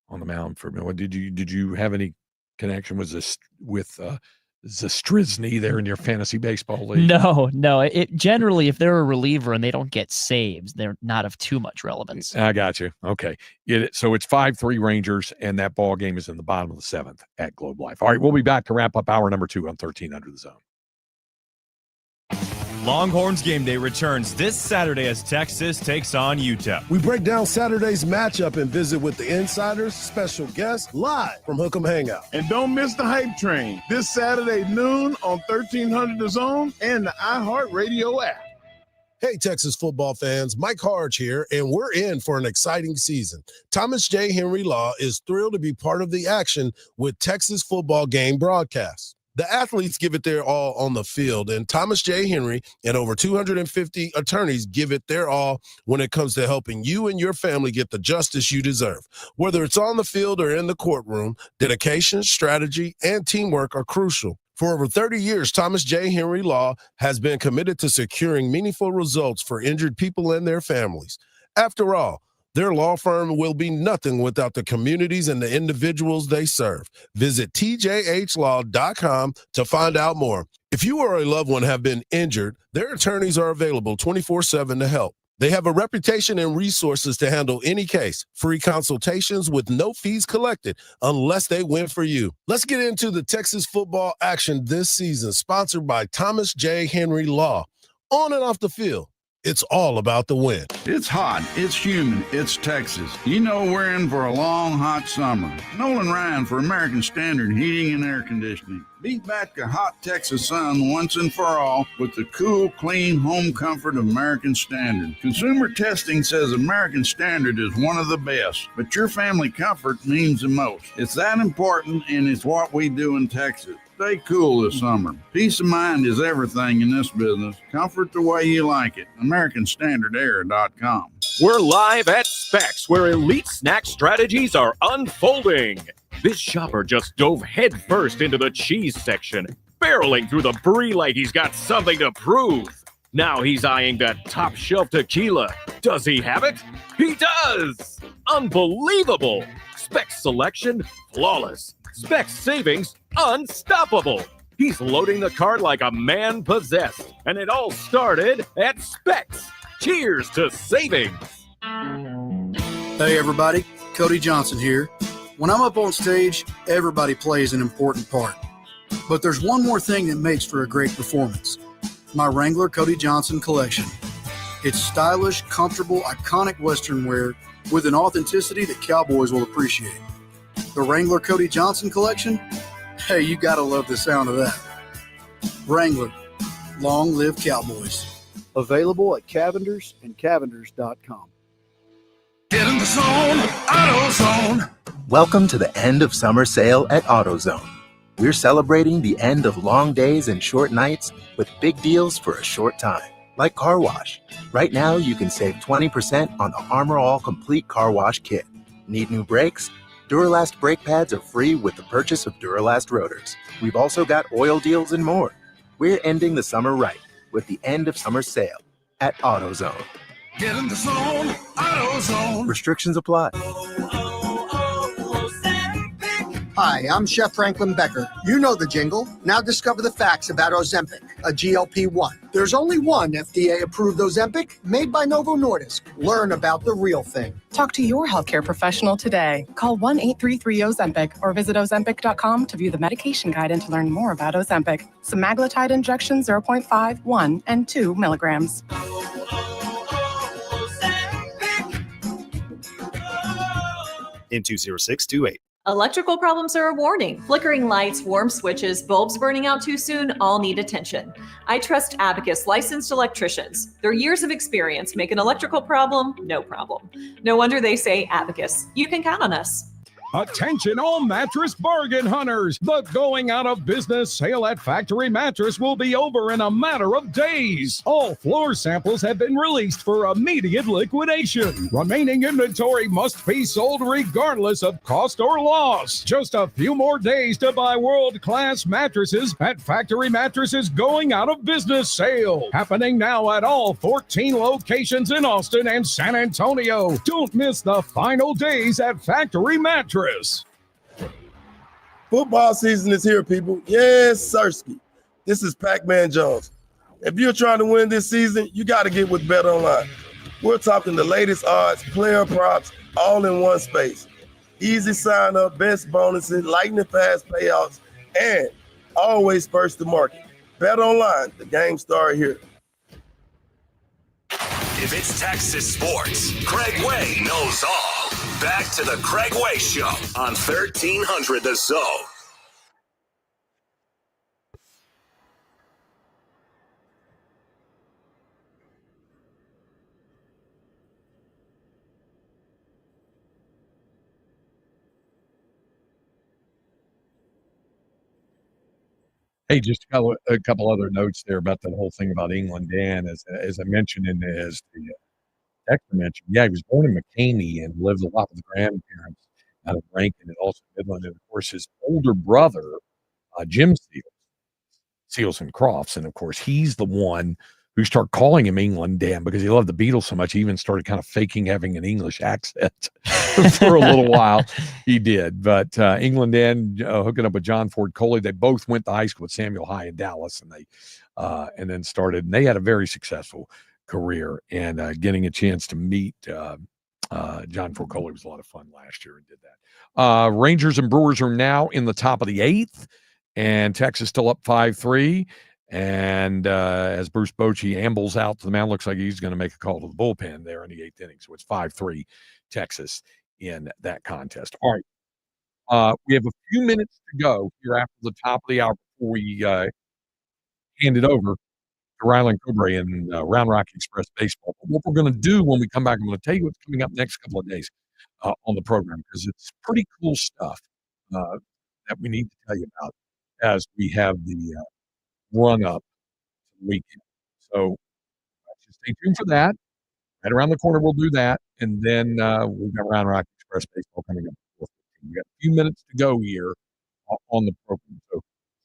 Speaker 2: on the mound for me. Did you have any connection with Zastryzny there in your fantasy baseball league?
Speaker 3: No. It generally, if they're a reliever and they don't get saves, they're not of too much relevance.
Speaker 2: I got you. Okay. So it's 5-3 Rangers, and that ball game is in the bottom of the 7th at Globe Life. All right, we'll be back to wrap up hour number 2 on 1300 The Zone.
Speaker 21: Longhorns Game Day returns this Saturday as Texas takes on UTEP.
Speaker 17: We break down Saturday's matchup and visit with the insiders, special guests, live from Hook'em Hangout.
Speaker 24: And don't miss the hype train this Saturday noon on 1300 The Zone and the iHeartRadio app.
Speaker 17: Hey, Texas football fans, Mike Harge here, and we're in for an exciting season. Thomas J. Henry Law is thrilled to be part of the action with Texas football game broadcasts. The athletes give it their all on the field, and Thomas J. Henry and over 250 attorneys give it their all when it comes to helping you and your family get the justice you deserve. Whether it's on the field or in the courtroom, dedication, strategy, and teamwork are crucial. For over 30 years, Thomas J. Henry Law has been committed to securing meaningful results for injured people and their families. After all, Their law firm will be nothing without the communities and the individuals they serve. Visit tjhlaw.com to find out more. If you or a loved one have been injured, their attorneys are available 24/7 to help. They have a reputation and resources to handle any case. Free consultations with no fees collected unless they win for you. Let's get into the Texas football action this season, sponsored by Thomas J. Henry Law. On and off the field, it's all about the win.
Speaker 4: It's hot, it's humid, it's Texas. You know we're in for a long, hot summer. Nolan Ryan for American Standard Heating and Air Conditioning. Beat back the hot Texas sun once and for all with the cool, clean home comfort of American Standard. Consumer testing says American Standard is one of the best, but your family comfort means the most. It's that important, and it's what we do in Texas. Stay cool this summer. Peace of mind is everything in this business. Comfort the way you like it. AmericanStandardAir.com.
Speaker 16: We're live at Specs, where elite snack strategies are unfolding. This shopper just dove headfirst into the cheese section, barreling through the brie like he's got something to prove. Now he's eyeing that top shelf tequila. Does he have it? He does! Unbelievable! Specs selection, flawless. Specs savings, unstoppable. He's loading the cart like a man possessed. And it all started at Specs. Cheers to savings.
Speaker 22: Hey everybody, Cody Johnson here. When I'm up on stage, everybody plays an important part. But there's one more thing that makes for a great performance. My Wrangler Cody Johnson collection. It's stylish, comfortable, iconic Western wear with an authenticity that cowboys will appreciate. The Wrangler Cody Johnson collection? Hey, you gotta love the sound of that. Wrangler, long live Cowboys. Available at Cavenders and Cavenders.com.
Speaker 23: Get in the zone, AutoZone.
Speaker 25: Welcome to the end of summer sale at AutoZone. We're celebrating the end of long days and short nights with big deals for a short time, like car wash. Right now, you can save 20% on the Armor All Complete Car Wash Kit. Need new brakes? Duralast brake pads are free with the purchase of Duralast rotors. We've also got oil deals and more. We're ending the summer right with the end of summer sale at AutoZone.
Speaker 23: Get in the zone, AutoZone.
Speaker 25: Restrictions apply.
Speaker 26: Hi, I'm Chef Franklin Becker. You know the jingle. Now discover the facts about Ozempic, a GLP-1. There's only one FDA-approved Ozempic made by Novo Nordisk. Learn about the real thing.
Speaker 27: Talk to your healthcare professional today. Call 1-833-OZEMPIC or visit Ozempic.com to view the medication guide and to learn more about Ozempic. Semaglutide injection 0.5, 1, and 2 milligrams.
Speaker 28: In 20628.
Speaker 29: Electrical problems are a warning. Flickering lights, warm switches, bulbs burning out too soon all need attention. I trust Abacus licensed electricians. Their years of experience make an electrical problem no problem. No wonder they say Abacus. You can count on us.
Speaker 30: Attention all mattress bargain hunters. The going out of business sale at Factory Mattress will be over in a matter of days. All floor samples have been released for immediate liquidation. Remaining inventory must be sold regardless of cost or loss. Just a few more days to buy world-class mattresses at Factory Mattress's going out of business sale. Happening now at all 14 locations in Austin and San Antonio. Don't miss the final days at Factory Mattress.
Speaker 24: Football season is here, people. Yes, Sirski. This is Pac-Man Jones. If you're trying to win this season, you got to get with BetOnline. We're talking the latest odds, player props, all in one space. Easy sign-up, best bonuses, lightning-fast payouts, and always first to market. BetOnline, the game started here.
Speaker 1: If it's Texas sports, Craig Way knows all. Back to the Craig Way Show on 1300 The Zone.
Speaker 2: Hey, just a couple other notes there about that whole thing about England. Dan, as I mentioned, and as the Dexter mentioned, yeah, he was born in McCamey and lived a lot with grandparents out of Rankin and also Midland. And, of course, his older brother, Jim Seals and Crofts, and, of course, he's the one who started calling him England Dan because he loved the Beatles so much. He even started kind of faking having an English accent for a little while. He did. But England Dan hooking up with John Ford Coley. They both went to high school at Samuel High in Dallas, and then started. And they had a very successful career. And getting a chance to meet John Ford Coley was a lot of fun last year and did that. Rangers and Brewers are now in the top of the 8th, and Texas still up 5-3. And as Bruce Bochy ambles out to the mound, looks like he's going to make a call to the bullpen there in the 8th inning. So it's 5-3 Texas in that contest. All right. We have a few minutes to go here after the top of the hour before we hand it over to Rylan Cobre and Round Rock Express Baseball. But what we're going to do when we come back, I'm going to tell you what's coming up next couple of days on the program, because it's pretty cool stuff that we need to tell you about as we have the run up to the weekend. So just stay tuned for that. Right around the corner, we'll do that. And then we've got Round Rock Express Baseball coming up. We've got a few minutes to go here on the program. So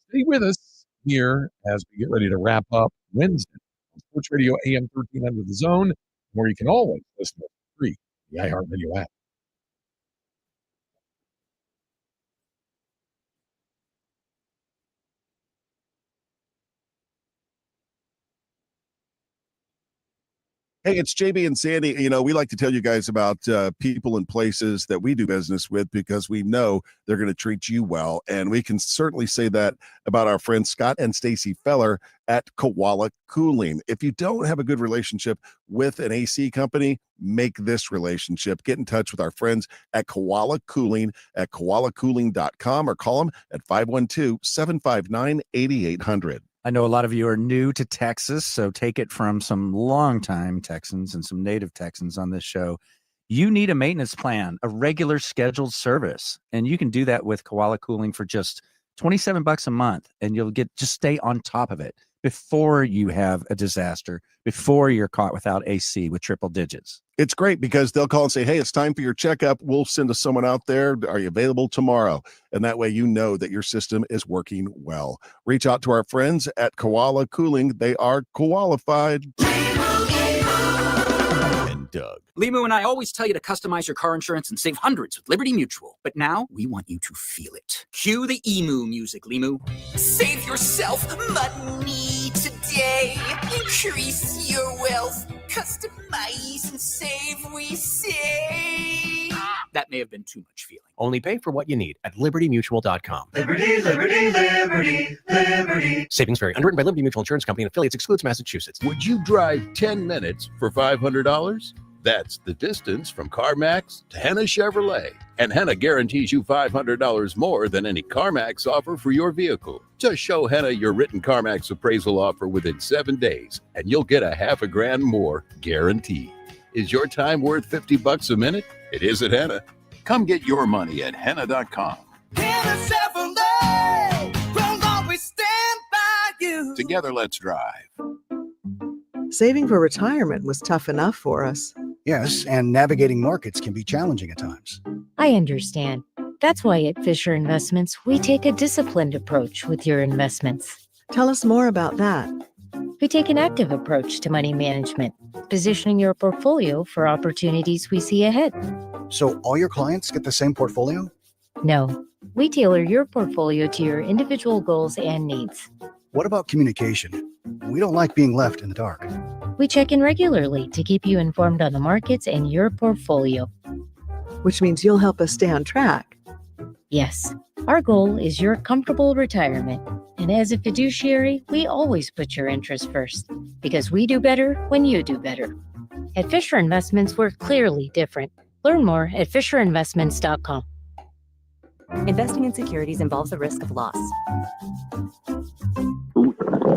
Speaker 2: stay with us here as we get ready to wrap up Wednesday on Sports Radio AM 1300 The Zone, where you can always listen to free the iHeartRadio app.
Speaker 5: Hey, it's JB and Sandy. You know, we like to tell you guys about people and places that we do business with because we know they're going to treat you well. And we can certainly say that about our friends Scott and Stacy Feller at Koala Cooling. If you don't have a good relationship with an AC company, make this relationship. Get in touch with our friends at Koala Cooling at koalacooling.com or call them at 512-759-8800.
Speaker 6: I know a lot of you are new to Texas, so take it from some longtime Texans and some native Texans on this show. You need a maintenance plan, a regular scheduled service, and you can do that with Koala Cooling for just $27 a month, and you'll just stay on top of it before you have a disaster, before you're caught without AC with triple digits.
Speaker 5: It's great because they'll call and say, hey, it's time for your checkup. We'll send someone out there. Are you available tomorrow? And that way you know that your system is working well. Reach out to our friends at Koala Cooling. They are qualified.
Speaker 7: Doug. Limu and I always tell you to customize your car insurance and save hundreds with Liberty Mutual. But now we want you to feel it. Cue the emu music, Limu.
Speaker 8: Save yourself money today. Increase your wealth. Customize and save, we say.
Speaker 7: That may have been too much feeling.
Speaker 9: Only pay for what you need at libertymutual.com.
Speaker 23: Liberty, liberty, liberty, liberty.
Speaker 9: Savings vary. Underwritten by Liberty Mutual Insurance Company and affiliates. Excludes Massachusetts.
Speaker 10: Would you drive 10 minutes for $500? That's the distance from CarMax to Henna Chevrolet. And Henna guarantees you $500 more than any CarMax offer for your vehicle. Just show Henna your written CarMax appraisal offer within 7 days, and you'll get $1,000 more guaranteed. Is your time worth $50 a minute? It is at Henna. Come get your money at Henna.com.
Speaker 23: Henna Chevrolet, we'll always stand by you.
Speaker 10: Together, let's drive.
Speaker 11: Saving for retirement was tough enough for us.
Speaker 13: Yes, and navigating markets can be challenging at times.
Speaker 14: I understand. That's why at Fisher Investments, we take a disciplined approach with your investments.
Speaker 11: Tell us more about that.
Speaker 14: We take an active approach to money management, positioning your portfolio for opportunities we see ahead.
Speaker 13: So all your clients get the same portfolio?
Speaker 14: No, we tailor your portfolio to your individual goals and needs.
Speaker 13: What about communication? We don't like being left in the dark.
Speaker 14: We check in regularly to keep you informed on the markets and your portfolio.
Speaker 11: Which means you'll help us stay on track.
Speaker 14: Yes, our goal is your comfortable retirement. And as a fiduciary, we always put your interests first, because we do better when you do better. At Fisher Investments, we're clearly different. Learn more at FisherInvestments.com.
Speaker 15: Investing in securities involves a risk of loss.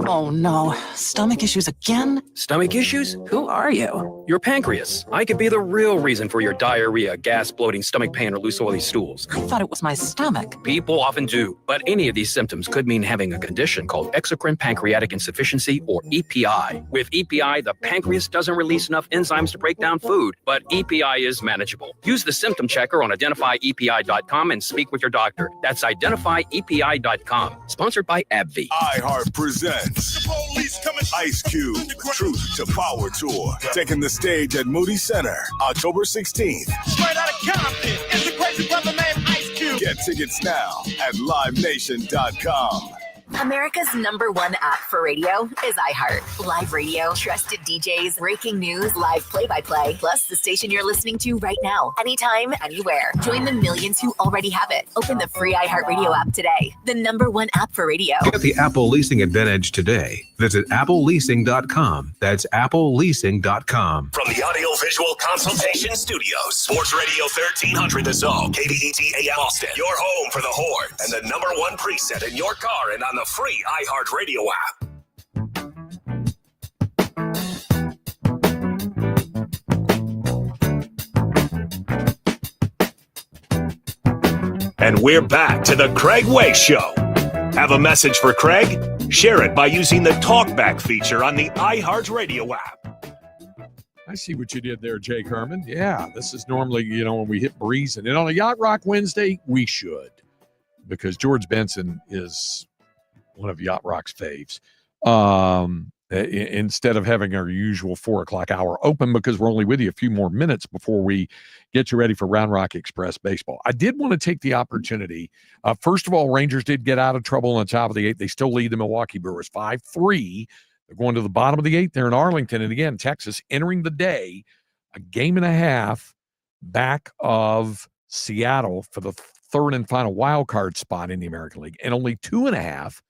Speaker 31: Oh no, stomach issues again?
Speaker 21: Stomach issues?
Speaker 31: Who are you?
Speaker 7: Your pancreas. I could be the real reason for your diarrhea, gas, bloating, stomach pain, or loose oily stools.
Speaker 3: I thought it was my stomach.
Speaker 7: People often do, but any of these symptoms could mean having a condition called exocrine pancreatic insufficiency, or EPI. With EPI, the pancreas doesn't release enough enzymes to break down food, but EPI is manageable. Use the symptom checker on identifyepi.com and speak with your doctor. That's identifyepi.com. Sponsored by AbbVie.
Speaker 1: iHeart presents Ice Cube, Truth to Power Tour, taking the stage at Moody Center, October 16th.
Speaker 23: Straight out of Compton, it's a crazy brother named Ice Cube.
Speaker 1: Get tickets now at livenation.com.
Speaker 4: America's #1 app for radio is iHeart. Live radio, trusted DJs, breaking news, live play-by-play, plus the station you're listening to right now, anytime, anywhere. Join the millions who already have it. Open the free iHeart Radio app today. The #1 app for radio.
Speaker 12: Get the Apple Leasing Advantage today. Visit appleleasing.com. That's appleleasing.com.
Speaker 1: From the Audiovisual Consultation Studios, Sports Radio 1300 The Zone, KDET AM Austin, your home for the Horns, and the #1 preset in your car and on the free iHeart Radio app. And we're back to the Craig Way Show. Have a message for Craig? Share it by using the TalkBack feature on the iHeart Radio app.
Speaker 2: I see what you did there, Jake Herman. Yeah, this is normally, when we hit breeze. And on a Yacht Rock Wednesday, we should. Because George Benson is one of Yacht Rock's faves. Instead of having our usual 4 o'clock hour open, because we're only with you a few more minutes before we get you ready for Round Rock Express baseball. I did want to take the opportunity. First of all, Rangers did get out of trouble on the top of the 8th. They still lead the Milwaukee Brewers 5-3. They're going to the bottom of the 8th there in Arlington. And again, Texas entering the day a game and a half back of Seattle for the third and final wild card spot in the American League, and only 2.5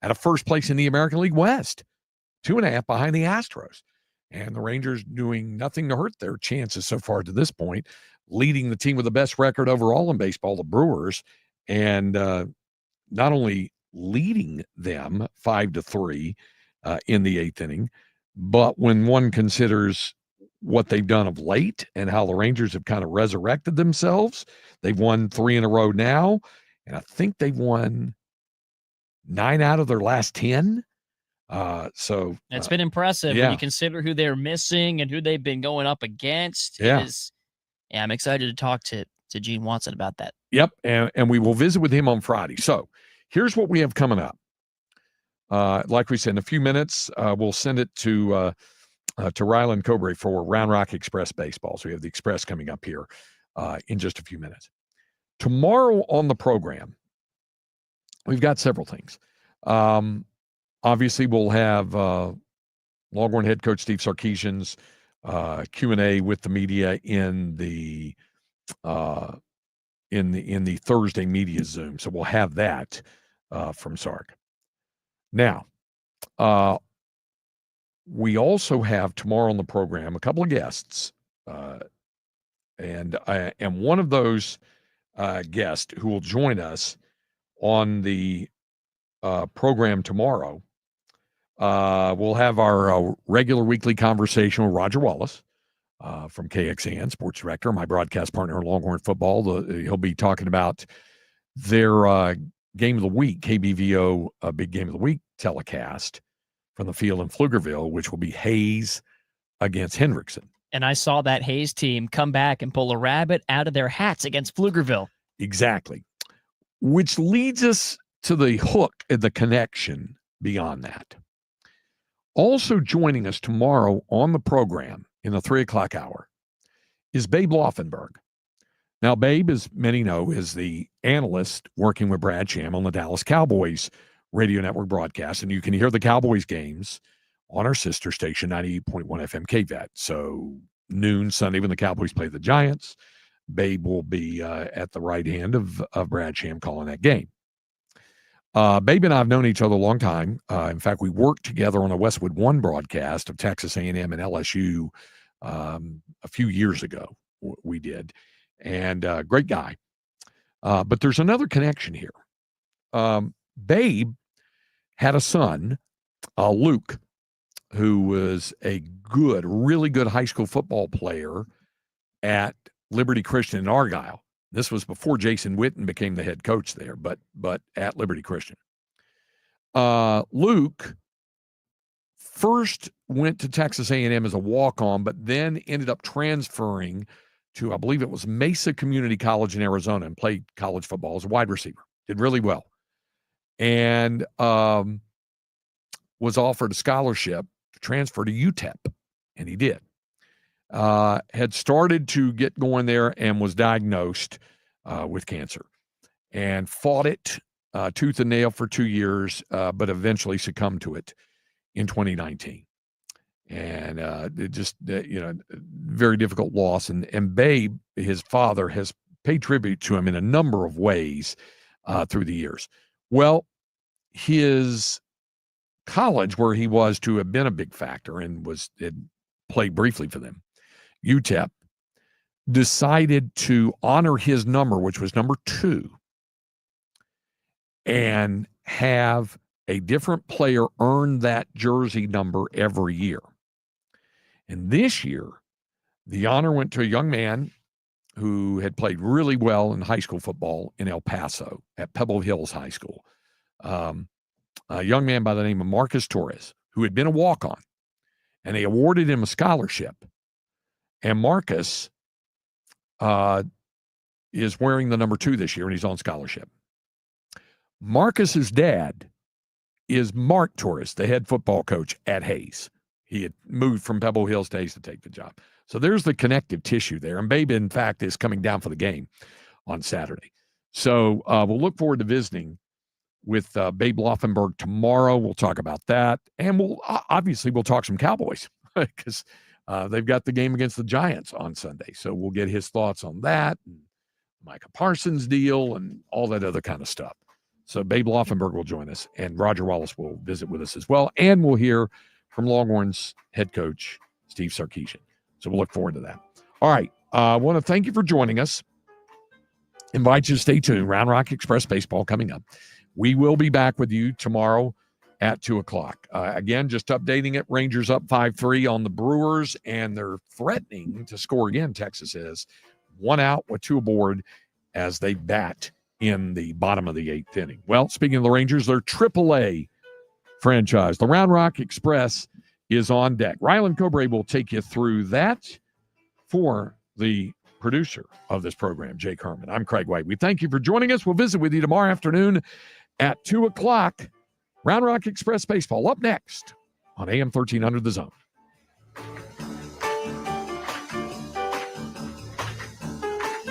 Speaker 2: at a first place in the American League West. 2.5 behind the Astros. And the Rangers doing nothing to hurt their chances so far to this point, leading the team with the best record overall in baseball, the Brewers, and not only leading them 5-3 in the 8th inning, but when one considers what they've done of late and how the Rangers have kind of resurrected themselves, they've won 3 in a row now, and I think they've won 9 out of their last 10. So
Speaker 16: it's been impressive when you consider who they're missing and who they've been going up against. I'm excited to talk to Gene Watson about that.
Speaker 2: Yep. And we will visit with him on Friday. So here's what we have coming up. Like we said, in a few minutes, we'll send it to Ryland Cobre for Round Rock Express baseball. So we have the Express coming up here in just a few minutes. Tomorrow on the program, we've got several things. Obviously, we'll have Longhorn head coach Steve Sarkisian's Q&A with the media in the Thursday media Zoom. So we'll have that from Sark. Now, we also have tomorrow on the program a couple of guests, and one of those guests who will join us on the program tomorrow. We'll have our regular weekly conversation with Roger Wallace from KXAN, sports director, my broadcast partner in Longhorn football. He'll be talking about their game of the week, KBVO Big Game of the Week telecast from the field in Pflugerville, which will be Hayes against Hendrickson.
Speaker 16: And I saw that Hayes team come back and pull a rabbit out of their hats against Pflugerville.
Speaker 2: Exactly. Which leads us to the hook and the connection beyond that. Also joining us tomorrow on the program in the 3 o'clock hour is Babe Laufenberg. Now, Babe, as many know, is the analyst working with Brad Sham on the Dallas Cowboys radio network broadcast, and you can hear the Cowboys games on our sister station, 98.1 FM KVAT. So noon Sunday when the Cowboys play the Giants, Babe will be at the right hand of Brad Sham calling that game. Babe and I have known each other a long time. In fact, we worked together on a Westwood One broadcast of Texas A&M and LSU a few years ago. We did. And great guy. But there's another connection here. Babe had a son, Luke, who was a really good high school football player at Liberty Christian in Argyle. This was before Jason Witten became the head coach there, but at Liberty Christian. Luke first went to Texas A&M as a walk-on, but then ended up transferring to, I believe it was Mesa Community College in Arizona, and played college football as a wide receiver. Did really well. And was offered a scholarship to transfer to UTEP, and he did. Had started to get going there and was diagnosed with cancer, and fought it tooth and nail for 2 years, but eventually succumbed to it in 2019. And it just, very difficult loss. And Babe, his father, has paid tribute to him in a number of ways through the years. Well, his college, where he was to have been a big factor and had played briefly for them, UTEP, decided to honor his number, which was number 2, and have a different player earn that jersey number every year. And this year, the honor went to a young man who had played really well in high school football in El Paso at Pebble Hills High School. A young man by the name of Marcus Torres, who had been a walk-on, and they awarded him a scholarship. And Marcus is wearing the number 2 this year, and he's on scholarship. Marcus's dad is Mark Torres, the head football coach at Hayes. He had moved from Pebble Hills to Hayes to take the job. So there's the connective tissue there. And Babe, in fact, is coming down for the game on Saturday. So we'll look forward to visiting with Babe Laufenberg tomorrow. We'll talk about that. And we'll talk some Cowboys because they've got the game against the Giants on Sunday. So we'll get his thoughts on that, and Micah Parsons' deal, and all that other kind of stuff. So Babe Laufenberg will join us, and Roger Wallace will visit with us as well. And we'll hear from Longhorns head coach Steve Sarkisian. So we'll look forward to that. All right. I want to thank you for joining us. Invite you to stay tuned. Round Rock Express Baseball coming up. We will be back with you tomorrow at 2 o'clock. Again, just updating it. Rangers up 5-3 on the Brewers, and they're threatening to score again, Texas is. 1 out with 2 aboard as they bat in the bottom of the 8th inning. Well, speaking of the Rangers, they're AAA franchise. The Round Rock Express is on deck. Rylan Cobre will take you through that. For the producer of this program, Jake Herman, I'm Craig White. We thank you for joining us. We'll visit with you tomorrow afternoon at 2 o'clock. Round Rock Express Baseball up next on AM 1300 The Zone.